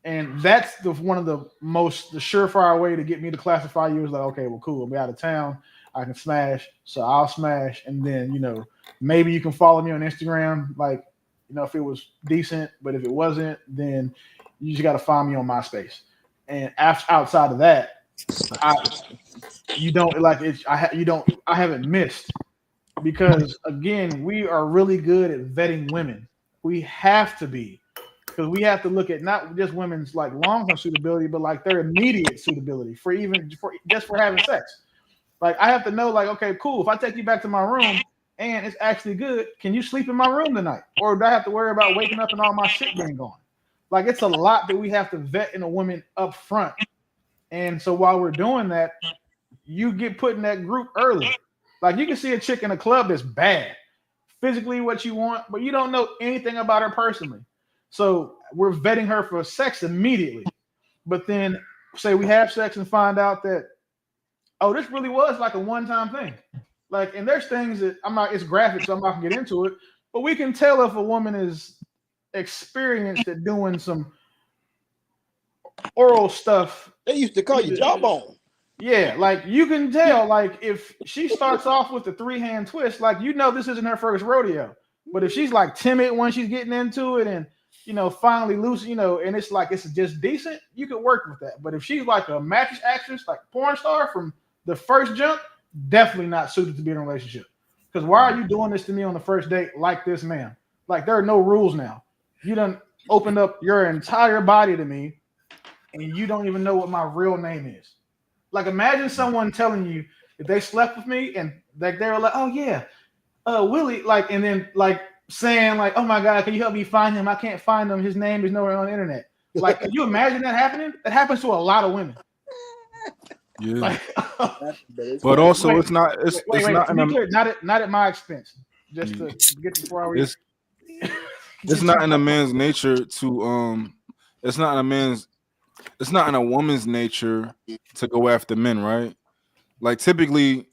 and that's one of the surefire way to get me to classify you as like, okay, well, cool, I'm out of town, I can smash, so I'll smash, and then maybe you can follow me on Instagram, like. If it was decent, but if it wasn't, then you just got to find me on MySpace. And outside of that, I haven't missed because again, we are really good at vetting women. We have to be because we have to look at not just women's like long-term suitability, but like their immediate suitability for having sex. Like I have to know, like, okay, cool. If I take you back to my room. And it's actually good. Can you sleep in my room tonight? Or do I have to worry about waking up and all my shit being gone? Like it's a lot that we have to vet in a woman up front. And so while we're doing that, you get put in that group early. Like you can see a chick in a club that's bad, physically what you want, but you don't know anything about her personally. So we're vetting her for sex immediately. But then say we have sex and find out that, oh, this really was like a one-time thing. Like, and there's things that it's graphic, so I'm not gonna get into it, but we can tell if a woman is experienced at doing some oral stuff. They used to call you jawbone. Yeah, like you can tell, like if she starts off with the 3-hand twist, like this isn't her first rodeo. But if she's like timid when she's getting into it and finally loose, and it's like it's just decent, you could work with that. But if she's like a mattress actress, like porn star from the first jump, definitely not suited to be in a relationship. Because why are you doing this to me on the first date like this, man? Like there are no rules now. You done opened up your entire body to me, and you don't even know what my real name is. Like imagine someone telling you that they slept with me and like they were like, oh yeah, Willie, like, and then like saying like, oh my God, can you help me find him? I can't find him. His name is nowhere on the internet. Like, can you imagine that happening? That happens to a lot of women. Yeah. Like, but also it's not at my expense. Just to get to 4 hours. It's not in a man's nature to it's not in a woman's nature to go after men, right? Like typically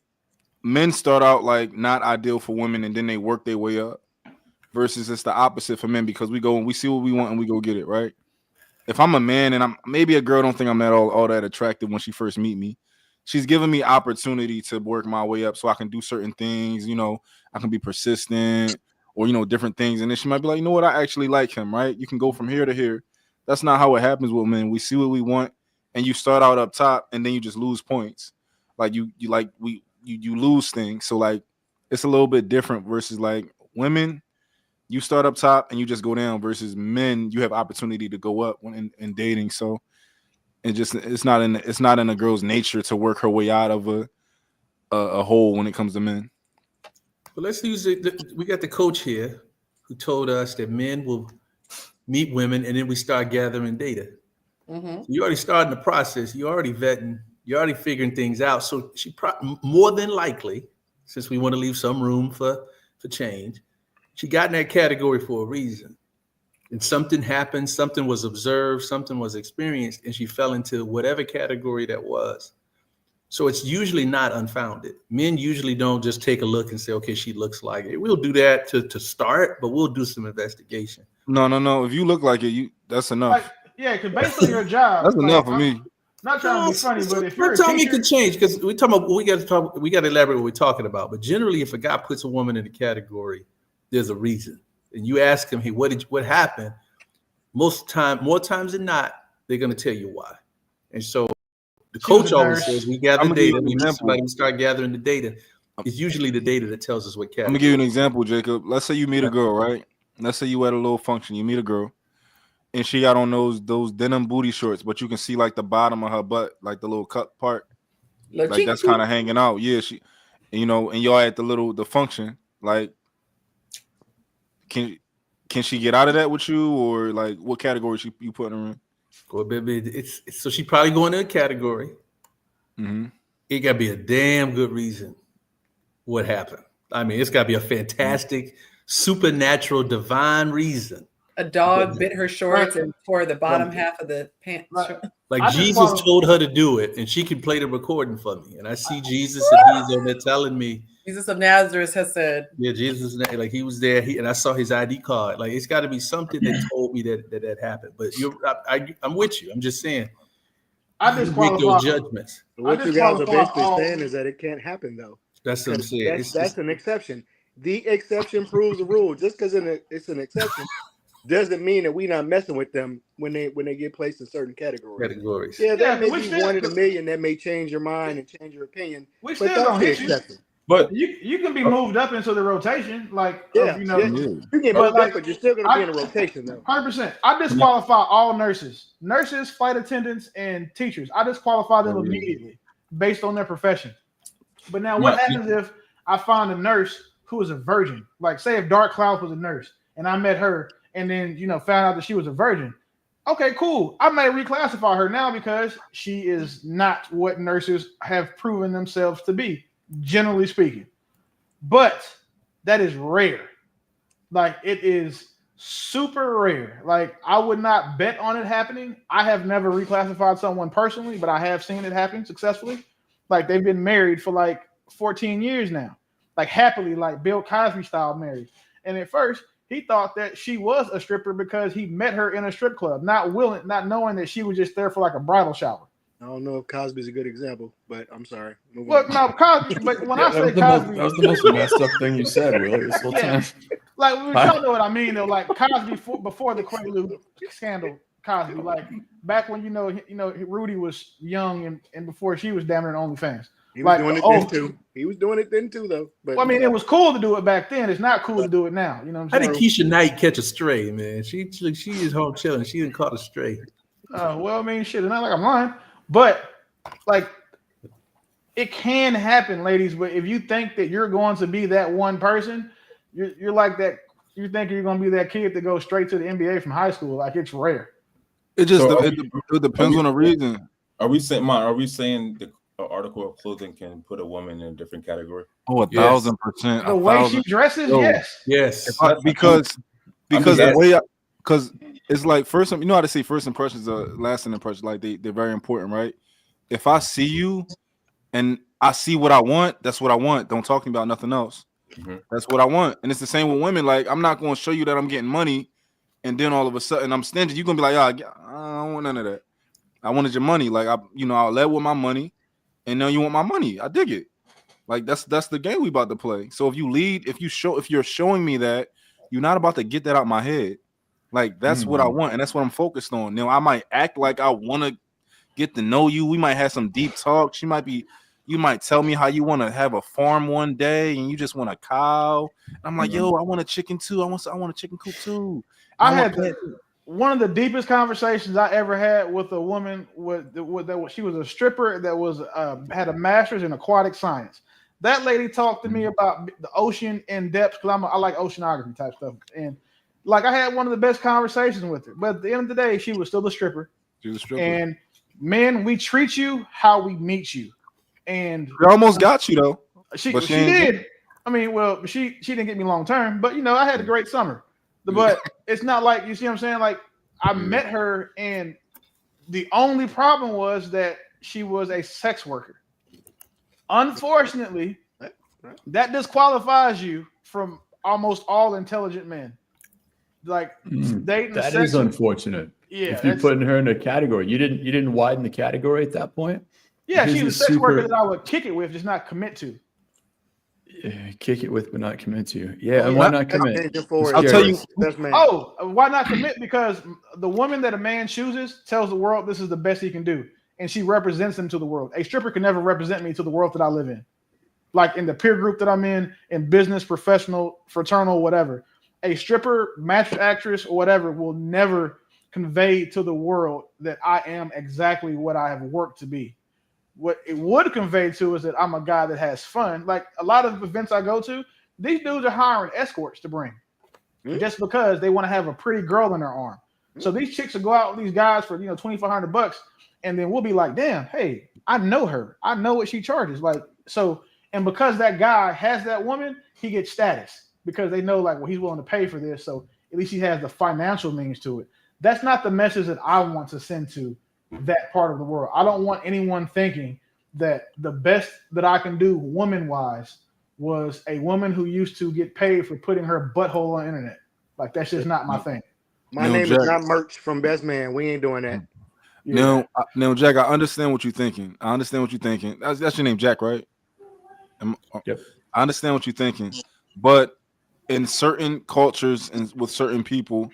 men start out like not ideal for women and then they work their way up versus it's the opposite for men because we go and we see what we want and we go get it, right? If I'm a man and maybe a girl don't think I'm all that attractive when she first meet me, she's giving me opportunity to work my way up so I can do certain things, I can be persistent or, different things. And then she might be like, you know what? I actually like him, right? You can go from here to here. That's not how it happens with men. We see what we want and you start out up top and then you just lose points. Like you lose things. So like, it's a little bit different versus like women. You start up top and you just go down versus men. You have opportunity to go up when in dating. So it's not in a girl's nature to work her way out of a hole when it comes to men. But let's use it. We got the coach here who told us that men will meet women and then we start gathering data. Mm-hmm. So you already starting the process. You're already vetting. You're already figuring things out. So she more than likely, since we want to leave some room for change, she got in that category for a reason. And something happened, something was observed, something was experienced, and she fell into whatever category that was. So it's usually not unfounded. Men usually don't just take a look and say, okay, she looks like it. We'll do that to start, but we'll do some investigation. No. If you look like it, that's enough. Like, yeah, because based on your job, that's enough for me. Not trying to be funny, but if you're time it could change because we got to elaborate what we're talking about. But generally, if a guy puts a woman in a category, there's a reason. And you ask him, hey, what happened? More times than not, they're going to tell you why. And so the coach always says, we gather data. We start gathering the data. It's usually the data that tells us what category. I'm going to give you an example, Jacob. Let's say you meet a girl, right? Let's say you at a little function. You meet a girl, and she got on those denim booty shorts, but you can see like the bottom of her butt, like the little cut part. Like that's kind of hanging out. Yeah, she, you know, and y'all at the function. Like, can she get out of that with you, or like what category you putting her in? Well, baby, it's so she probably going in a category. Mm-hmm. It got to be a damn good reason what happened. I mean, it's got to be a fantastic, supernatural, divine reason. A dog bit her shorts and tore the bottom half of the pants. Like Jesus told her to do it, and she can play the recording for me. And I see Jesus, and he's on there telling me. Jesus of Nazareth has said. Yeah, Jesus, like he was there, and I saw his ID card. Like it's got to be something that told me that happened. But I'm with you. I'm just saying. I disqualify make those judgments. What you guys are basically saying is that it can't happen, though. That's what I'm saying. That's an exception. The exception proves the rule. Just because it's an exception doesn't mean that we're not messing with them when they get placed in certain categories. Yeah, that may be one in a million that may change your mind and change your opinion. We still don't hit you. But you can be moved up into the rotation, like you get moved up, but you're still going to be in a rotation, though. 100%. I disqualify all nurses, flight attendants, and teachers. I disqualify them immediately based on their profession. But now, what happens if I find a nurse who is a virgin? Like, say if Dark Cloud was a nurse, and I met her, and then found out that she was a virgin. Okay, cool. I may reclassify her now because she is not what nurses have proven themselves to be, generally speaking. But that is rare. Like, it is super rare. Like, I would not bet on it happening. I have never reclassified someone personally, but I have seen it happen successfully. Like, they've been married for like 14 years now, like happily, like Bill Cosby style married. And at first, he thought that she was a stripper because he met her in a strip club, not knowing that she was just there for like a bridal shower. I don't know if Cosby's a good example, but I'm sorry. Well, no, Cosby. But when I say Cosby, that was the most messed up thing you said, Willie, this whole time. Like, y'all know what I mean, though. Like Cosby before the Quaalude scandal, Cosby. Like back when Rudy was young and before she was damn near on OnlyFans. He was doing it then too. He was doing it then too, though. But well, I mean, it was cool to do it back then. It's not cool to do it now. You know what I'm saying? How did Keisha Knight catch a stray, man? She is home chilling. She didn't caught a stray. Well, I mean, shit. It's not like I'm lying, but like it can happen, ladies. But if you think that you're going to be that one person, you're like that. You think you're going to be that kid that goes straight to the NBA from high school? Like it's rare. It just it depends on the reason. Are we saying the article of clothing can put a woman in a different category? Oh, 1,000%. The way she dresses, yes. Because the way because it's like first, you know how to say first impressions are lasting impressions. Like they're very important, right? If I see you and I see what I want, that's what I want. Don't talk to me about nothing else. Mm-hmm. That's what I want. And it's the same with women. Like I'm not going to show you that I'm getting money, and then all of a sudden I'm stingy. You're gonna be like, I don't want none of that. I wanted your money. Like I'll let with my money. And now you want my money. I dig it. Like that's the game we about to play. So if you're showing me that, you're not about to get that out my head. Like that's what I want, and that's what I'm focused on. Now I might act like I want to get to know you. We might have some deep talk. You might tell me how you want to have a farm one day, and you just want a cow. And I'm like, yo, I want a chicken too. I want a chicken coop too. I had one of the deepest conversations I ever had with a woman she was a stripper that was had a master's in aquatic science. That lady talked to me about the ocean in depth because I like oceanography type stuff, and like I had one of the best conversations with her. But at the end of the day, she was still a stripper. She was a stripper. And men, we treat you how we meet you. And she almost got you though. She did. I mean, well, she didn't get me long term, but I had a great summer. But it's not like, you see what I'm saying? Like I met her and the only problem was that she was a sex worker. Unfortunately, that disqualifies you from almost all intelligent men. Like dating that is unfortunate. Yeah. If you're putting her in a category, you didn't widen the category at that point? Yeah, she was a sex worker that I would kick it with, just not commit to. Kick it with, but not commit to. Yeah, and why not commit? I'll tell you. Why not commit? Because the woman that a man chooses tells the world this is the best he can do, and she represents him to the world. A stripper can never represent me to the world that I live in, like in the peer group that I'm in business, professional, fraternal, whatever. A stripper, mattress actress, or whatever will never convey to the world that I am exactly what I have worked to be. What it would convey to is that I'm a guy that has fun. Like a lot of events I go to, these dudes are hiring escorts to bring just because they want to have a pretty girl in their arm. So these chicks will go out with these guys for $2,500, and then we'll be like, damn, hey, I know her. I know what she charges. Like so, and because that guy has that woman, he gets status because they know like, well, he's willing to pay for this. So at least he has the financial means to it. That's not the message that I want to send to that part of the world. I don't want anyone thinking that the best that I can do woman-wise was a woman who used to get paid for putting her butthole on the internet. Like that's just not my thing. My name is not Merch from Best Man. We ain't doing that. Yeah. Now, Jack, I understand what you're thinking. That's your name, Jack, right? Yep. I understand what you're thinking, but in certain cultures and with certain people,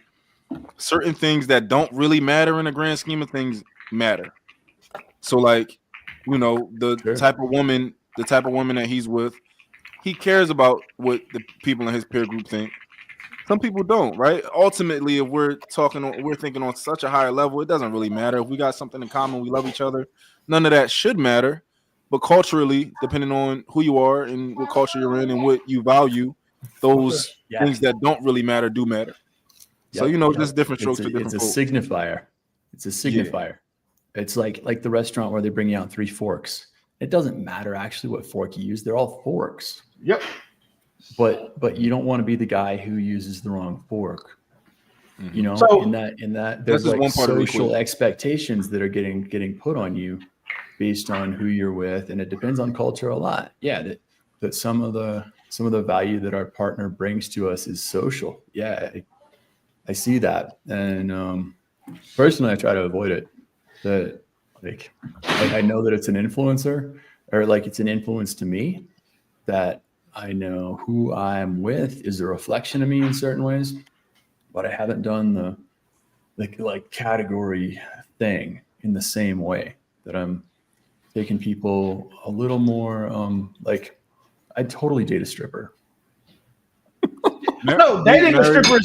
certain things that don't really matter in the grand scheme of things matter. So, like, the type of woman that he's with, he cares about what the people in his peer group think. Some people don't, right? Ultimately, if we're thinking on such a higher level, it doesn't really matter. If we got something in common, we love each other, none of that should matter. But culturally, depending on who you are and what culture you're in and what you value, those things that don't really matter do matter. So, just different strokes for different folks. It's a signifier. It's a signifier. Yeah. It's like the restaurant where they bring you out 3 forks. It doesn't matter actually what fork you use. They're all forks. Yep. But you don't want to be the guy who uses the wrong fork. Mm-hmm. So in that there's like one part social expectations that are getting put on you based on who you're with, and it depends on culture a lot. Yeah, that some of the value that our partner brings to us is social. Yeah, I see that, and personally, I try to avoid it. That like I know that it's an influencer, or like it's an influence to me. That I know who I'm with is a reflection of me in certain ways, but I haven't done the like category thing in the same way that I'm taking people a little more like I'd totally date a stripper. No, dating a stripper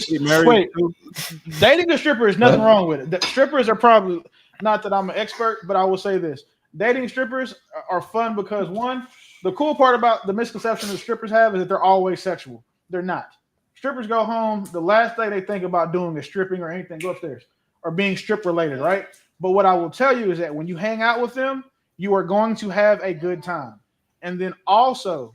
dating a stripper is nothing wrong with it. The strippers are probably, not that I'm an expert, but I will say this. Dating strippers are fun because one, the cool part about the misconception that strippers have is that they're always sexual. They're not. Strippers go home, the last thing they think about doing is stripping or anything, go upstairs, or being strip related, right? But what I will tell you is that when you hang out with them, you are going to have a good time. And then also,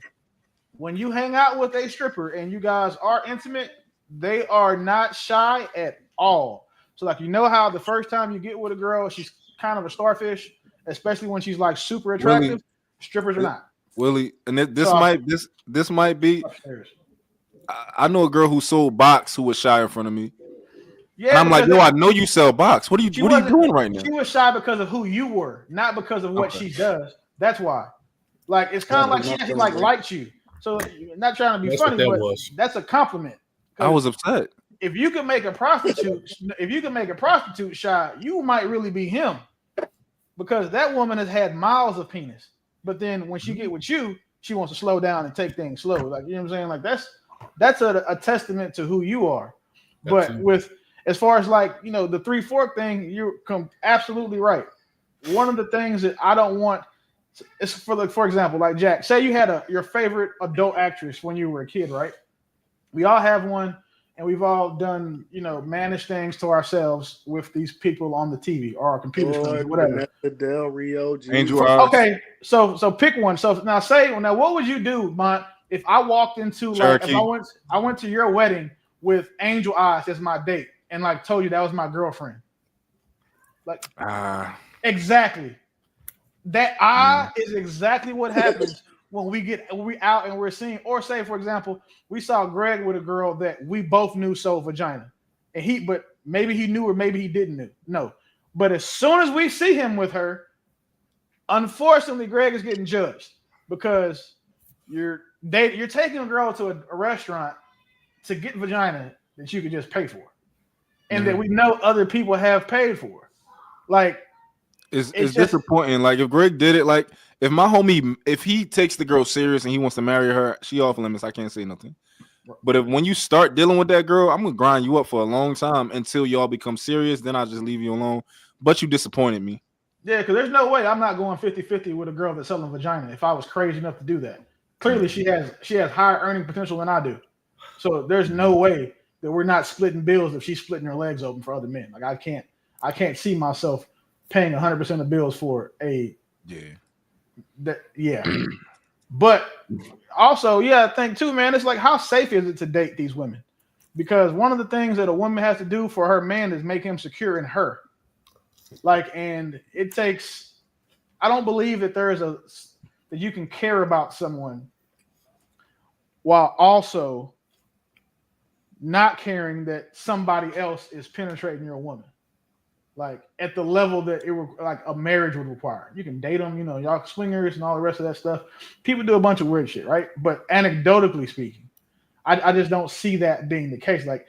when you hang out with a stripper and you guys are intimate, they are not shy at all. So like, how the first time you get with a girl, she's kind of a starfish, especially when she's like super attractive. Willie, strippers are not. Willie, and this might be. I know a girl who sold box who was shy in front of me. Yeah, and I'm like, yo, I know you sell box. What are you doing right now? She was shy because of who you were, not because of what she does. That's why. Like it's kind of like she actually liked you. So not trying to be funny, but that's a compliment. I was upset. If you can make a prostitute shy, you might really be him, because that woman has had miles of penis. But then when she get with you, she wants to slow down and take things slow. Like, you know what I'm saying? Like that's a testament to who you are. But with as far as like, the 3 fork thing, you're absolutely right. One of the things that I don't want is for example, like Jack, say you had your favorite adult actress when you were a kid, right? We all have one, and we've all done, managed things to ourselves with these people on the TV or our computer screens or whatever. Del Rio, Angel Eyes. Okay, so pick one. So now what would you do, Mont, if I walked into Cherokee. if I went to your wedding with Angel Eyes as my date and like told you that was my girlfriend? Like exactly. That is exactly what happens when we out and we're seeing, or say, for example, we saw Greg with a girl that we both knew sold vagina. But maybe he knew or maybe he didn't know. But as soon as we see him with her, unfortunately, Greg is getting judged because you're taking a girl to a restaurant to get vagina that you could just pay for. And that we know other people have paid for. Like, it's disappointing. Like if Greg did it, like if my homie, if he takes the girl serious and he wants to marry her, she off limits. I can't say nothing. But when you start dealing with that girl, I'm gonna grind you up for a long time until y'all become serious. Then I'll just leave you alone. But you disappointed me. Yeah, because there's no way I'm not going 50-50 with a girl that's selling vagina if I was crazy enough to do that. Clearly, she has higher earning potential than I do. So there's no way that we're not splitting bills if she's splitting her legs open for other men. Like I can't see myself paying 100% of bills for a But also, I think too, man, it's like how safe is it to date these women? Because one of the things that a woman has to do for her man is make him secure in her. Like, and it takes. I don't believe that that you can care about someone while also not caring that somebody else is penetrating your woman, like at the level that like a marriage would require. You can date them, y'all swingers and all the rest of that stuff. People do a bunch of weird shit, right? But anecdotally speaking, I just don't see that being the case. Like,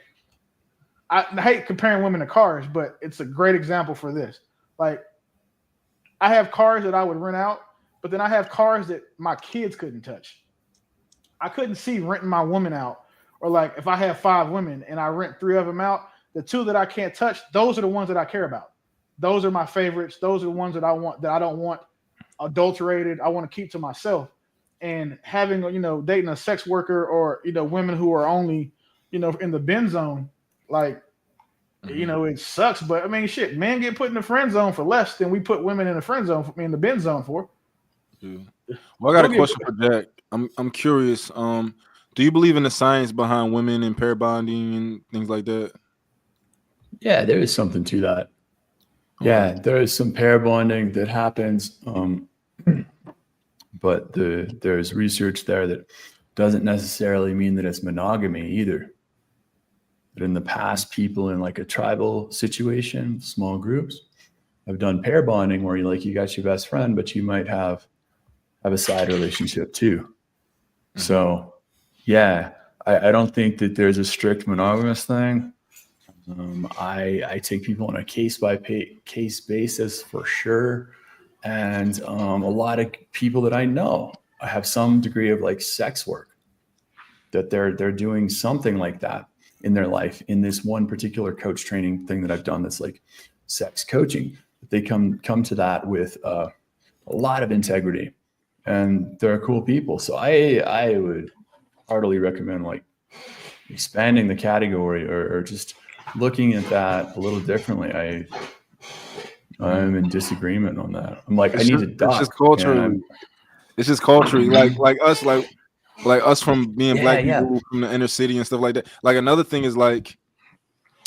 I hate comparing women to cars, but it's a great example for this. Like, I have cars that I would rent out, but then I have cars that my kids couldn't touch. I couldn't see renting my woman out, or like if I have 5 women and I rent 3 of them out, the 2 that I can't touch, those are the ones that I care about. Those are my favorites. Those are the ones that I want, that I don't want adulterated. I want to keep to myself. And having, dating a sex worker or, women who are only, in the bin zone, like, it sucks. But I mean, shit, men get put in the friend zone for less than we put women in the friend zone, in the bin zone for. Yeah. Well, I got a question for Jack. I'm curious. Do you believe in the science behind women and pair bonding and things like that? Yeah, there is something to that. Yeah, there is some pair bonding that happens, but there's research there that doesn't necessarily mean that it's monogamy either. But in the past, people in like a tribal situation, small groups, have done pair bonding where you got your best friend, but you might have a side relationship too. So yeah, I don't think that there's a strict monogamous thing. I take people on a case basis for sure. And a lot of people that I know have some degree of like sex work, that they're doing something like that in their life, in this one particular coach training thing that I've done that's like sex coaching. They come to that with a lot of integrity, and they're cool people. So I would heartily recommend like expanding the category or just looking at that a little differently. I'm in disagreement on that. I'm like, I need to duck. It's just culturally. It's just culturally, like us from being black people from the inner city and stuff like that. Like another thing is like,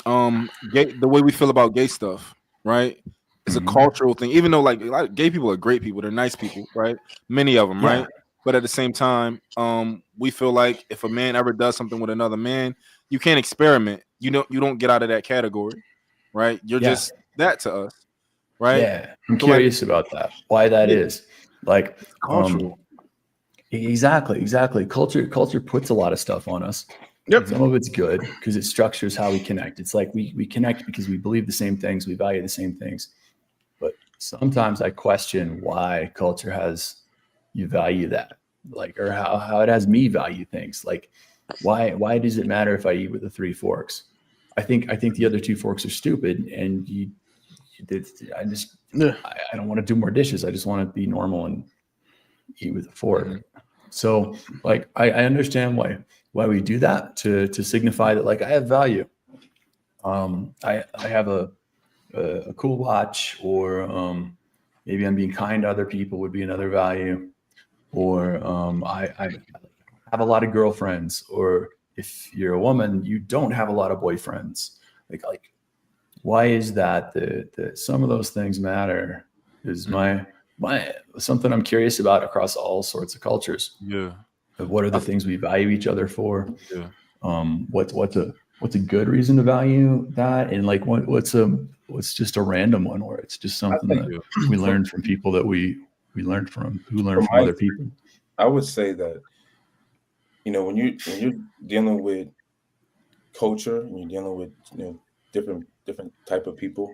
the way we feel about gay stuff, right? It's a cultural thing. Even though like gay people are great people, they're nice people, right? Many of them, right? But at the same time, we feel like if a man ever does something with another man, you can't experiment. You don't get out of that category, right? You're just that to us, right? Yeah, I'm curious about that. Why that is like cultural. Exactly. Culture puts a lot of stuff on us. Yep. Some of it's good because it structures how we connect. It's like we connect because we believe the same things, we value the same things. But sometimes I question why culture has you value that, like, or how it has me value things. Like, why does it matter if I eat with the 3 forks? I think the other 2 forks are stupid, and I don't want to do more dishes. I just want to be normal and eat with a fork. So like I understand why we do that to signify that like I have value. I have a cool watch, or maybe I'm being kind to other people would be another value, or I have a lot of girlfriends, or if you're a woman, you don't have a lot of boyfriends. Like why is that some of those things matter is my something I'm curious about across all sorts of cultures. Yeah. What are the things we value each other for? Yeah. What's a good reason to value that? And like what's just a random one where it's just something that we learned from people that we learned from, who learned from other people. I would say that, when you're dealing with culture and you're dealing with, different type of people,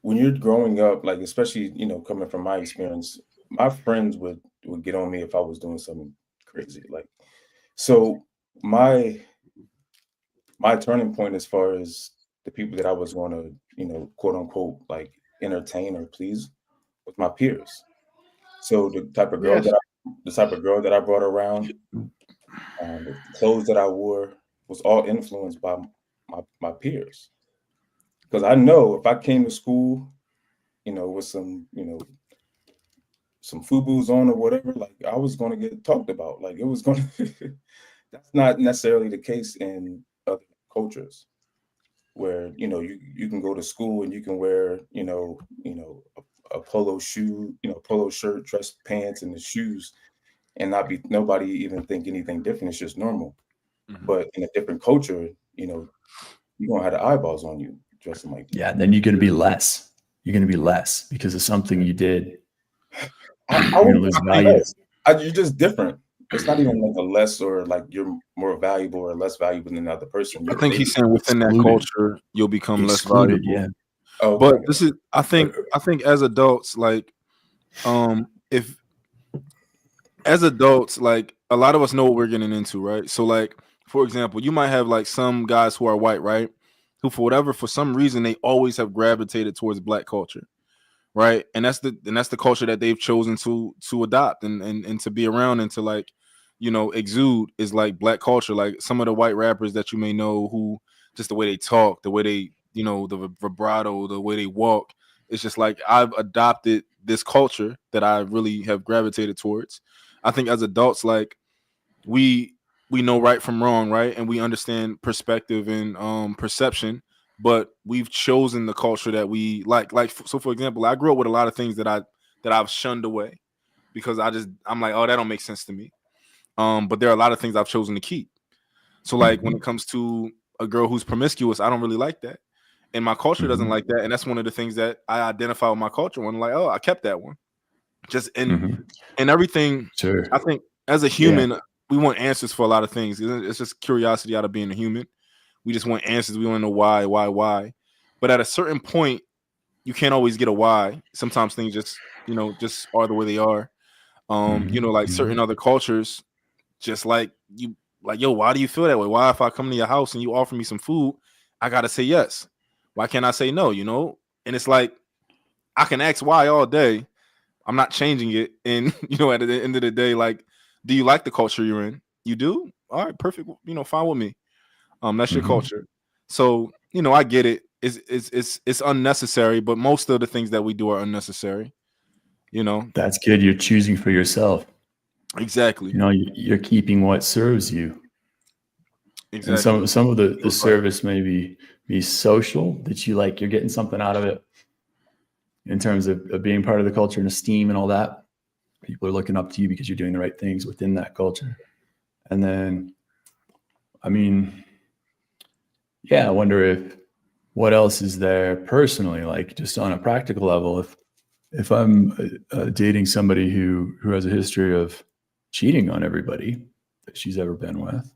when you're growing up, like especially coming from my experience, my friends would get on me if I was doing something crazy. Like, so my turning point as far as the people that I was going to quote unquote like entertain or please with my peers. So the type of girl Yes. that I brought around, the clothes that I wore was all influenced by my peers. Because I know if I came to school, with some, some FUBUs on or whatever, like I was going to get talked about. Like it was going to. That's not necessarily the case in other cultures, where you can go to school and you can wear a polo shoe, polo shirt, dress pants, and the shoes, and not be nobody even think anything different. It's just normal. Mhm. But in a different culture, you're gonna have the eyeballs on you dressing like that. Yeah, then you're gonna be less. You're gonna be less because of something you did. I You're gonna wouldn't lose say value. less. You're just different. It's not even like a less or like you're more valuable or less valuable than another person. I You're think he's saying within that excluded. culture, you'll become less Excluded, valuable. yeah. Oh, But okay. this is, I think as adults, like, if as adults, like a lot of us know what we're getting into, right? So, like, for example, you might have like some guys who are white, right? Who for some reason they always have gravitated towards black culture, right? And that's the culture that they've chosen to adopt and to be around and to like, exude is like black culture. Like some of the white rappers that you may know, who just the way they talk, the way they, the vibrato, the way they walk, it's just like I've adopted this culture that I really have gravitated towards. I think as adults, like we know right from wrong, right? And we understand perspective and perception, but we've chosen the culture that we like. So for example, I grew up with a lot of things that I've shunned away because I'm like, oh, that don't make sense to me. But there are a lot of things I've chosen to keep. So like when it comes to a girl who's promiscuous, I don't really like that. And my culture doesn't like that. And that's one of the things that I identify with my culture when, like, oh, I kept that one. Just and everything. Sure. I think as a human, we want answers for a lot of things. It's just curiosity out of being a human. We just want answers. We want to know why. But at a certain point, you can't always get a why. Sometimes things just are the way they are. Like certain other cultures, just like you, like, yo, why do you feel that way? Why, if I come to your house and you offer me some food, I gotta say yes? Why can't I say no? And it's like I can ask why all day. I'm not changing it. And at the end of the day, like, do you like the culture you're in? You do? All right, perfect. Fine with me. That's your culture. So, I get it. It's unnecessary, but most of the things that we do are unnecessary. That's good. You're choosing for yourself. Exactly. You're keeping what serves you. Exactly. And some of the service may be social, that you're getting something out of it in terms of being part of the culture and esteem and all that. People are looking up to you because you're doing the right things within that culture. And then, I mean, yeah, I wonder what else is there personally, like just on a practical level. If I'm dating somebody who has a history of cheating on everybody that she's ever been with,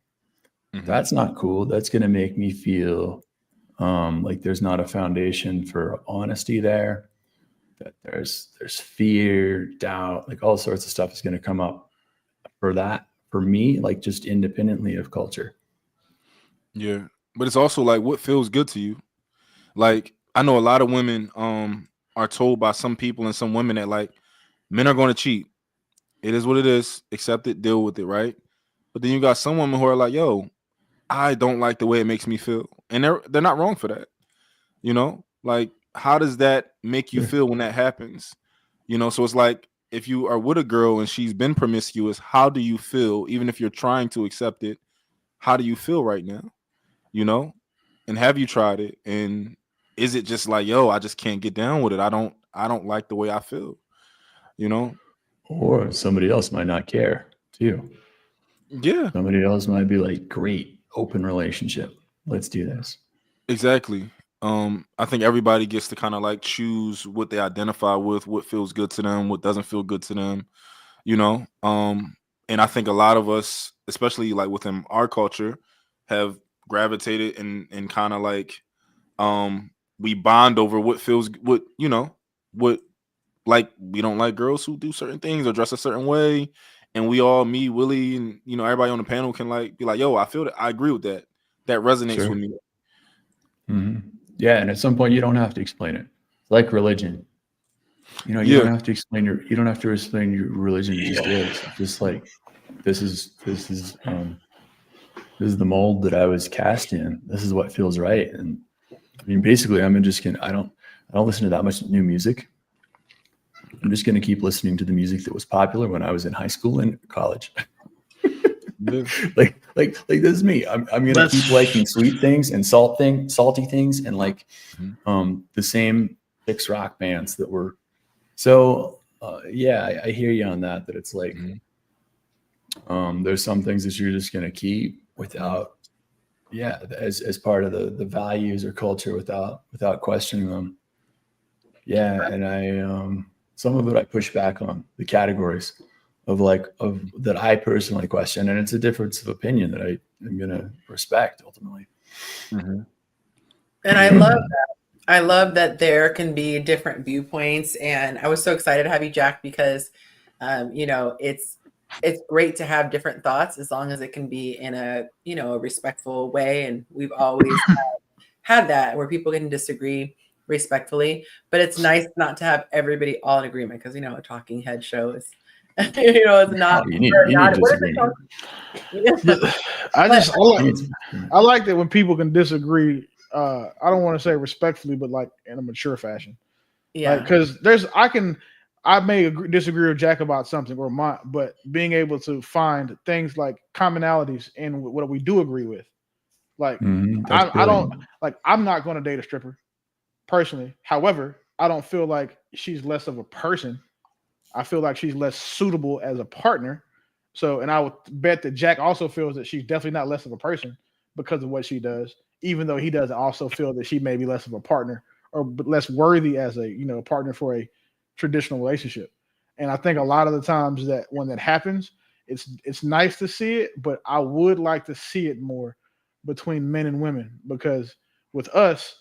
that's not cool. That's going to make me feel like there's not a foundation for honesty there. That there's fear, doubt, like all sorts of stuff is going to come up for me, like just independently of culture. Yeah. But it's also like what feels good to you. Like I know a lot of women are told by some people and some women that like men are going to cheat. It is what it is. Accept it, deal with it, right? But then you got some women who are like, yo, I don't like the way it makes me feel. And they're not wrong for that. Like how does that make you feel when that happens? So it's like if you are with a girl and she's been promiscuous, how do you feel? Even if you're trying to accept it, how do you feel right now? And have you tried it? And is it just like, yo, I just can't get down with it. I don't like the way I feel, Or somebody else might not care too. Yeah. Somebody else might be like, great, open relationship. Let's do this. Exactly. I think everybody gets to kind of like choose what they identify with, what feels good to them, what doesn't feel good to them, and I think a lot of us, especially like within our culture, have gravitated and kind of like we bond over what feels what like we don't like girls who do certain things or dress a certain way, and we all, me, Willie, and everybody on the panel can like be like, yo, I feel that, I agree with that resonates with me. Yeah, and at some point you don't have to explain it. like religion. You know, Yeah. you don't have to explain your religion. It just is. It's just like this is the mold that I was cast in. This is what feels right. And I mean, basically, I don't listen to that much new music. I'm just gonna keep listening to the music that was popular when I was in high school and college. like this is me. I'm gonna keep liking sweet things and salty things, and like the same 6 rock bands that were. So yeah, I hear you on that. That it's like there's some things that you're just gonna keep without, as part of the values or culture without questioning them. Yeah, and I some of it I push back on the categories of that I personally question, and it's a difference of opinion that I am gonna respect ultimately. And I love that. I love that there can be different viewpoints, and I was so excited to have you, Jack, because it's great to have different thoughts as long as it can be in a a respectful way, and we've always had that where people can disagree respectfully, but it's nice not to have everybody all in agreement because a talking head show is it's not. You need disagreement. I like that when people can disagree. I don't want to say respectfully, but like in a mature fashion. Yeah. Because I may disagree with Jack about something but being able to find things like commonalities in what we do agree with. Like I'm not going to date a stripper personally. However, I don't feel like she's less of a person. I feel like she's less suitable as a partner. So, and I would bet that Jack also feels that she's definitely not less of a person because of what she does, even though he doesn't also feel that she may be less of a partner or less worthy as a partner for a traditional relationship. And I think a lot of the times that when that happens, it's nice to see it, but I would like to see it more between men and women, because with us,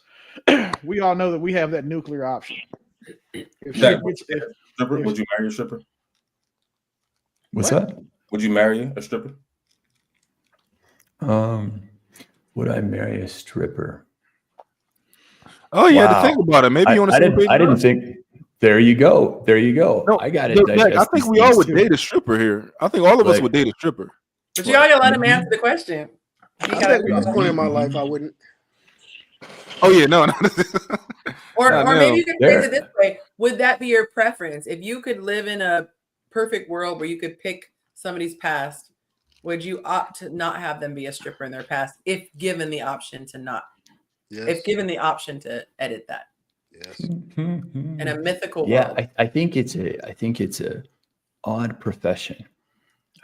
we all know that we have that nuclear option. Would you marry a stripper? What's that? Would you marry a stripper? Would I marry a stripper? Oh, you had to think about it. Maybe you want to. I didn't think. There you go. No, I got it. I think we all would date a stripper here. I think all of us would date a stripper. But you gotta let him answer the question. I think at this point in my life, I wouldn't. Oh yeah, no. Or maybe you could phrase it this way: would that be your preference? If you could live in a perfect world where you could pick somebody's past, would you opt to not have them be a stripper in their past if given the option to not? Yes. If given the option to edit that. Yes. In a mythical world. Yeah, I think it's a odd profession.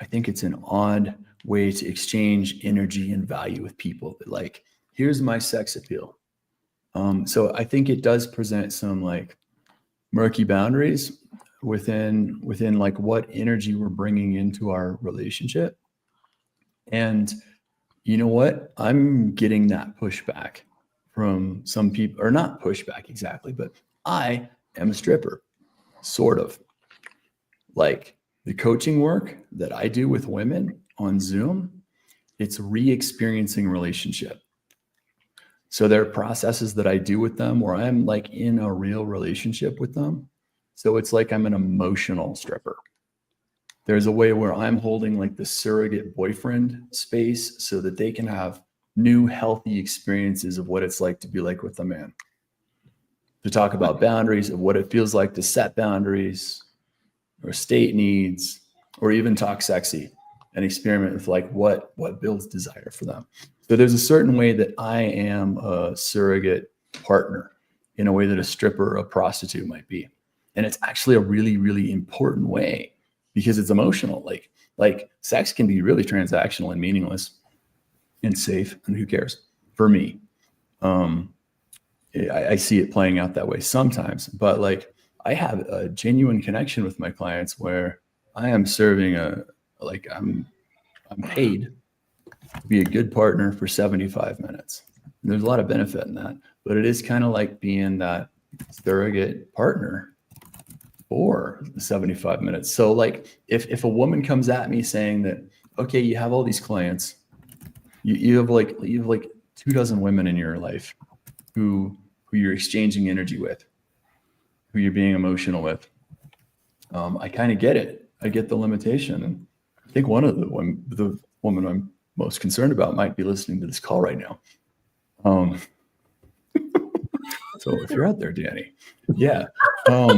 I think it's an odd way to exchange energy and value with people. Like, here's my sex appeal. So I think it does present some like murky boundaries within like what energy we're bringing into our relationship. And you know what? I'm getting that pushback from some people, or not pushback exactly, but I am a stripper, sort of. Like the coaching work that I do with women on Zoom, it's re-experiencing relationship. So there are processes that I do with them where I'm like in a real relationship with them. So it's like I'm an emotional stripper. There's a way where I'm holding like the surrogate boyfriend space so that they can have new healthy experiences of what it's like to be like with a man. To talk about boundaries, of what it feels like to set boundaries or state needs, or even talk sexy and experiment with like what builds desire for them. So there's a certain way that I am a surrogate partner in a way that a stripper or a prostitute might be. And it's actually a really, really important way because it's emotional. Like sex can be really transactional and meaningless and safe, and who cares? For me, I see it playing out that way sometimes, but like I have a genuine connection with my clients where I am serving I'm paid to be a good partner for 75 minutes. And there's a lot of benefit in that, but it is kind of like being that surrogate partner for 75 minutes. So like if a woman comes at me saying that, okay, you have all these clients, you have like 24 women in your life who you're exchanging energy with. who you're being emotional with. I kind of get it. I get the limitation. And I think one of the woman I'm most concerned about might be listening to this call right now. So if you're out there, Danny, yeah. But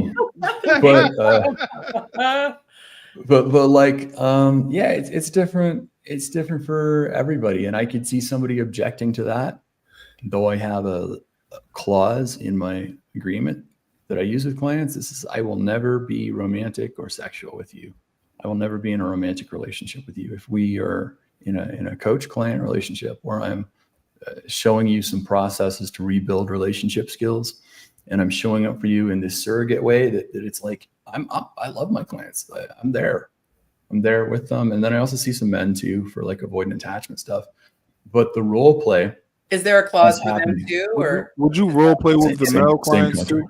like, yeah, it's different. It's different for everybody. And I could see somebody objecting to that, though I have a clause in my agreement that I use with clients. This is, I will never be romantic or sexual with you. I will never be in a romantic relationship with you. If we are in a coach-client relationship where I'm showing you some processes to rebuild relationship skills, and I'm showing up for you in this surrogate way that it's like, I love my clients. I'm there with them. And then I also see some men too for like avoidant attachment stuff. But the role play, is there a clause for them too, or would you role play with the male clients too?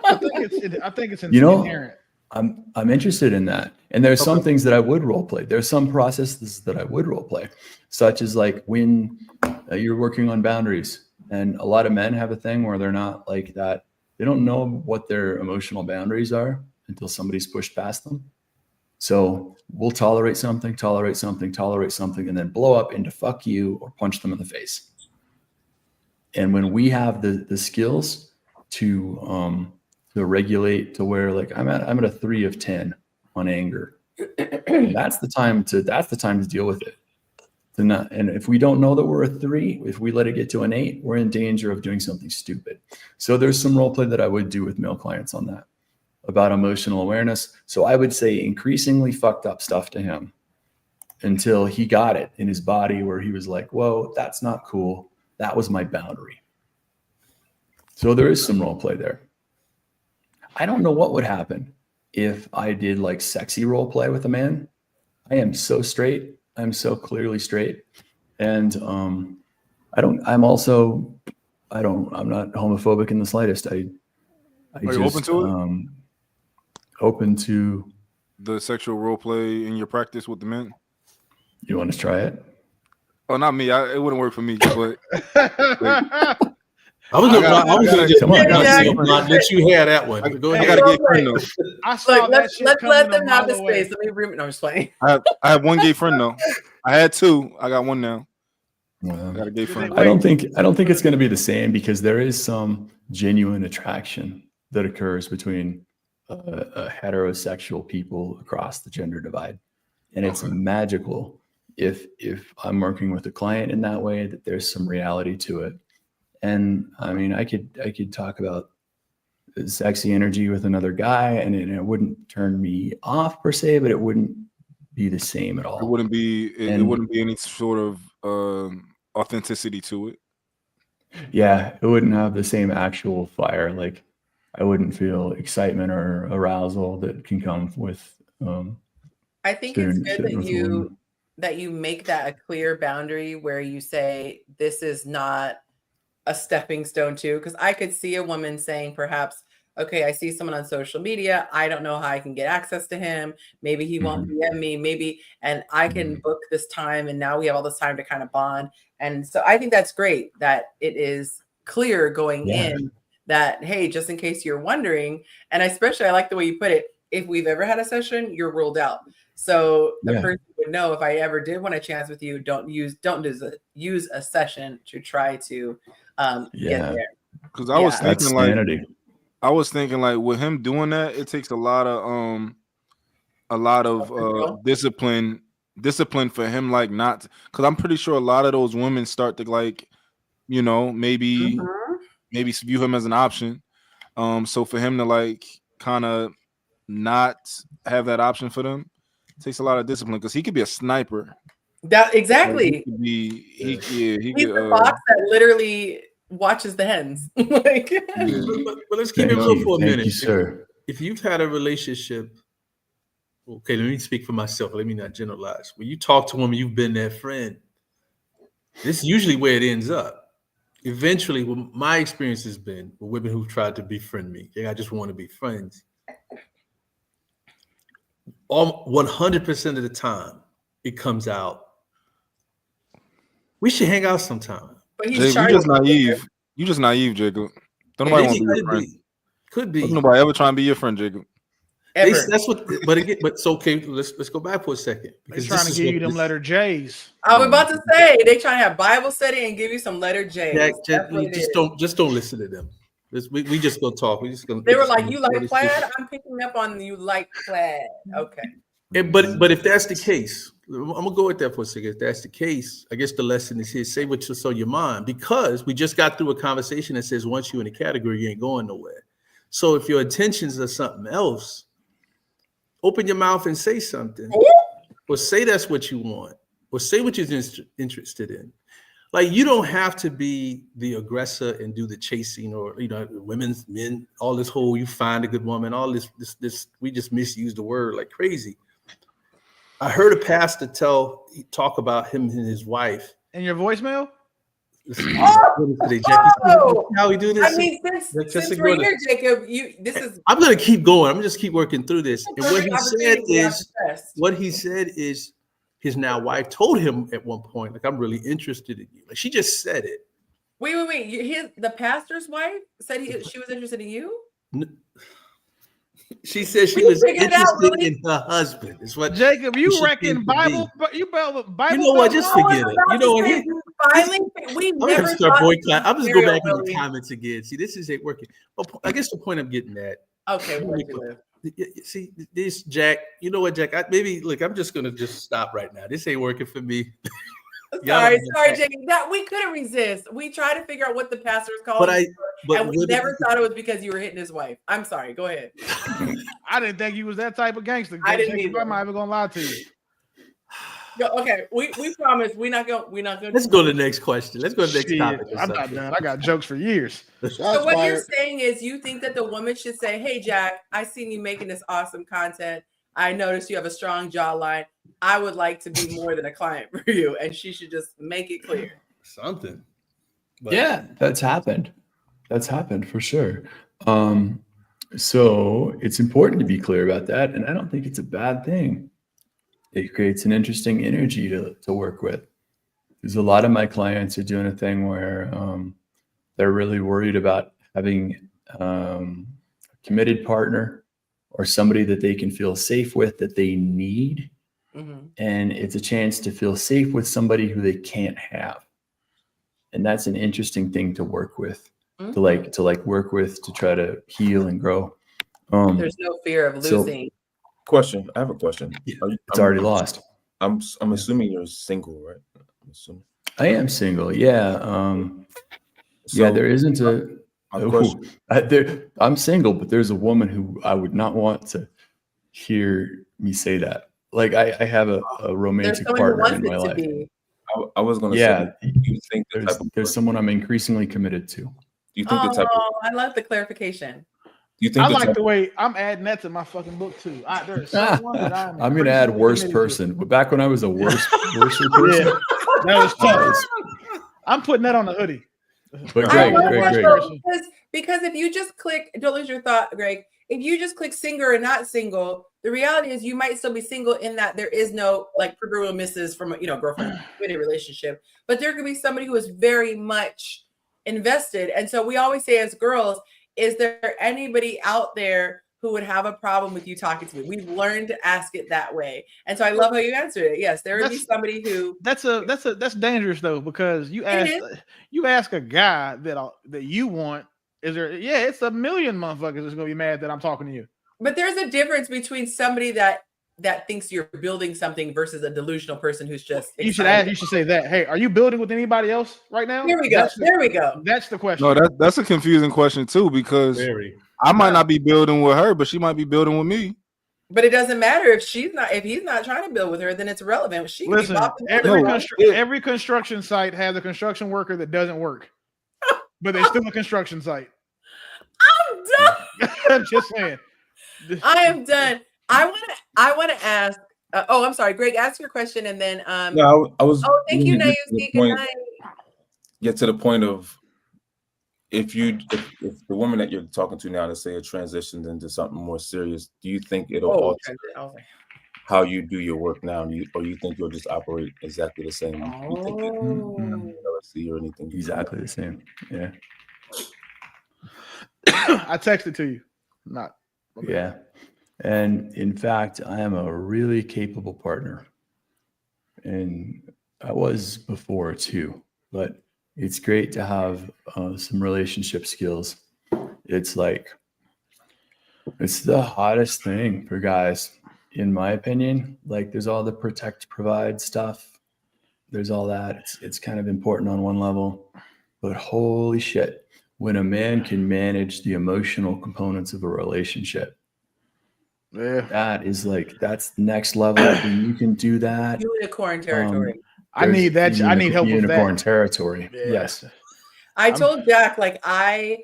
I think it's you know, inherent. I'm interested in that. And there's some things that I would role play. There's some processes that I would role play, such as like when you're working on boundaries. And a lot of men have a thing where they're not like that. They don't know what their emotional boundaries are until somebody's pushed past them. So we'll tolerate something, and then blow up into fuck you or punch them in the face. And when we have the skills to regulate to where like I'm at a 3 of 10 on anger, that's the time to deal with it. And if we don't know that we're a 3, if we let it get to an 8, we're in danger of doing something stupid. So there's some role play that I would do with male clients on that, about emotional awareness. So I would say increasingly fucked up stuff to him until he got it in his body where he was like, whoa, that's not cool. That was my boundary. So there is some role play there. I don't know what would happen if I did like sexy role play with a man. I am so straight. I'm so clearly straight. And I'm not homophobic in the slightest. Are you open to it? Open to the sexual role play in your practice with the men? You want to try it? Oh, not me. It wouldn't work for me. But I was gonna just let you have that one. Go ahead. I gotta get friend though. Let's let them have the space. Let me room. No, I'm just playing. I have one gay friend though. I had 2. I got 1 now. I got a gay friend. I don't think it's going to be the same, because there is some genuine attraction that occurs between heterosexual people across the gender divide, and it's magical if I'm working with a client in that way, that there's some reality to it. And I mean, I could talk about sexy energy with another guy, and it wouldn't turn me off per se, but it wouldn't be the same at all. It wouldn't be any sort of authenticity to it. Yeah, it wouldn't have the same actual fire. Like I wouldn't feel excitement or arousal that can come with. I think it's good that you make that a clear boundary where you say this is not a stepping stone too, because I could see a woman saying perhaps, okay, I see someone on social media. I don't know how I can get access to him. Maybe he won't DM me, maybe, and I can book this time. And now we have all this time to kind of bond. And so I think that's great that it is clear going in that, hey, just in case you're wondering, and especially I like the way you put it, if we've ever had a session, you're ruled out. So the person would know if I ever did want a chance with you, don't use a session to try to get there. Because I was thinking like with him doing that, it takes a lot of discipline for him, like not, because I'm pretty sure a lot of those women start to like, you know, maybe view him as an option. So for him to like kind of not have that option for them, it takes a lot of discipline, because he could be a sniper. That exactly. He's the fox that literally watches the hens. Like, but let's keep it real for a minute. Thank you, sir. If you've had a relationship, okay, let me speak for myself. Let me not generalize. When you talk to a woman, you've been their friend. This is usually where it ends up. Eventually, what my experience has been with women who've tried to befriend me, I just want to be friends. 100% of the time, it comes out, we should hang out sometime. But he's you just naive. You just naive, Jacob. Don't nobody want to be your friend. Could be. Nobody ever trying to be your friend, Jacob. That's what. But again, but it's okay. Let's go back for a second. They're trying to give you them letter J's. I was about to say they trying to have Bible study and give you some letter J's. Just don't listen to them. We just gonna talk. We just gonna. They were like, "You like plaid? I'm picking up on you like plaid." Okay. But if that's the case, I'm gonna go with that for a second. If that's the case, I guess the lesson is here: say what's on your mind, because we just got through a conversation that says once you're in a category, you ain't going nowhere. So if your intentions are something else, open your mouth and say something, or say that's what you want, or say what you're interested in. Like, you don't have to be the aggressor and do the chasing, or women's, men, all this whole you find a good woman, all this we just misuse the word like crazy. I heard a pastor talk about him and his wife. In your voicemail? How we do this? I mean, since we're here, Jacob, I'm gonna keep going. I'm just keep working through this. And what he said is his now wife told him at one point, like, I'm really interested in you. Like, she just said it. Wait. The pastor's wife said she was interested in you? She said she was interested in her husband. Is what Jacob, you reckon Bible? You Bible? You know what? Just forget it. You know what? I'm gonna start boycotting. I'm just go back in the comments again. See, this isn't working. Well, I guess the point I'm getting at. Okay. See, this Jack. You know what, Jack? I'm just gonna stop right now. This ain't working for me. Sorry, Jacob. We couldn't resist. We tried to figure out what the pastor's called, and we never thought it was because you were hitting his wife. I'm sorry. Go ahead. I didn't think he was that type of gangster. I didn't either. I'm not even gonna lie to you. Okay, we promise we're not gonna. Let's go to the next question. Let's go to the next topic. I'm not done. I got jokes for years. So what you're saying is you think that the woman should say, "Hey, Jack, I seen you making this awesome content. I noticed you have a strong jawline. I would like to be more than a client for you," and she should just make it clear. Something. Yeah, that's happened. That's happened for sure. So it's important to be clear about that, and I don't think it's a bad thing. It creates an interesting energy to work with. There's a lot of my clients are doing a thing where they're really worried about having a committed partner or somebody that they can feel safe with, that they need. Mm-hmm. And it's a chance to feel safe with somebody who they can't have. And that's an interesting thing to work with, mm-hmm. to work with, to try to heal and grow. There's no fear of losing. Question. I have a question. It's already lost. I'm assuming you're single, right? I am single. Yeah. Yeah, there isn't I'm single, but there's a woman who I would not want to hear me say that. Like, I have a romantic partner in my life. I was going to say, you think there's someone I'm increasingly committed to. Do you think I love the clarification. You think I like the way I'm adding that to my fucking book too. There's someone that I'm going to add worst person. But back when I was a worst person, yeah, that was tough. I'm putting that on the hoodie. But Greg. Because if you just click, don't lose your thought, Greg. If you just click single or not single, the reality is you might still be single in that there is no like proverbial misses from a girlfriend with a relationship, but there could be somebody who is very much invested. And so we always say as girls, is there anybody out there who would have a problem with you talking to me? We've learned to ask it that way. And so I love how you answered it. Yes, there would be somebody who that's dangerous though, because you ask a guy that you want, it's a million motherfuckers that's gonna be mad that I'm talking to you. But there's a difference between somebody that thinks you're building something versus a delusional person who's just you should say that. Hey, are you building with anybody else right now? There we go. That's the question. No, that's a confusing question too, because I might not be building with her, but she might be building with me. But it doesn't matter if he's not trying to build with her, then it's irrelevant. She listen, every construction site has a construction worker that doesn't work, but they're still a construction site. I'm done. I'm just saying. I am done. I want to ask. I'm sorry, Greg. Ask your question, and then. No, I was. Oh, thank you, Nayuski. Good night. Get to the point of if the woman that you're talking to now, let's say, it transitioned into something more serious. Do you think it'll alter how you do your work now, or you think you'll just operate exactly the same? You think LLC or anything? Exactly the same. Yeah. I texted to you. Not. Okay. Yeah. And in fact, I am a really capable partner. And I was before too, but it's great to have some relationship skills. It's like, it's the hottest thing for guys, in my opinion. Like there's all the protect, provide stuff. There's all that. It's kind of important on one level, but holy shit, when a man can manage the emotional components of a relationship, that is like, that's the next level. When you can do that, Unicorn territory. I need that. I need help with unicorn that. territory. Yeah. Yes. I told Jack, like, I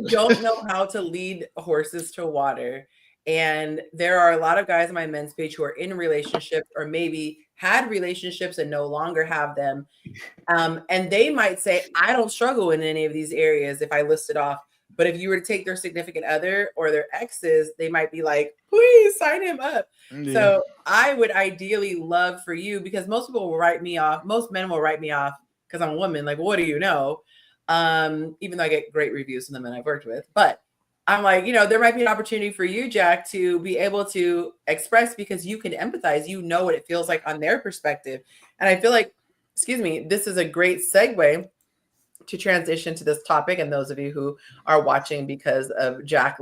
don't know how to lead horses to water. And there are a lot of guys on my men's page who are in relationships or maybe had relationships and no longer have them. And they might say, I don't struggle in any of these areas if I list it off. But if you were to take their significant other or their exes, they might be like, please sign him up. Yeah. So I would ideally love for you, because most people will write me off. Most men will write me off because I'm a woman. Like, what do you know? Even though I get great reviews from the men I've worked with. But I'm like, there might be an opportunity for you, Jack, to be able to express, because you can empathize. You know what it feels like on their perspective. And I feel like, this is a great segue to transition to this topic. And those of you who are watching because of Jack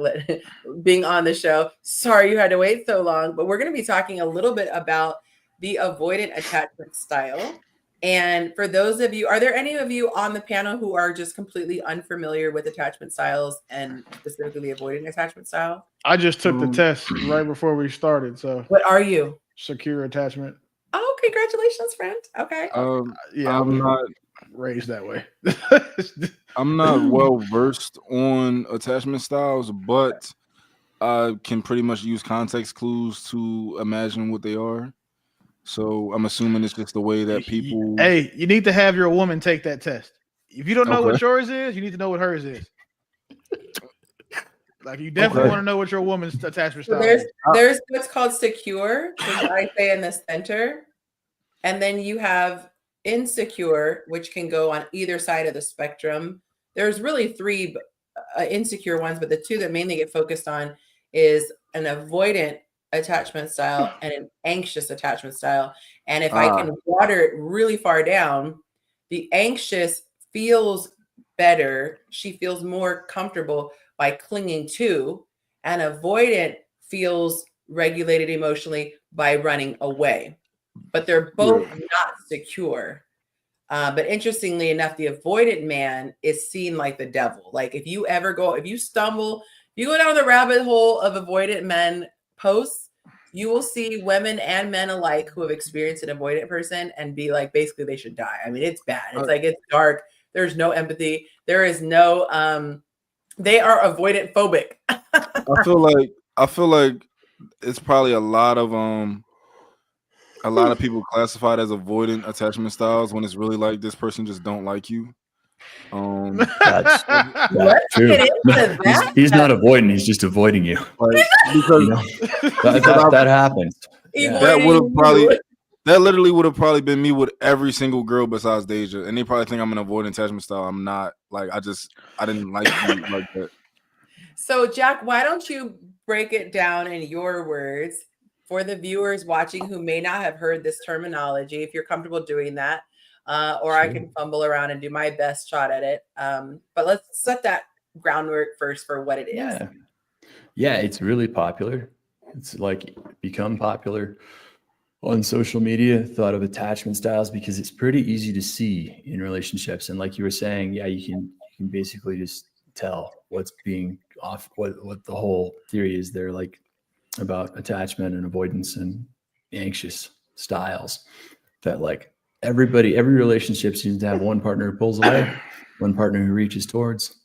being on the show, sorry you had to wait so long, but we're going to be talking a little bit about the avoidant attachment style. And for those of you, are there any of you on the panel who are just completely unfamiliar with attachment styles and specifically the avoidant attachment style? I just took the test right before we started. So what are you? Secure attachment. Oh, congratulations, friend. Okay. Yeah, I'm not raised that way. I'm not well versed on attachment styles, but I can pretty much use context clues to imagine what they are. So I'm assuming it's just the way that people. Hey, you need to have your woman take that test. If you don't know Okay. what yours is, you need to know what hers is. Like, you definitely want to know what your woman's attachment style is. There's what's called secure, which I say in the center. And then you have insecure, which can go on either side of the spectrum. There's really three insecure ones, but the two that mainly get focused on is an avoidant attachment style and an anxious attachment style. And if I can water it really far down, the anxious feels better. She feels more comfortable by clinging to, and avoidant feels regulated emotionally by running away. But they're both not secure. But interestingly enough, the avoidant man is seen like the devil. Like if you go down the rabbit hole of avoidant men posts, you will see women and men alike who have experienced an avoidant person and be like, basically they should die. I mean, it's bad. It's like, it's dark. There's no empathy. There is no, they are avoidant phobic. I feel like it's probably a lot of people classified as avoidant attachment styles when it's really like this person just don't like you. That's true. He's not avoiding, he's just avoiding you. Like, because that happens. Yeah. That literally would have probably been me with every single girl besides Deja, and they probably think I'm an avoidant attachment style. I'm not. Like, I didn't like you like that. So Jack, why don't you break it down in your words for the viewers watching who may not have heard this terminology, if you're comfortable doing that, or I can fumble around and do my best shot at it. But let's set that groundwork first for what it is. Yeah, it's really popular. It's like become popular on social media, thought of attachment styles, because it's pretty easy to see in relationships. And like you were saying, yeah, you can basically just tell what's being off, what the whole theory is there, like about attachment and avoidance and anxious styles, that like every relationship seems to have one partner who pulls away, one partner who reaches towards,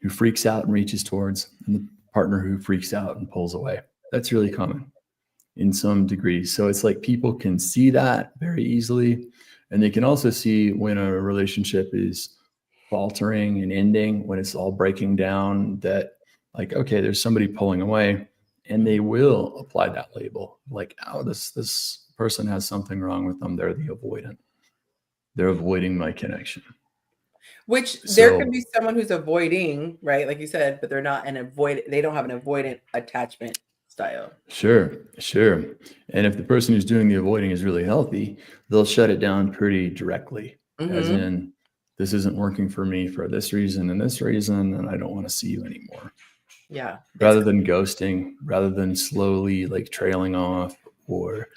who freaks out and reaches towards, and the partner who freaks out and pulls away. That's really common in some degrees. So it's like people can see that very easily. And they can also see when a relationship is faltering and ending, when it's all breaking down, that like, okay, there's somebody pulling away, and they will apply that label. Like, oh, this person has something wrong with them. They're the avoidant. They're avoiding my connection. Which there So could be someone who's avoiding, right? Like you said, but they're not they don't have an avoidant attachment style. sure, sure. And if the person who's doing the avoiding is really healthy, they'll shut it down pretty directly, as Mm-hmm. in, this isn't working for me for this reason, and I don't want to see you anymore. Yeah. Rather than ghosting, rather than slowly like trailing off, or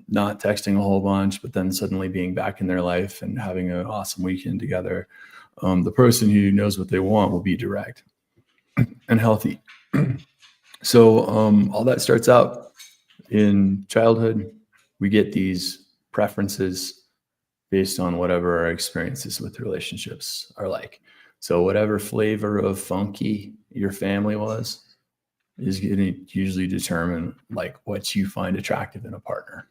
not texting a whole bunch, but then suddenly being back in their life and having an awesome weekend together. The person who knows what they want will be direct and healthy. So all that starts out in childhood. We get these preferences based on whatever our experiences with relationships are like. So whatever flavor of funky your family was is going to usually determine like what you find attractive in a partner.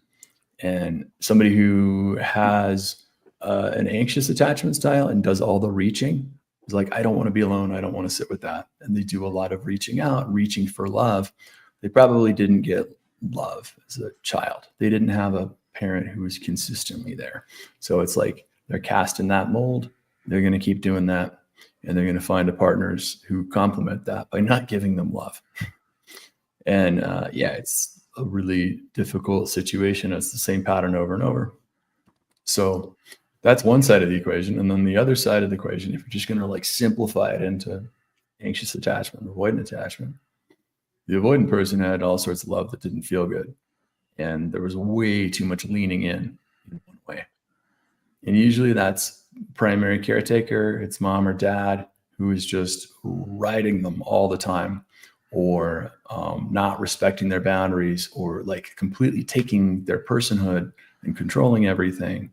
And somebody who has an anxious attachment style and does all the reaching is like, I don't want to be alone. I don't want to sit with that. And they do a lot of reaching out, reaching for love. They probably didn't get love as a child. They didn't have a parent who was consistently there. So it's like they're cast in that mold. They're going to keep doing that. And they're going to find partners who complement that by not giving them love. And it's a really difficult situation. It's the same pattern over and over. So that's one side of the equation. And then the other side of the equation, if you're just going to like simplify it into anxious attachment, avoidant attachment, the avoidant person had all sorts of love that didn't feel good. And there was way too much leaning in one way. And usually that's primary caretaker. It's mom or dad who is just riding them all the time, or not respecting their boundaries, or like completely taking their personhood and controlling everything.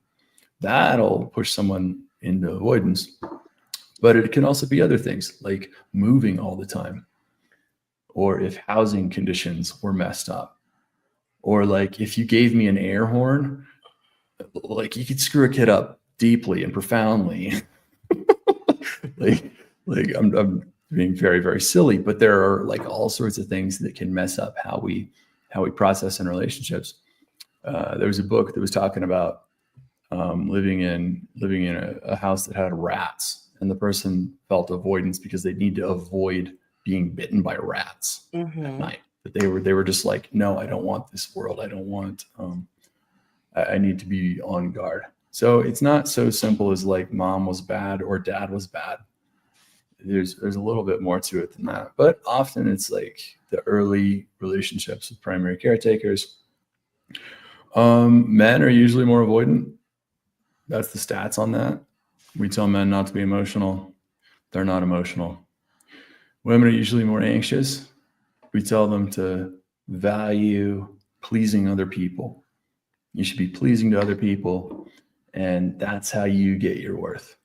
That'll push someone into avoidance. But it can also be other things like moving all the time, or if housing conditions were messed up, or like if you gave me an air horn, like you could screw a kid up deeply and profoundly. like I'm being very, very silly, but there are like all sorts of things that can mess up how we process in relationships. There was a book that was talking about living in a house that had rats, and the person felt avoidance because they need to avoid being bitten by rats at night. But they were just like, no, I don't want this world. I don't want. I need to be on guard. So it's not so simple as like mom was bad or dad was bad. There's a little bit more to it than that. But often it's like the early relationships with primary caretakers. Men are usually more avoidant. That's the stats on that. We tell men not to be emotional. They're not emotional. Women are usually more anxious. We tell them to value pleasing other people. You should be pleasing to other people, and that's how you get your worth.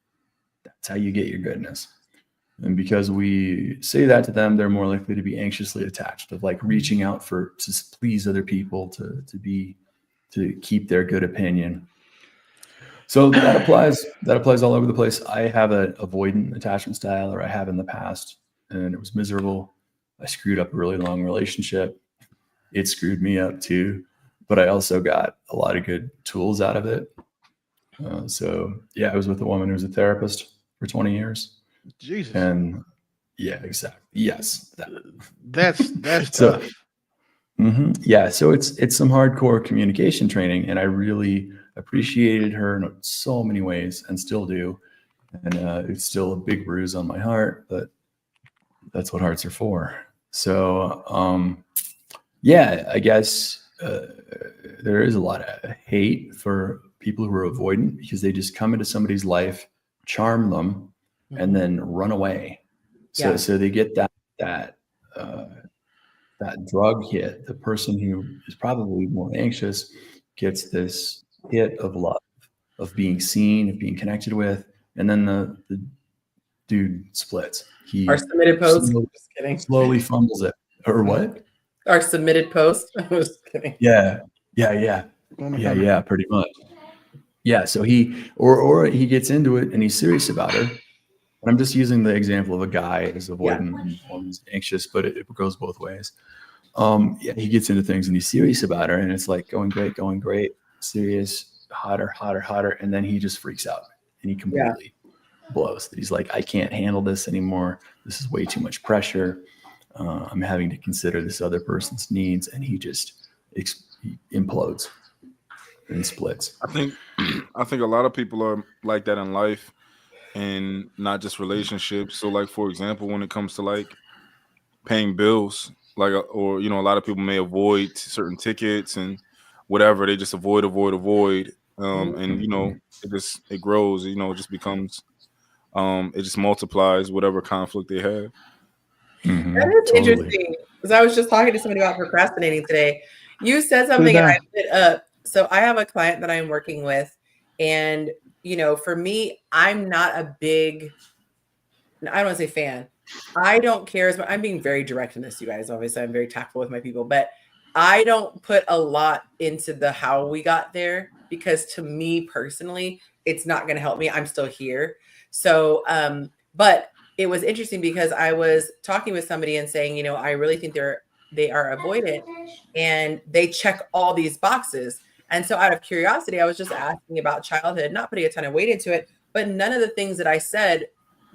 That's how you get your goodness. And because we say that to them, they're more likely to be anxiously attached, of like reaching out to please other people, to keep their good opinion. So that applies all over the place. I have an avoidant attachment style, or I have in the past, and it was miserable. I screwed up a really long relationship. It screwed me up too, but I also got a lot of good tools out of it. I was with a woman who was a therapist for 20 years. Jesus. And yeah, exactly. Yes. That's so, tough. Yeah. So it's some hardcore communication training, and I really appreciated her in so many ways, and still do. And it's still a big bruise on my heart, but that's what hearts are for. So, I guess there is a lot of hate for people who are avoidant, because they just come into somebody's life, charm them, and then run away. So they get that drug hit. The person who is probably more anxious gets this hit of love, of being seen, of being connected with, and then the dude splits. He Our submitted post. Just kidding. Slowly fumbles it. Or what? Our submitted post. I was kidding. Yeah. Pretty much. Yeah. So he he gets into it and he's serious about her. And I'm just using the example of a guy who's avoidant and one's anxious, but it goes both ways. He gets into things and he's serious about her, and it's like going great, serious, hotter, and then he just freaks out and he completely blows. He's like, I can't handle this anymore. This is way too much pressure. I'm having to consider this other person's needs, and he just he implodes and splits. I think a lot of people are like that in life, and not just relationships. So, like, for example, when it comes to like paying bills, like, or a lot of people may avoid certain tickets and whatever. They just avoid, and it grows. It just becomes, it just multiplies whatever conflict they have. That is interesting, because I was just talking to somebody about procrastinating today. You said something and I lit up. So I have a client that I'm working with, and for me, I'm not a big, I don't want to say fan. I don't care as much. I'm being very direct in this, you guys. Obviously, I'm very tactful with my people, but I don't put a lot into the how we got there, because to me personally, it's not going to help me. I'm still here. So, but it was interesting because I was talking with somebody and saying, I really think they are avoidant and they check all these boxes. And so out of curiosity, I was just asking about childhood, not putting a ton of weight into it, but none of the things that I said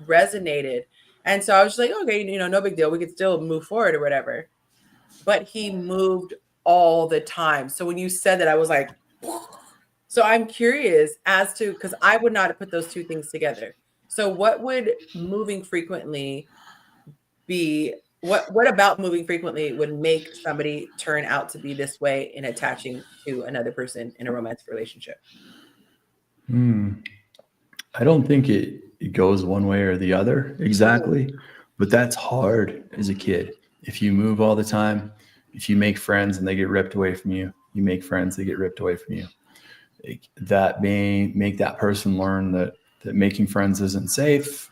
resonated. And so I was just like, okay, no big deal. We could still move forward or whatever. But he moved all the time. So when you said that, I was like, so I'm curious as to, because I would not have put those two things together. So what would moving frequently be? What about moving frequently would make somebody turn out to be this way in attaching to another person in a romantic relationship? I don't think it goes one way or the other exactly, but that's hard as a kid. If you move all the time, if you make friends and they get ripped away from you, you make friends, they get ripped away from you. That may make that person learn that making friends isn't safe.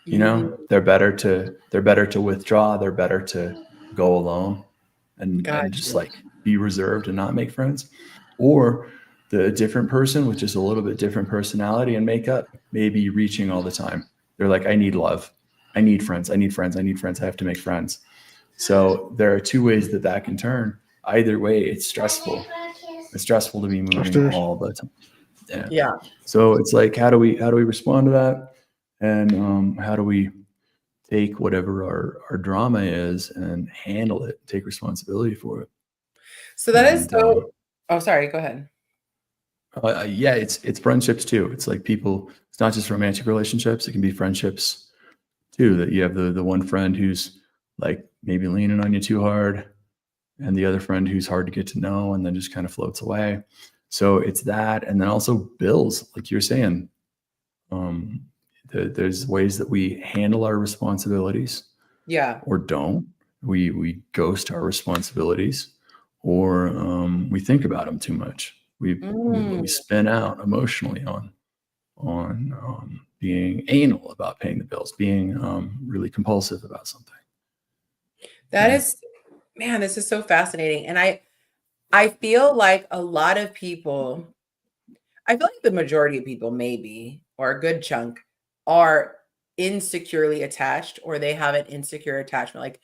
They're better to withdraw. They're better to go alone and just like be reserved and not make friends. Or the different person with just a little bit different personality and makeup may be reaching all the time. They're like, I need love. I need friends. I need friends. I need friends. I have to make friends. So there are two ways that can turn. Either way, it's stressful. It's stressful to be moving all the time. Yeah. So it's like, how do we respond to that? And how do we take whatever our drama is and handle it, take responsibility for it? So that is so. Oh, sorry. Go ahead. Yeah, it's friendships too. It's like people. It's not just romantic relationships. It can be friendships too. That you have the one friend who's like maybe leaning on you too hard, and the other friend who's hard to get to know, and then just kind of floats away. So it's that, and then also bills, like you're saying. There's ways that we handle our responsibilities. Yeah. Or don't. We ghost our responsibilities, or we think about them too much. We spin out emotionally on being anal about paying the bills, being really compulsive about something. That is, man, this is so fascinating. And I feel like a lot of people, I feel like the majority of people maybe, or a good chunk, are insecurely attached, or they have an insecure attachment. Like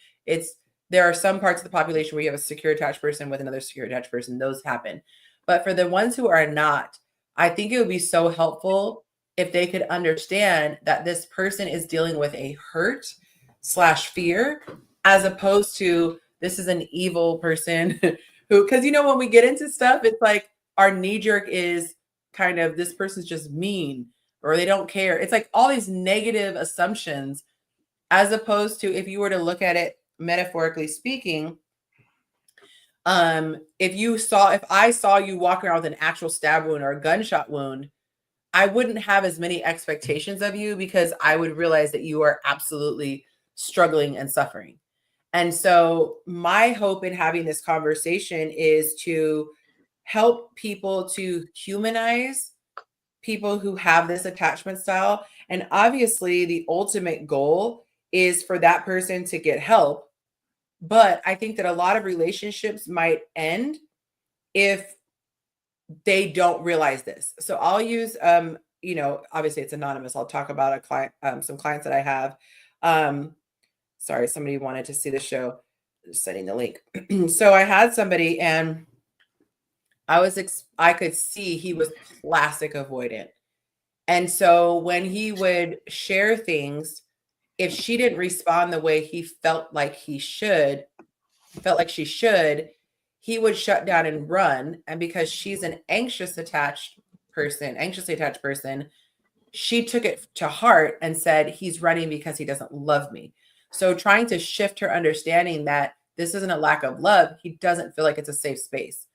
there are some parts of the population where you have a secure attached person with another secure attached person. Those happen. But for the ones who are not, I think it would be so helpful if they could understand that this person is dealing with a hurt/fear, as opposed to this is an evil person who, because when we get into stuff, it's like our knee jerk is kind of, this person's just mean, or they don't care. It's like all these negative assumptions, as opposed to if you were to look at it metaphorically speaking, if I saw you walk around with an actual stab wound or a gunshot wound, I wouldn't have as many expectations of you, because I would realize that you are absolutely struggling and suffering. And so my hope in having this conversation is to help people to humanize people who have this attachment style. And obviously the ultimate goal is for that person to get help. But I think that a lot of relationships might end if they don't realize this. So I'll use, obviously it's anonymous. I'll talk about a client, some clients that I have. Sorry, somebody wanted to see the show, just sending the link. So I had somebody, and I could see he was classic avoidant. And so when he would share things, if she didn't respond the way he felt like she should, he would shut down and run. And because she's an anxiously attached person, she took it to heart and said, he's running because he doesn't love me. So trying to shift her understanding that this isn't a lack of love, he doesn't feel like it's a safe space.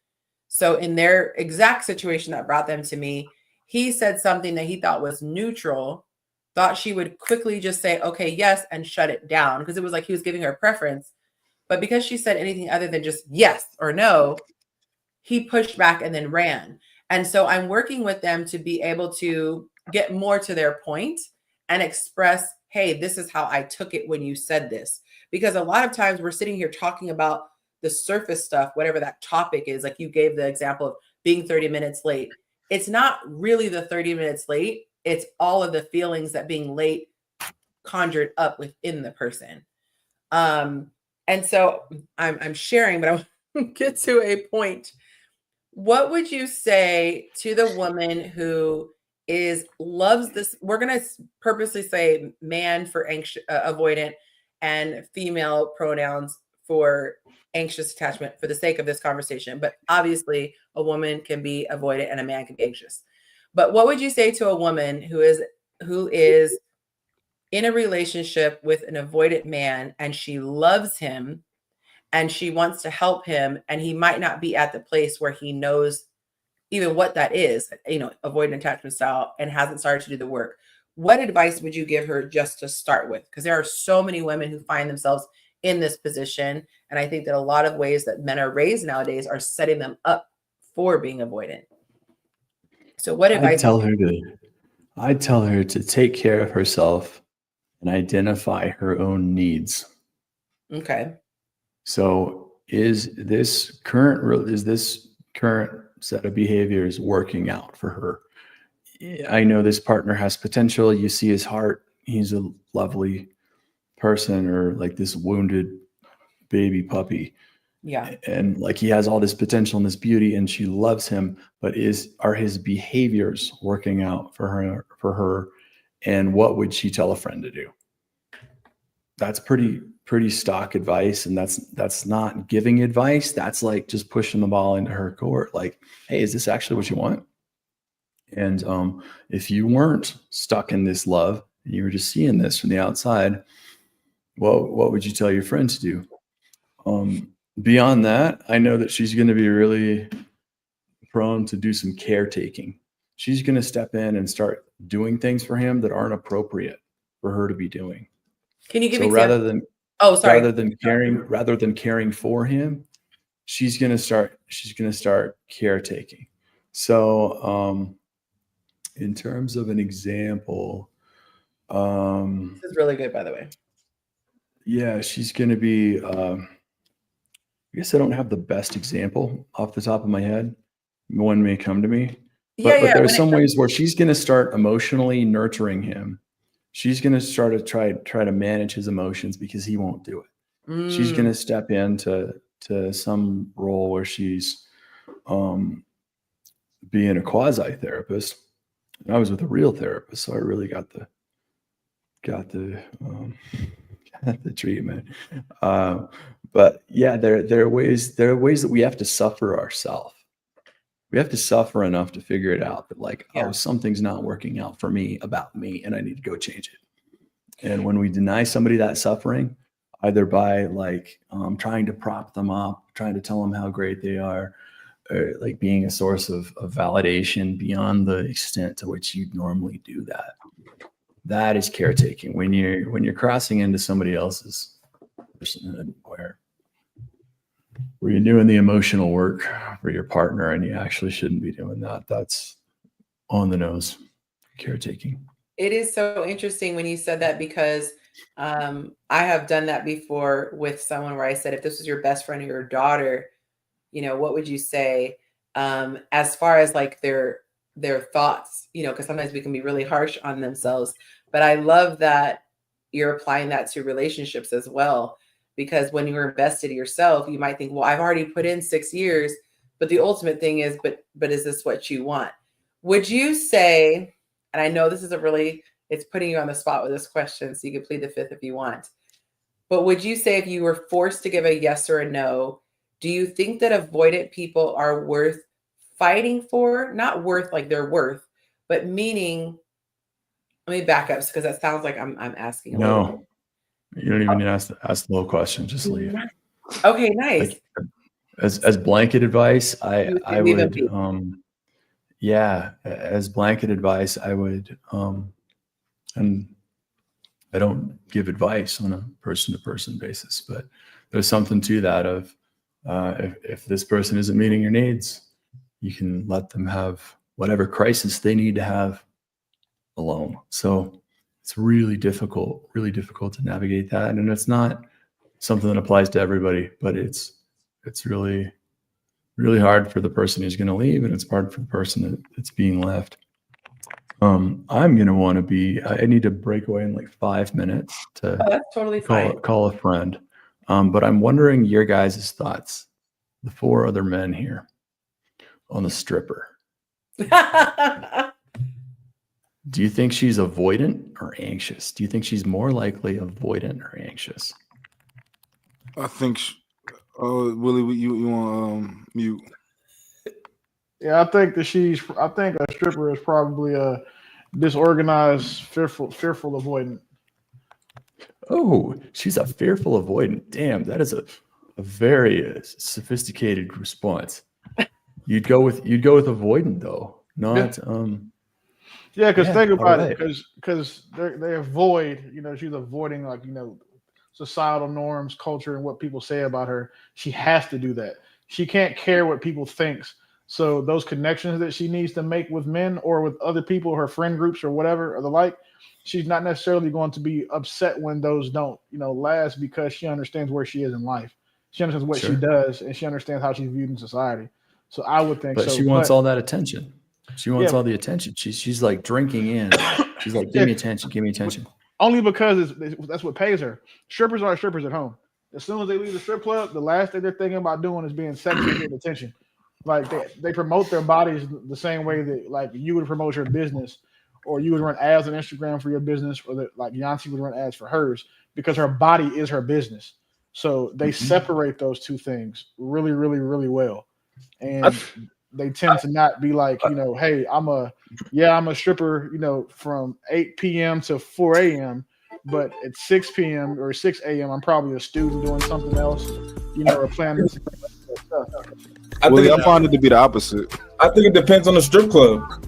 So in their exact situation that brought them to me, he said something that he thought was neutral, thought she would quickly just say, okay, yes, and shut it down, because it was like he was giving her a preference. But because she said anything other than just yes or no, he pushed back and then ran. And so I'm working with them to be able to get more to their point and express, hey, this is how I took it when you said this. Because a lot of times we're sitting here talking about the surface stuff, whatever that topic is. Like you gave the example of being 30 minutes late. It's not really the 30 minutes late. It's all of the feelings that being late conjured up within the person. And so I'm sharing, but I want to get to a point. What would you say to the woman who loves this? We're going to purposely say man for anxious, avoidant, and female pronouns for anxious attachment for the sake of this conversation. But obviously a woman can be avoidant and a man can be anxious. But what would you say to a woman who is in a relationship with an avoidant man and she loves him and she wants to help him, and he might not be at the place where he knows even what that is, avoidant attachment style, and hasn't started to do the work? What advice would you give her just to start with? Because there are so many women who find themselves in this position. And I think that a lot of ways that men are raised nowadays are setting them up for being avoidant. So what advice? I'd tell her to take care of herself and identify her own needs. Okay. So is this current set of behaviors working out for her? I know this partner has potential. You see his heart. He's a lovely person, or like this wounded baby puppy. Yeah. And like he has all this potential and this beauty, and she loves him, but are his behaviors working out for her? And what would she tell a friend to do? That's pretty stock advice. And that's not giving advice. That's like just pushing the ball into her court. Like, hey, is this actually what you want? And if you weren't stuck in this love and you were just seeing this from the outside, what would you tell your friend to do? Beyond that, I know that she's going to be really prone to do some caretaking. She's going to step in and start doing things for him that aren't appropriate for her to be doing. Can you give me rather than caring for him, she's going to start caretaking. So in terms of an example, this is really good, by the way. Yeah, she's going to be I guess I don't have the best example off the top of my head. One may come to me. But there are some ways where she's going to start emotionally nurturing him. She's going to start to try to manage his emotions because he won't do it. She's going to step into some role where she's being a quasi therapist. And I was with a real therapist, so I really got the treatment. But yeah, there are ways that we have to suffer ourselves. We have to suffer enough to figure it out that oh, something's not working out for me about me and I need to go change it. And when we deny somebody that suffering, either by trying to prop them up, trying to tell them how great they are, or being a source of validation beyond the extent to which you'd normally do that. That is caretaking. When you're crossing into somebody else's personhood where you're doing the emotional work for your partner and you actually shouldn't be doing that. That's on the nose caretaking. It is so interesting when you said that, because I have done that before with someone where I said, if this was your best friend or your daughter, what would you say? As far as their thoughts, because sometimes we can be really harsh on themselves. But I love that you're applying that to relationships as well. Because when you're invested in yourself, you might think, well, I've already put in 6 years, but the ultimate thing is, but is this what you want? Would you say and I know this is it's putting you on the spot with this question, so you can plead the fifth if you want. But would you say if you were forced to give a yes or a no, do you think that avoidant people are worth fighting for? Not worth like they're worth, but meaning, let me back up because that sounds like I'm asking a little bit. No, you don't even need to ask the whole question. Just leave. Okay, nice. Like, as blanket advice, I would as blanket advice, I would and I don't give advice on a person-to-person basis, but there's something to that of if this person isn't meeting your needs, you can let them have whatever crisis they need to have alone. So it's really difficult to navigate that. And it's not something that applies to everybody, but it's really, really hard for the person who's going to leave, and it's hard for the person that's being left. I'm going to want to I need to break away in like 5 minutes to that's totally call a friend. But I'm wondering your guys' thoughts, the 4 other men here, on the stripper. Do you think she's avoidant or anxious? Do you think she's more likely avoidant or anxious? I think, Willie, you want mute? Yeah, I think a stripper is probably a disorganized, fearful avoidant. Oh, she's a fearful avoidant. Damn, that is a very sophisticated response. You'd go with avoidant though, not Yeah, because think about it, because they avoid. She's avoiding societal norms, culture, and what people say about her. She has to do that. She can't care what people think. So those connections that she needs to make with men or with other people, her friend groups or whatever or the like, she's not necessarily going to be upset when those don't, last, because she understands where she is in life. She understands what she does, and she understands how she's viewed in society. So I would think. But she wants all that attention. She wants all the attention. She's like drinking in. She's like, give me attention, give me attention. Only because that's what pays her. Strippers are strippers at home. As soon as they leave the strip club, the last thing they're thinking about doing is being sexy and getting attention. Like they promote their bodies the same way that like you would promote your business, or you would run ads on Instagram for your business, or that like Yonci would run ads for hers, because her body is her business. So they separate those two things really, really, really well. And they tend to not be like, hey, I'm a stripper, from 8 p.m. to 4 a.m. But at 6 p.m. or 6 a.m., I'm probably a student doing something else, or planning stuff. I find it to be the opposite. I think it depends on the strip club.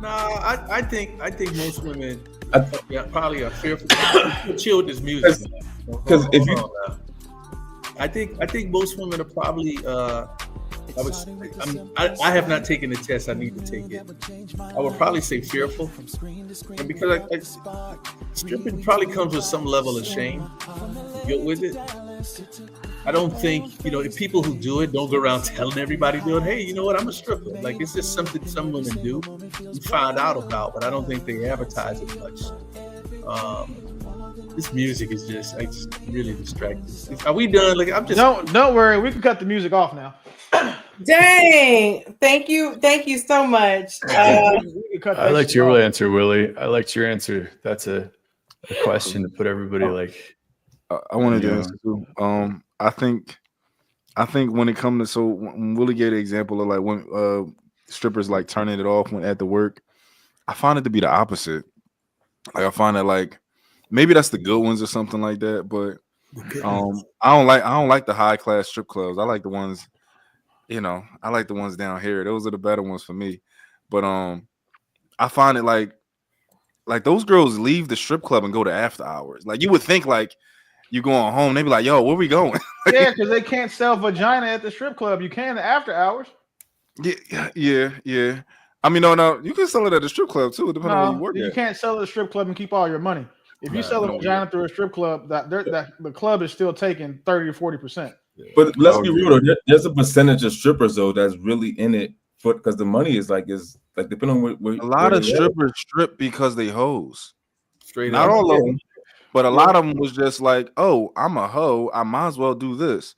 No, I think most women probably are fearful. Chill with this music. Because if you, I think most women are probably. I have not taken the test. I need to take it. I would probably say fearful, and because stripping probably comes with some level of shame. Guilt with it. I don't think if people who do it don't go around telling everybody hey, you know what, I'm a stripper. Like, it's just something some women do. We find out about, but I don't think they advertise it much. This music is just really distracting. Are we done? Like, I'm just don't worry, we can cut the music off now. Dang! Thank you so much. I liked your answer, Willie. I liked your answer. That's a question to put everybody like. I wanted to answer too. I think when it comes to when Willie gave the example of like when strippers like turning it off when at the work, I find it to be the opposite. Like, I find that like maybe that's the good ones or something like that, but I don't like the high class strip clubs. I like the ones, I like the ones down here. Those are the better ones for me. But I find it like those girls leave the strip club and go to after hours. Like, you would think like you going home, they be like, yo, where we going? Yeah, because they can't sell vagina at the strip club. You can after hours. Yeah. I mean, no, you can sell it at the strip club too, depending on where you work. You can't sell at the strip club and keep all your money. If you sell a vagina through a strip club, that the club is still taking 30 or 40%. But let's be real though. There's a percentage of strippers though that's really in it because the money is like depending on where a lot of strippers strip because they hoes. Straight Not up. all of them, but a lot of them was just like, oh, I'm a hoe, I might as well do this.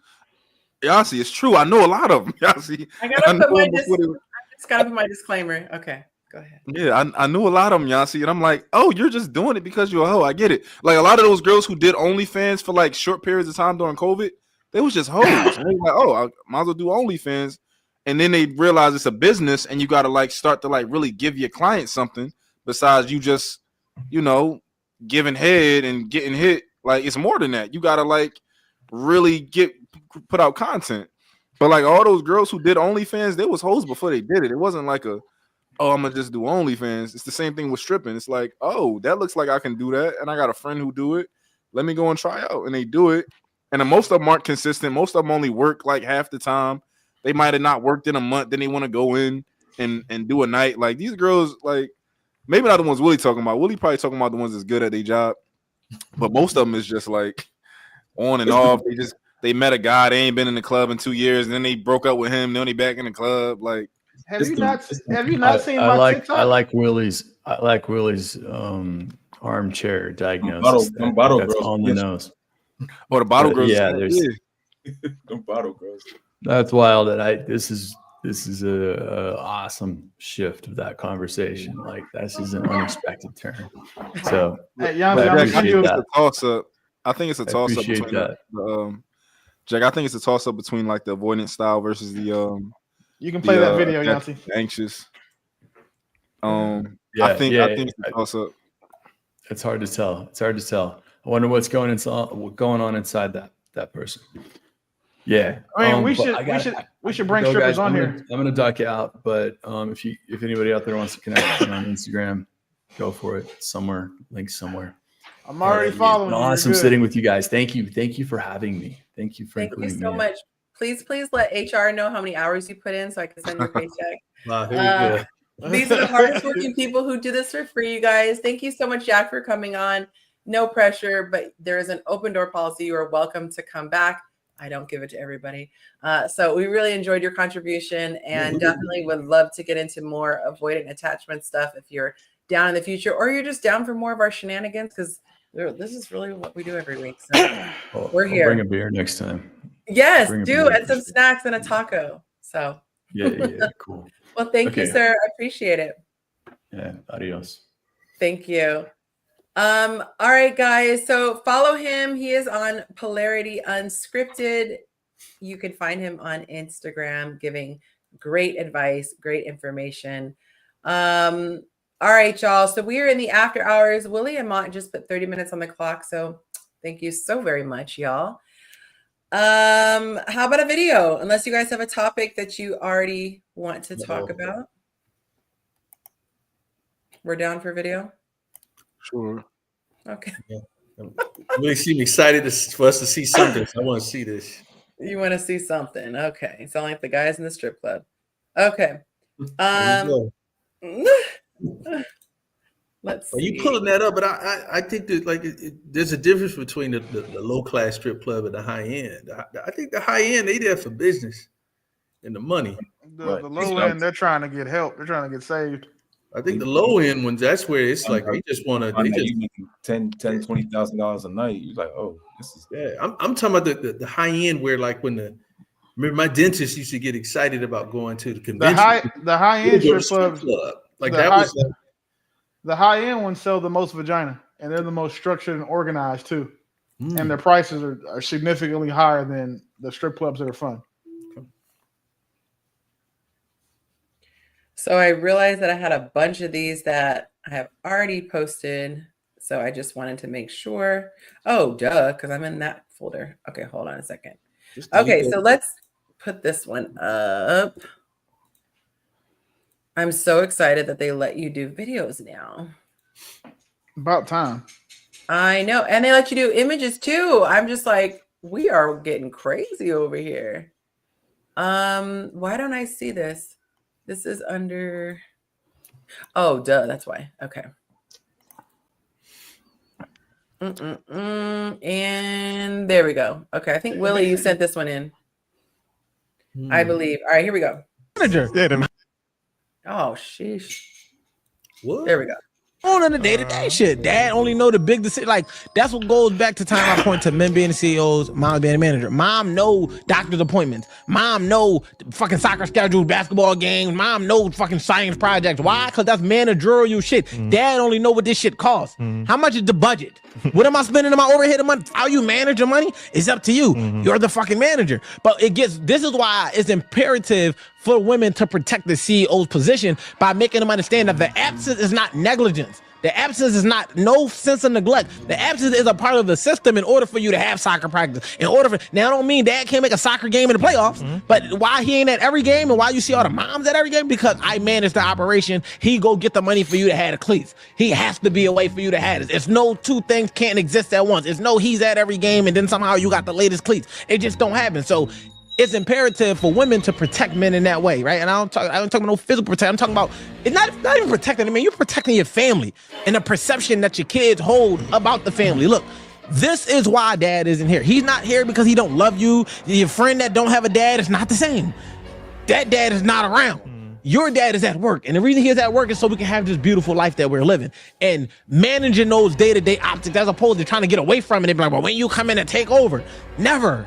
Yonci, it's true. I know a lot of them. Yonci, I just gotta put my disclaimer. Okay, Go ahead. Yeah, I knew a lot of them, Yonci, and I'm like, oh, you're just doing it because you're a hoe. I get it. Like a lot of those girls who did OnlyFans for like short periods of time during COVID, they was just hoes. And they were like, oh, I might as well do OnlyFans, and then they realize it's a business, and you got to like start to like really give your client something besides you just, you know, giving head and getting hit. Like it's more than that. You got to like really put out content. But like all those girls who did OnlyFans, they was hoes before they did it. It wasn't like oh, I'm gonna just do OnlyFans. It's the same thing with stripping. It's like, oh, that looks like I can do that, and I got a friend who do it. Let me go and try out, and they do it. And then most of them aren't consistent. Most of them only work like half the time. They might have not worked in a month. Then they want to go in and do a night. Like these girls, like maybe not the ones Willie talking about. Willie probably talking about the ones that's good at their job. But most of them is just like on and off. They met a guy. They ain't been in the club in 2 years. And then they broke up with him. Then they back in the club. Like. Have you not seen my TikTok? I like Willie's armchair diagnosis. That's on the nose. Oh, the bottle girls. Yeah, there's the bottle girls. That's wild. That this is a awesome shift of that conversation. Like this is an unexpected turn. So hey, I think it's a toss up. I think it's a toss up between Jack. I think it's a toss up between like the avoidance style versus the You can play that video, Yonci. Anxious. I think it's a toss up. It's hard to tell. It's hard to tell. I wonder what's going on inside that person. Yeah, I mean, we should bring strippers on here. I'm gonna duck out, but if anybody out there wants to connect with me on Instagram, go for it. Link somewhere. I'm already following. Awesome sitting with you guys. Thank you for having me. Thank you for including me. Thank you so much. Please let HR know how many hours you put in so I can send your paycheck. Wow, here we go. These are the hardest working people who do this for free, you guys. Thank you so much, Jack, for coming on. No pressure, but there is an open door policy. You are welcome to come back. I don't give it to everybody. So we really enjoyed your contribution and definitely would love to get into more avoidant attachment stuff if you're down in the future or you're just down for more of our shenanigans because this is really what we do every week. So we're here. Bring a beer next time. Yes, do, and some snacks and a taco. So yeah, cool. Well, thank you, sir. I appreciate it. Yeah, adios. Thank you. All right, guys. So follow him. He is on Polarity Unscripted. You can find him on Instagram giving great advice, great information. All right, y'all. So we are in the after hours. Willie and Mont just put 30 minutes on the clock. So thank you so very much, y'all. How about a video? Unless you guys have a topic that you already want to talk about. We're down for video. Sure. Okay. Yeah. Really seem excited for us to see something. So I want to see this. You want to see something? Okay. You sound like the guys in the strip club. Okay. Let's see. Are you pulling that up? But I think that there's a difference between the low class strip club and the high end. I think the high end, they there for business and the money. The low end, they're trying to get help. They're trying to get saved. I think the low end ones, that's where it's like they just want to. They just $10,000, $20,000 a night. You're like, oh, this is. Yeah, I'm talking about the high end where remember my dentist used to get excited about going to the convention. The high end strip club. Like that was. The high end ones sell the most vagina, and they're the most structured and organized too. And their prices are significantly higher than the strip clubs that are fun. So I realized that I had a bunch of these that I have already posted. So I just wanted to make sure. Oh, duh, because I'm in that folder. Okay, hold on a second. Okay, so let's put this one up. I'm so excited that they let you do videos now. About time. I know. And they let you do images too. I'm just like, we are getting crazy over here. Why don't I see this? This is under. Oh, duh. That's why. Okay. And there we go. Okay. I think Willie, you sent this one in. I believe. All right, here we go. Manager. Yeah, Oh, sheesh. What? There we go. on the day-to-day shit. Dad only know the big decision. Like, that's what goes back to time I point to men being the CEOs, mom being a manager. Mom know doctor's appointments. Mom know fucking soccer schedules, basketball games. Mom know fucking science projects. Why? Because that's managerial shit. Dad only know what this shit costs. How much is the budget? What am I spending on my overhead a month? How you manage your money? It's up to you. You're the fucking manager. But this is why it's imperative for women to protect the CEO's position by making them understand that the absence is not negligence. The absence is not no sense of neglect. The absence is a part of the system in order for you to have soccer practice. Now, I don't mean dad can't make a soccer game in the playoffs, but why he ain't at every game and why you see all the moms at every game? Because I manage the operation. He go get the money for you to have the cleats. He has to be a way for you to have it. It's no two things can't exist at once. It's no he's at every game and then somehow you got the latest cleats. It just don't happen. So it's imperative for women to protect men in that way, right? And I don't talk about no physical protection. I'm talking about it's not even protecting. I mean, you're protecting your family and the perception that your kids hold about the family. Look, this is why dad isn't here. He's not here because he don't love you. Your friend that don't have a dad is not the same. That dad is not around. Your dad is at work. And the reason he's at work is so we can have this beautiful life that we're living. And managing those day-to-day optics as opposed to trying to get away from it. They be like, well, when you come in and take over, never.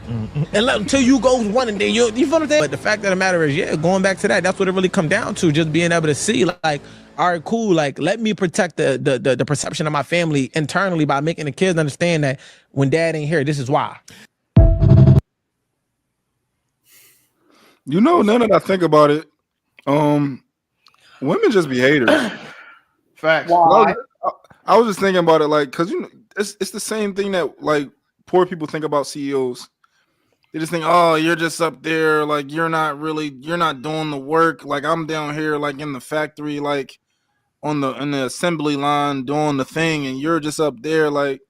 Until you go one and then you feel what I'm saying? But the fact of the matter is, going back to that's what it really come down to. Just being able to see like, all right, cool. Like, let me protect the perception of my family internally by making the kids understand that when dad ain't here, this is why. Now that I think about it, women just be haters. Facts. Why? I was just thinking about it, like, because it's the same thing that like poor people think about CEOs. They just think, oh, you're just up there, like you're not doing the work. Like I'm down here, like in the factory, like in the assembly line doing the thing, and you're just up there, like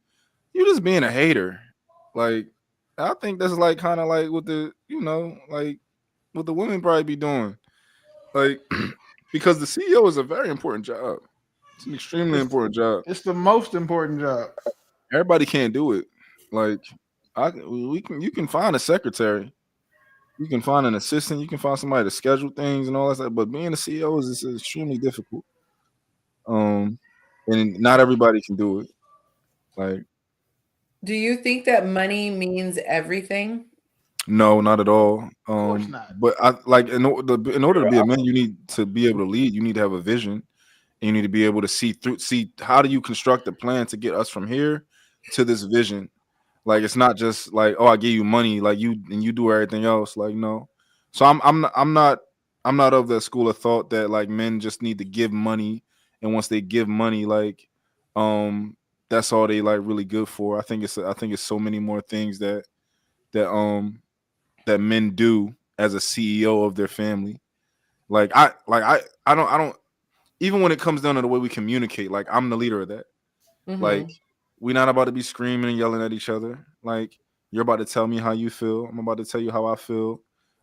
you're just being a hater. Like I think that's like kind of like what the like what the women probably be doing. Like, because the CEO is a very important job. It's an extremely important job. It's the most important job. Everybody can't do it. Like, you can find a secretary, you can find an assistant, you can find somebody to schedule things and all that stuff. But being a CEO is extremely difficult. And not everybody can do it. Like, do you think that money means everything? No, not at all. Of course not. But I like in order to be a man, you need to be able to lead. You need to have a vision. And you need to be able to see how do you construct a plan to get us from here to this vision. Like it's not just like, oh, I give you money, like you do everything else. Like no. So I'm not of that school of thought that like men just need to give money, and once they give money, like that's all they like really good for. I think it's so many more things that men do as a CEO of their family. Like I don't even when it comes down to the way we communicate, like I'm the leader of that. Like we're not about to be screaming and yelling at each other. Like you're about to tell me how you feel. I'm about to tell you how I feel.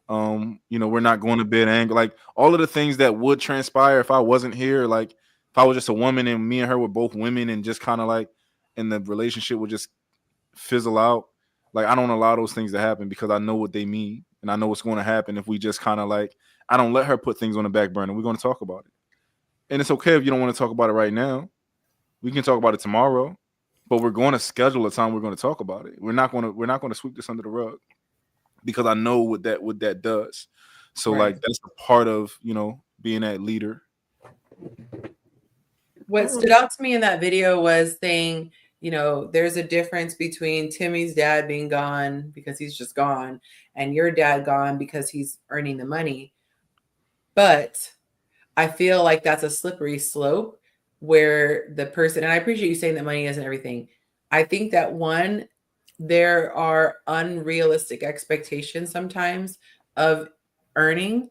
We're not going to bed angry. Like all of the things that would transpire if I wasn't here, like if I was just a woman and me and her were both women and just kind of like and the relationship would just fizzle out. Like I don't allow those things to happen because I know what they mean and I know what's going to happen if we just kind of like I don't let her put things on the back burner. We're going to talk about it. And it's okay if you don't want to talk about it right now. We can talk about it tomorrow, but we're going to schedule a time we're going to talk about it. We're not going to sweep this under the rug because I know what that does. So Right. like that's a part of, being that leader. What stood out to me in that video was saying, there's a difference between Timmy's dad being gone because he's just gone and your dad gone because he's earning the money. But I feel like that's a slippery slope where the person, and I appreciate you saying that money isn't everything. I think that one, there are unrealistic expectations sometimes of earning.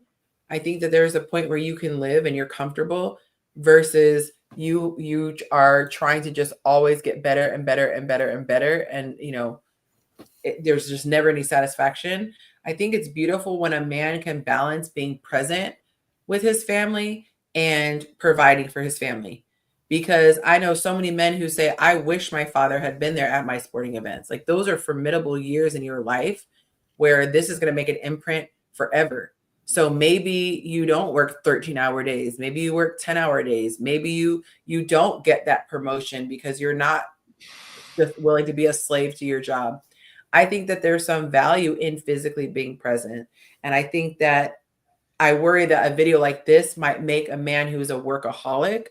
I think that there's a point where you can live and you're comfortable versus you are trying to just always get better and better and better and better. And, there's just never any satisfaction. I think it's beautiful when a man can balance being present with his family and providing for his family. Because I know so many men who say, I wish my father had been there at my sporting events. Like those are formidable years in your life where this is going to make an imprint forever. So maybe you don't work 13-hour days. Maybe you work 10-hour days. Maybe you don't get that promotion because you're not just willing to be a slave to your job. I think that there's some value in physically being present. And I think that I worry that a video like this might make a man who is a workaholic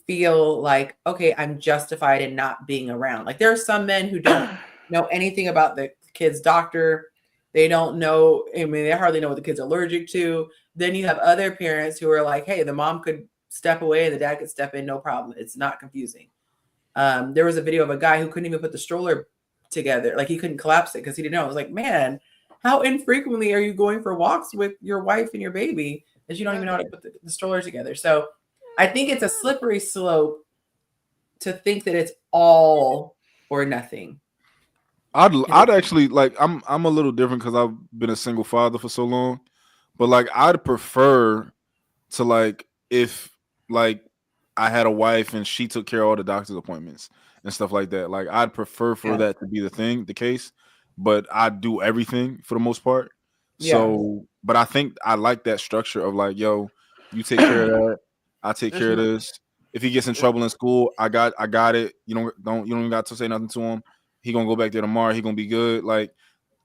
feel like, okay, I'm justified in not being around. Like there are some men who don't know anything about the kid's doctor. They don't know, I mean, they hardly know what the kid's allergic to. Then you have other parents who are like, hey, the mom could step away and the dad could step in, no problem. It's not confusing. There was a video of a guy who couldn't even put the stroller together. Like he couldn't collapse it because he didn't know. I was like, man, how infrequently are you going for walks with your wife and your baby that you don't even know how to put the stroller together? So I think it's a slippery slope to think that it's all or nothing. I'd actually like I'm a little different because I've been a single father for so long, but like I'd prefer to like if like I had a wife and she took care of all the doctor's appointments and stuff like that. Like I'd prefer for that to be the case, but I do everything for the most part. So, but I think I like that structure of like, yo, you take care of that, I take care of this. If he gets in trouble in school, I got it. You don't even got to say nothing to him. He gonna go back there tomorrow. He gonna be good. Like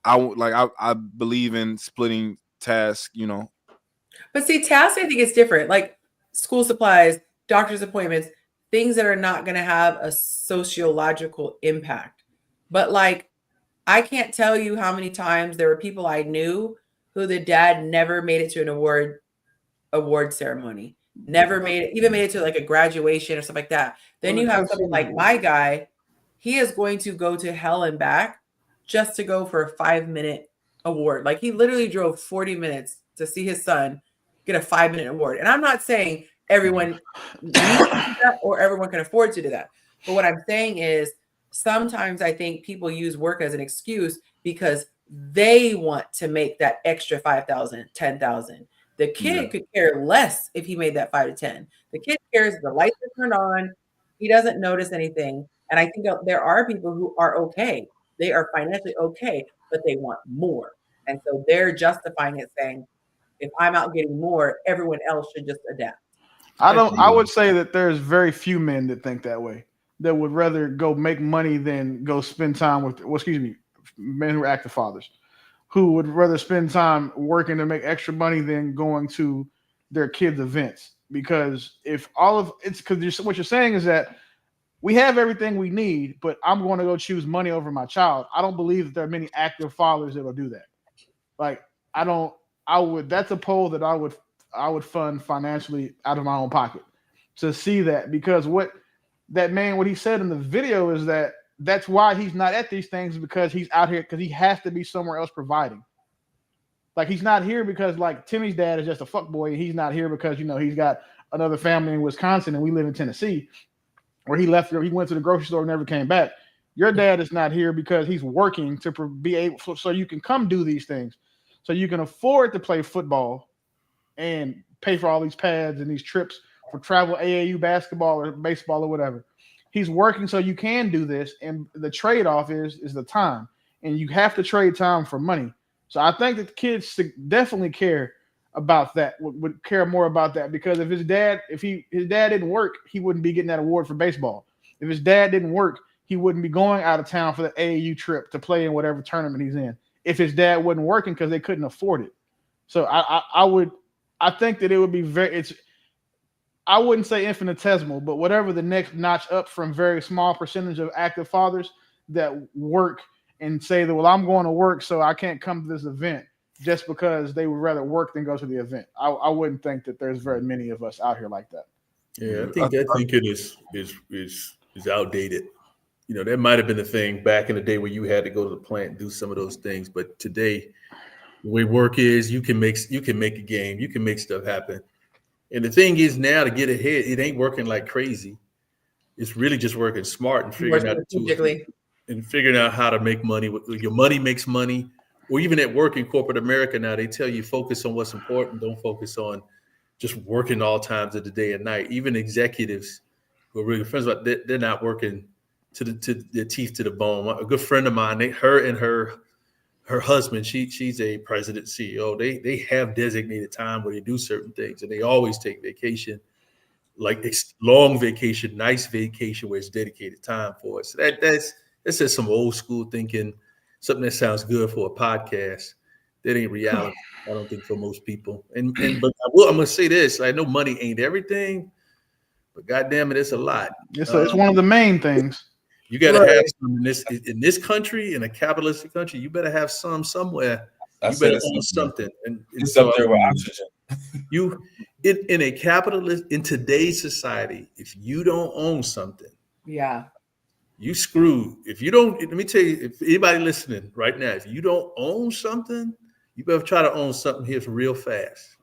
I believe in splitting tasks. But see, tasks I think is different. Like school supplies, doctor's appointments, things that are not going to have a sociological impact. But like, I can't tell you how many times there were people I knew who the dad never made it to an award ceremony, never made it to like a graduation or something like that. Then you have something like my guy. He is going to go to hell and back just to go for a 5-minute award. Like he literally drove 40 minutes to see his son get a 5-minute award. And I'm not saying everyone needs to do that or everyone can afford to do that. But what I'm saying is sometimes I think people use work as an excuse because they want to make that extra 5,000, 10,000. The kid could care less if he made that 5 to 10. The kid cares if the lights are turned on. He doesn't notice anything. And I think there are people who are okay. They are financially okay, but they want more. And so they're justifying it saying, if I'm out getting more, everyone else should just adapt. I would say that there's very few men that think that way, that would rather go make money than go spend time with, men who are active fathers, who would rather spend time working to make extra money than going to their kids' events. Because what you're saying is that we have everything we need, but I'm going to go choose money over my child. I don't believe that there are many active fathers that will do that. Like, that's a poll that I would fund financially out of my own pocket to see that, because what he said in the video is that's why he's not at these things, because he's out here because he has to be somewhere else providing. Like he's not here because like Timmy's dad is just a fuckboy. He's not here because he's got another family in Wisconsin and we live in Tennessee, where he went to the grocery store and never came back. Your dad is not here because he's working to be able, so you can come do these things, so you can afford to play football and pay for all these pads and these trips for travel, AAU basketball or baseball or whatever. He's working so you can do this, and the trade-off is the time, and you have to trade time for money. So I think that the kids definitely care about that, would care more about that, because if his dad didn't work, he wouldn't be getting that award for baseball. If his dad didn't work, he wouldn't be going out of town for the AAU trip to play in whatever tournament he's in, if his dad wasn't working because they couldn't afford it. So I think that it would be I wouldn't say infinitesimal, but whatever the next notch up from very small percentage of active fathers that work and say that, well, I'm going to work, so I can't come to this event, just because they would rather work than go to the event. I wouldn't think that there's very many of us out here like that. Yeah, I think that thinking is outdated. That might have been the thing back in the day where you had to go to the plant and do some of those things. But today, the way work is, you can make a game, you can make stuff happen. And the thing is now, to get ahead, it ain't working like crazy. It's really just working smart and figuring out how to make money. Your money makes money. Or even at work in corporate America now, they tell you focus on what's important. Don't focus on just working all times of the day and night. Even executives who are really friends about, they're not working to their teeth to the bone. A good friend of mine, her her husband, she's a president, CEO. They have designated time where they do certain things, and they always take vacation, like it's long vacation, nice vacation where it's dedicated time for it. So that's just some old school thinking, something that sounds good for a podcast. That ain't reality. I don't think for most people. But I'm gonna say this: I know money ain't everything, but goddamn it, it's a lot. It's one of the main things. You got to have some in this country, in a capitalistic country. You better have some somewhere. You better own something. And It's so up there with oxygen. You in a capitalist in today's society, if you don't own something, Yeah. you screwed. If you don't, let me tell you, if anybody listening right now, if you don't own something, you better try to own something here real fast.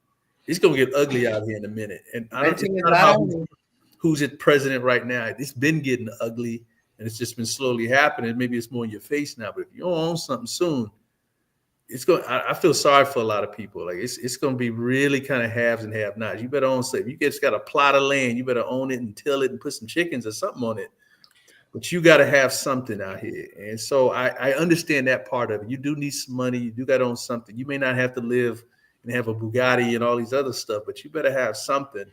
It's gonna get ugly out here in a minute. And I don't Renting it's is not not about only. who's at president right now. It's been getting ugly, and it's just been slowly happening. Maybe it's more in your face now, but if you don't own something soon, it's going. I feel sorry for a lot of people. Like it's going to be really kind of haves and have-nots. You better own something. You just got a plot of land. You better own it and till it and put some chickens or something on it. But you got to have something out here. And so I understand that part of it. You do need some money. You do got to own something. You may not have to live and have a Bugatti and all these other stuff, but you better have something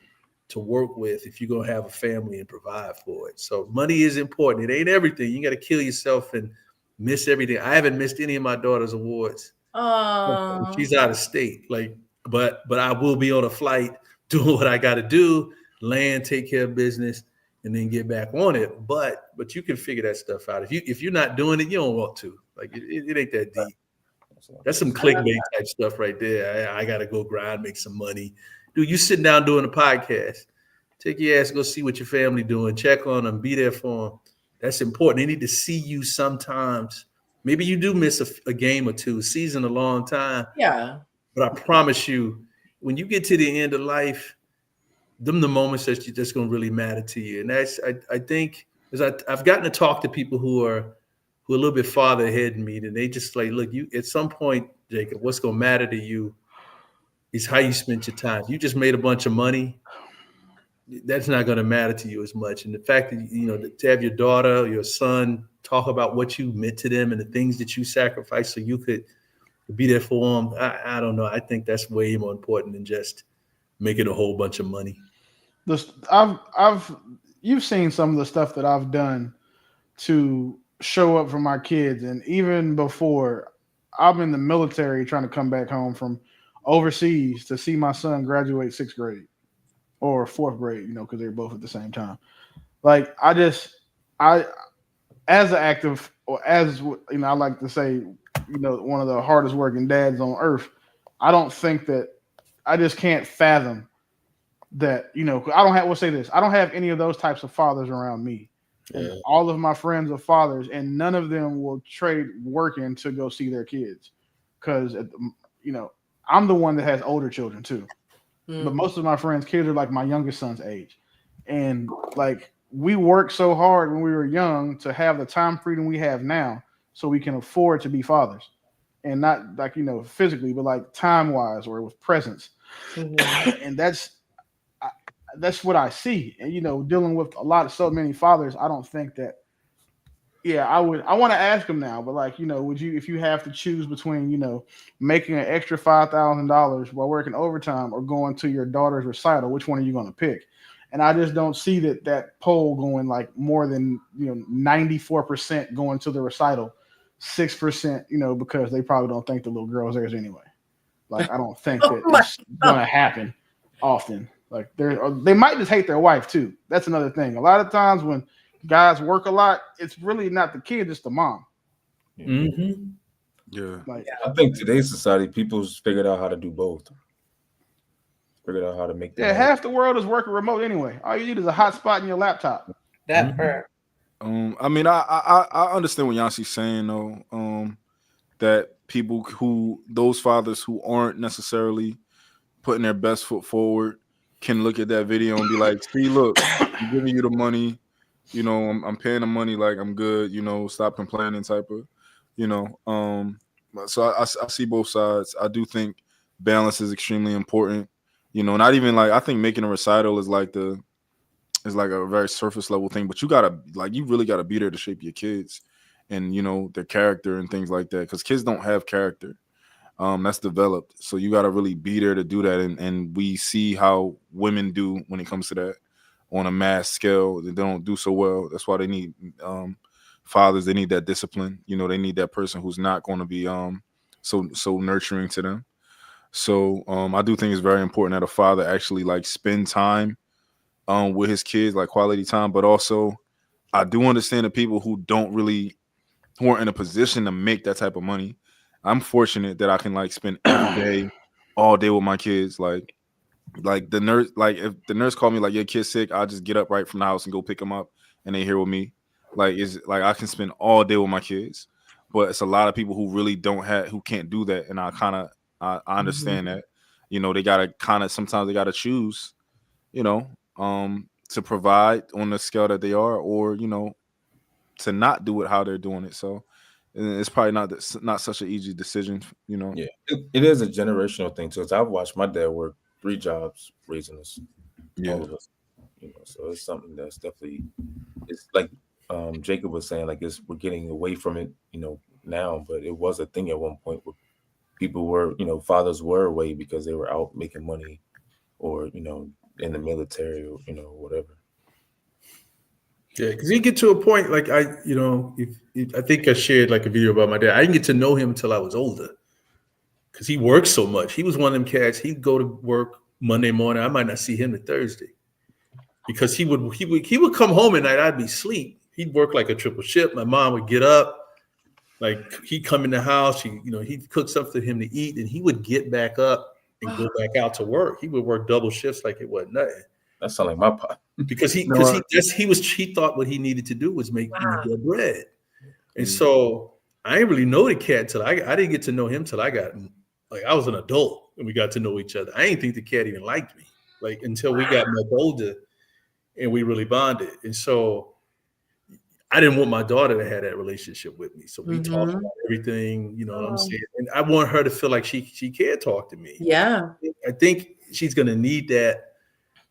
to work with if you're going to have a family and provide for it. So money is important. It ain't everything. You got to kill yourself and miss everything. I haven't missed any of my daughter's awards. Oh. She's out of state. But I will be on a flight doing what I got to do, land, take care of business, and then get back on it. But you can figure that stuff out. If you're not doing it, you don't want to. Like it ain't that deep. That's some clickbait type stuff right there. I got to go grind, make some money. Dude, you sitting down doing a podcast. Take your ass, go see what your family doing. Check on them. Be there for them. That's important. They need to see you sometimes. Maybe you do miss a game or two. A season a long time. Yeah. But I promise you, when you get to the end of life, them the moments that's going to really matter to you. And that's I think because I've gotten to talk to people who are a little bit farther ahead than me, and they just like, look, you at some point, Jacob, what's going to matter to you is how you spent your time. You just made a bunch of money. That's not going to matter to you as much. And the fact that, to have your daughter or your son talk about what you meant to them and the things that you sacrificed so you could be there for them, I don't know. I think that's way more important than just making a whole bunch of money. You've seen some of the stuff that I've done to show up for my kids. And even before, I'm in the military trying to come back home from overseas to see my son graduate 6th grade or 4th grade, because they're both at the same time. Like as an active, or as I like to say, one of the hardest working dads on earth, I don't think that I just can't fathom that, I don't have, we'll say this, I don't have any of those types of fathers around me. Yeah. All of my friends are fathers, and none of them will trade working to go see their kids. Because, I'm the one that has older children too. But most of my friends' kids are like my youngest son's age. And like, we worked so hard when we were young to have the time freedom we have now so we can afford to be fathers. And not like, physically, but like time-wise or with presence. Mm-hmm. And that's what I see. And, dealing with so many fathers, I don't think that, I want to ask him now, but like, would you, if you have to choose between, making an extra $5,000 while working overtime or going to your daughter's recital, which one are you going to pick? And I just don't see that poll going like more than, 94% going to the recital, 6%, because they probably don't think the little girl's theirs anyway. Like, I don't think that it's going to happen often. Like they might just hate their wife too. That's another thing. A lot of times when guys work a lot, it's really not the kid, it's the mom. Mm-hmm. Yeah. I think today's society, people's figured out how to do both. Figured out how to make half the world is working remote anyway. All you need is a hotspot in your laptop. That part. I mean, I understand what Yonci's saying though. That people those fathers who aren't necessarily putting their best foot forward can look at that video and be like, see, look, I'm giving you the money, I'm paying the money, like I'm good, stop complaining type of, so I see both sides. I do think balance is extremely important, not even like, I think making a recital is like a very surface level thing, but you really gotta be there to shape your kids. and their character and things like that, because kids don't have character that's developed. So you got to really be there to do that, and we see how women do when it comes to that on a mass scale. They don't do so well. That's why they need fathers. They need that discipline. They need that person who's not going to be so nurturing to them. So I do think it's very important that a father actually like spend time with his kids, like quality time. But also, I do understand the people who aren't in a position to make that type of money. I'm fortunate that I can like spend every day, all day with my kids. Like the nurse, like if the nurse called me like your kid's sick, I'll just get up right from the house and go pick them up, and they here with me. Like it's like I can spend all day with my kids. But it's a lot of people who really who can't do that, and I understand that. They gotta sometimes they gotta choose, to provide on the scale that they are, or to not do it how they're doing it. So it's probably not such an easy decision, Yeah, it is a generational thing too. I've watched my dad work 3 jobs raising us, all of us. So it's something that's definitely, it's like Jacob was saying, like we're getting away from it, now, but it was a thing at one point where people were, fathers were away because they were out making money, or in the military, or whatever. Yeah, because you get to a point like I think I shared like a video about my dad. I didn't get to know him until I was older because he worked so much. He was one of them cats. He'd go to work Monday morning. I might not see him to Thursday because he would come home at night. I'd be asleep. He'd work like a triple shift. My mom would get up, like he'd come in the house. He'd cook something for him to eat, and he would get back up and go back out to work. He would work double shifts like it wasn't nothing. That sounds like my pop. Because he thought what he needed to do was make that bread. And so I didn't really know the cat till I didn't get to know him till I was an adult and we got to know each other. I didn't think the cat even liked me, like until we got much older and we really bonded. And so I didn't want my daughter to have that relationship with me. So we talked about everything, you know what I'm saying? And I want her to feel like she can talk to me. Yeah. I think she's gonna need that,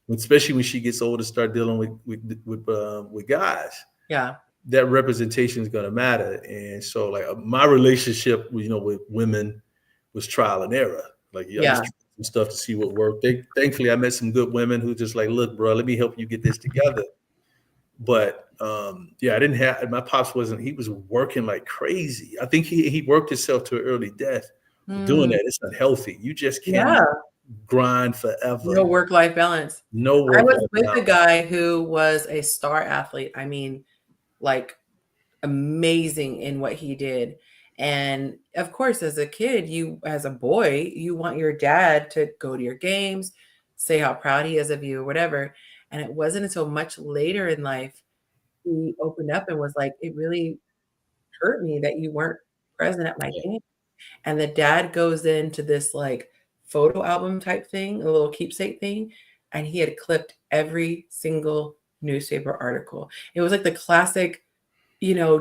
especially when she gets older, start dealing with guys. Yeah. That representation is going to matter. And so like my relationship with women was trial and error. Like I was trying some stuff to see what worked. Thankfully I met some good women who just like, look, bro, let me help you get this together. But I didn't have, my pops he was working like crazy. I think he worked himself to an early death. Doing that, it's not healthy. You just can't grind forever. No work-life balance. No work. I was with a guy who was a star athlete. I mean, like amazing in what he did. And of course, as a kid, as a boy, you want your dad to go to your games, say how proud he is of you or whatever. And it wasn't until much later in life he opened up and was like, it really hurt me that you weren't present at my game. And the dad goes into this like photo album type thing, a little keepsake thing, and he had clipped every single newspaper article. It was like the classic,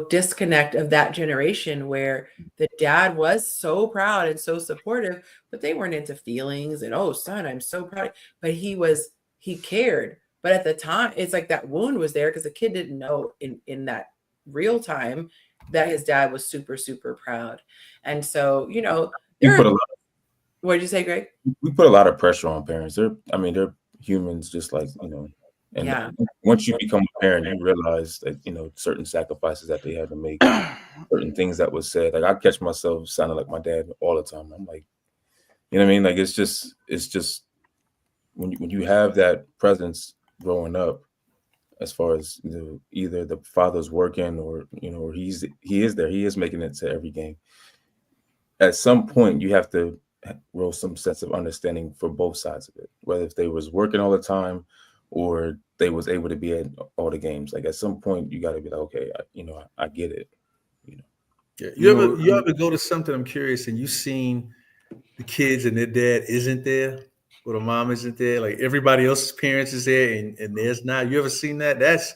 disconnect of that generation where the dad was so proud and so supportive, but they weren't into feelings and, oh, son, I'm so proud. But he cared. But at the time, it's like that wound was there because the kid didn't know in that real time that his dad was super, super proud. And so, what did you say, Greg? We put a lot of pressure on parents. They're humans just like, and once you become a parent, you realize that, certain sacrifices that they had to make, certain things that was said. Like I catch myself sounding like my dad all the time. I'm like, you know what I mean? Like it's just when you have that presence growing up, as far as either the father's working or or he is there, he is making it to every game. At some point, you have to grow some sense of understanding for both sides of it, whether if they was working all the time or they was able to be at all the games. Like at some point, you got to be like, okay, I get it. Yeah. You ever go to something? I'm curious, and you seen the kids and their dad isn't there, or the mom isn't there. Like everybody else's parents is there, and there's not. You ever seen that? That's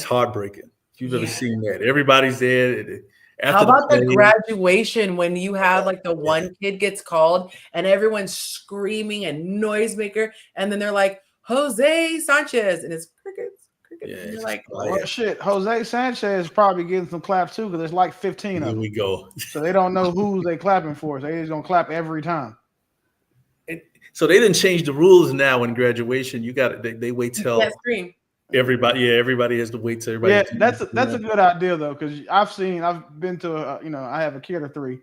heartbreaking. If you've ever seen that, everybody's there. How about the graduation when you have like the one kid gets called and everyone's screaming and noisemaker, and then they're like Jose Sanchez, and it's crickets. And you're like, well, shit, Jose Sanchez is probably getting some claps too because there's like 15 of them. Here we go. So they don't know who they clapping for. So they just gonna clap every time. So they didn't change the rules now in graduation. You got they wait till scream. Everybody. Yeah, everybody has to wait till everybody. Yeah, that's a good idea though, because I've been to I have a kid of 3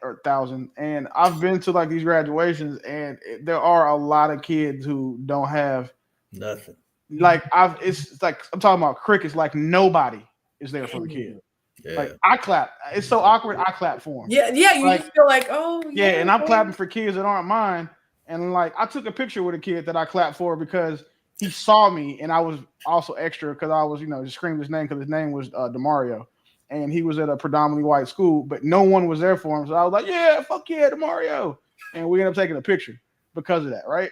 or 1,000, and I've been to like these graduations, and there are a lot of kids who don't have nothing. Like it's like I'm talking about crickets. Like nobody is there for the kid. Yeah. Like I clap. It's so awkward. I clap for him. Yeah. You just feel like, oh yeah, and I'm clapping for kids that aren't mine. And like I took a picture with a kid that I clapped for because he saw me, and I was also extra because I was just screamed his name because his name was DeMario, and he was at a predominantly white school, but no one was there for him. So I was like, yeah, fuck yeah, DeMario, and we ended up taking a picture because of that, right?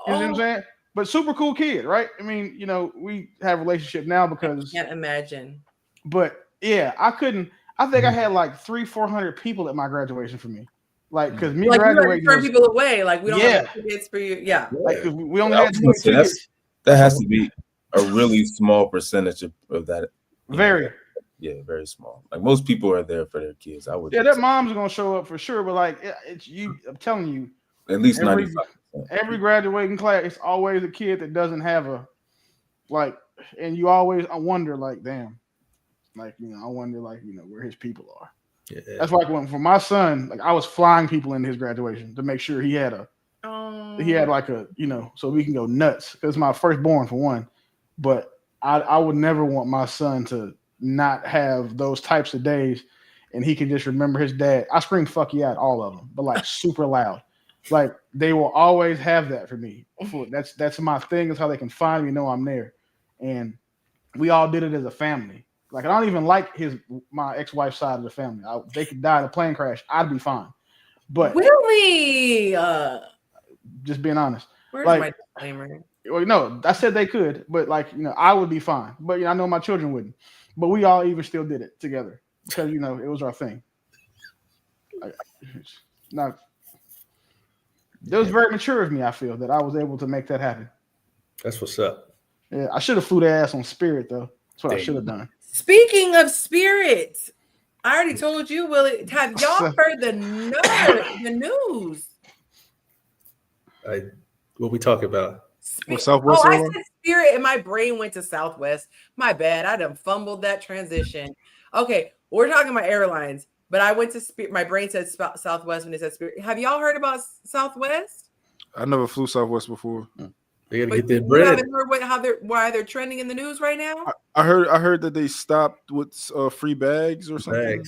You know what I'm saying? But super cool kid, right? I mean, we have a relationship now because I can't imagine. But yeah, I couldn't. I think I had like 300-400 people at my graduation for me, like because me graduating. You turn people away, like we don't have tickets for you. Yeah, like we only had 2 tickets. That has to be a really small percentage of that. Very. Yeah, very small. Like most people are there for their kids. I would. Yeah, their mom's gonna show up for sure, but like it's you. I'm telling you, at least 95%. Every graduating class, it's always a kid that doesn't have and you always wonder, like, damn, like I wonder, like where his people are. Yeah. That's why for my son, like I was flying people into his graduation to make sure he had so we can go nuts because it's my firstborn for one. But I would never want my son to not have those types of days, and he can just remember his dad. I scream "fuck yeah" at all of them, but like super loud. Like they will always have that for me. That's my thing. Is how they can find me, know I'm there, and we all did it as a family. Like I don't even like my ex-wife's side of the family. They could die in a plane crash. I'd be fine. But really, just being honest. Where's my disclaimer? Well, no, I said they could, but I would be fine. But I know my children wouldn't. But we all even still did it together because it was our thing. It was very mature of me. I feel that I was able to make that happen. That's what's up. Yeah, I should have flew their ass on Spirit though. That's what I should have done. Speaking of Spirit, I already told you, Willie. Have y'all heard the news? What we talking about? Southwest. I said Spirit, and my brain went to Southwest. My bad. I done fumbled that transition. Okay, we're talking about airlines, but I went to Spirit. My brain said Southwest when it said Spirit. Have y'all heard about Southwest? I never flew Southwest before. They gotta get their bread. You haven't heard why they're trending in the news right now? I heard that they stopped with free bags or something.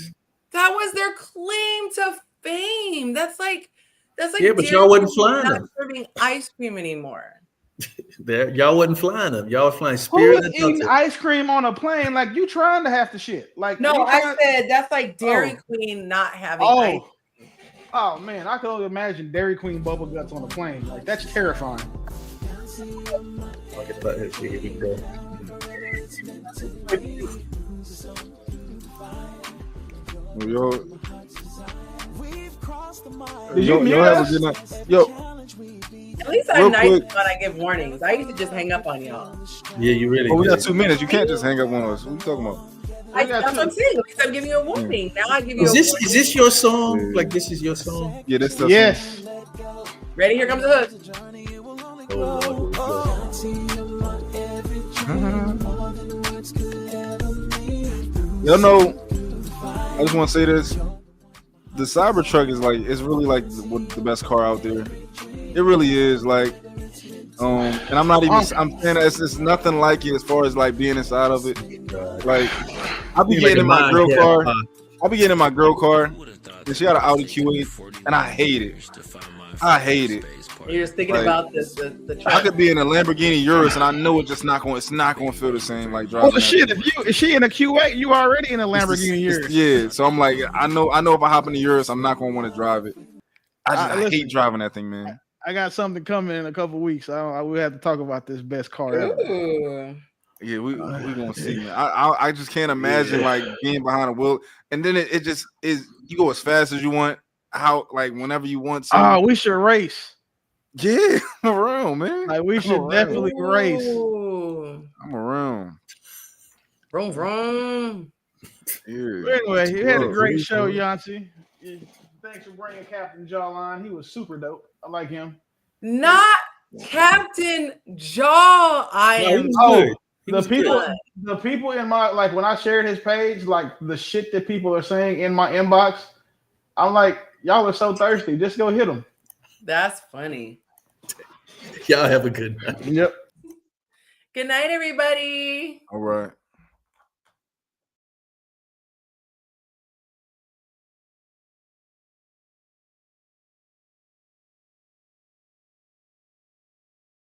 That was their claim to fame. That's like yeah, but y'all wasn't flying not them. serving ice cream anymore. Y'all wasn't flying them. Y'all were flying Spirit. Who is eating ice cream on a plane? Like you trying to have the shit? Like no, I said that's like Dairy Queen not having ice cream. Oh man, I can only imagine Dairy Queen bubble guts on a plane. Like that's terrifying. Here we go. At least I'm nice when I give warnings. I used to just hang up on y'all. Yeah, you really. We got 2 minutes. You can't just hang up on us. What are you talking about? That's what I'm saying. At least I'm giving you a warning. Now I give you. Is this your song? Yeah. Like this is your song? Yeah, that's the yes. Song. Ready? Here comes the hook. Y'all know, I just want to say this. The Cybertruck is it's really the best car out there. It really is and I'm not even, I'm saying it's nothing like it as far as being inside of it. Like, I'll be getting in my girl car. I'll be getting in my girl car, and she got an Audi Q8, and I hate it. I hate it. You're just thinking about the truck. I could be in a Lamborghini Urus, and I know it's not going to feel the same like driving. Oh shit! If she in a Q8, you already in a Lamborghini Urus. Yeah, so I'm like, I know if I hop in the Urus, I'm not going to want to drive it. I hate driving that thing, man. I got something coming in a couple weeks. We have to talk about this best car ever. Yeah, we gonna see, man. I just can't imagine being behind a wheel, and then it just is. You go as fast as you want, whenever you want. Oh, we should race. Yeah, around, man. We should definitely race. I'm around. Vroom, vroom. Yeah. But anyway, you had a great show, Yonci. Thanks for bringing Captain Jawline. He was super dope. I like him. Not Captain Jaw. The people in my, like, when I shared his page, like the shit that people are saying in my inbox, I'm like, y'all are so thirsty. Just go hit them. That's funny. Y'all have a good night. Yep. Good night, everybody. All right.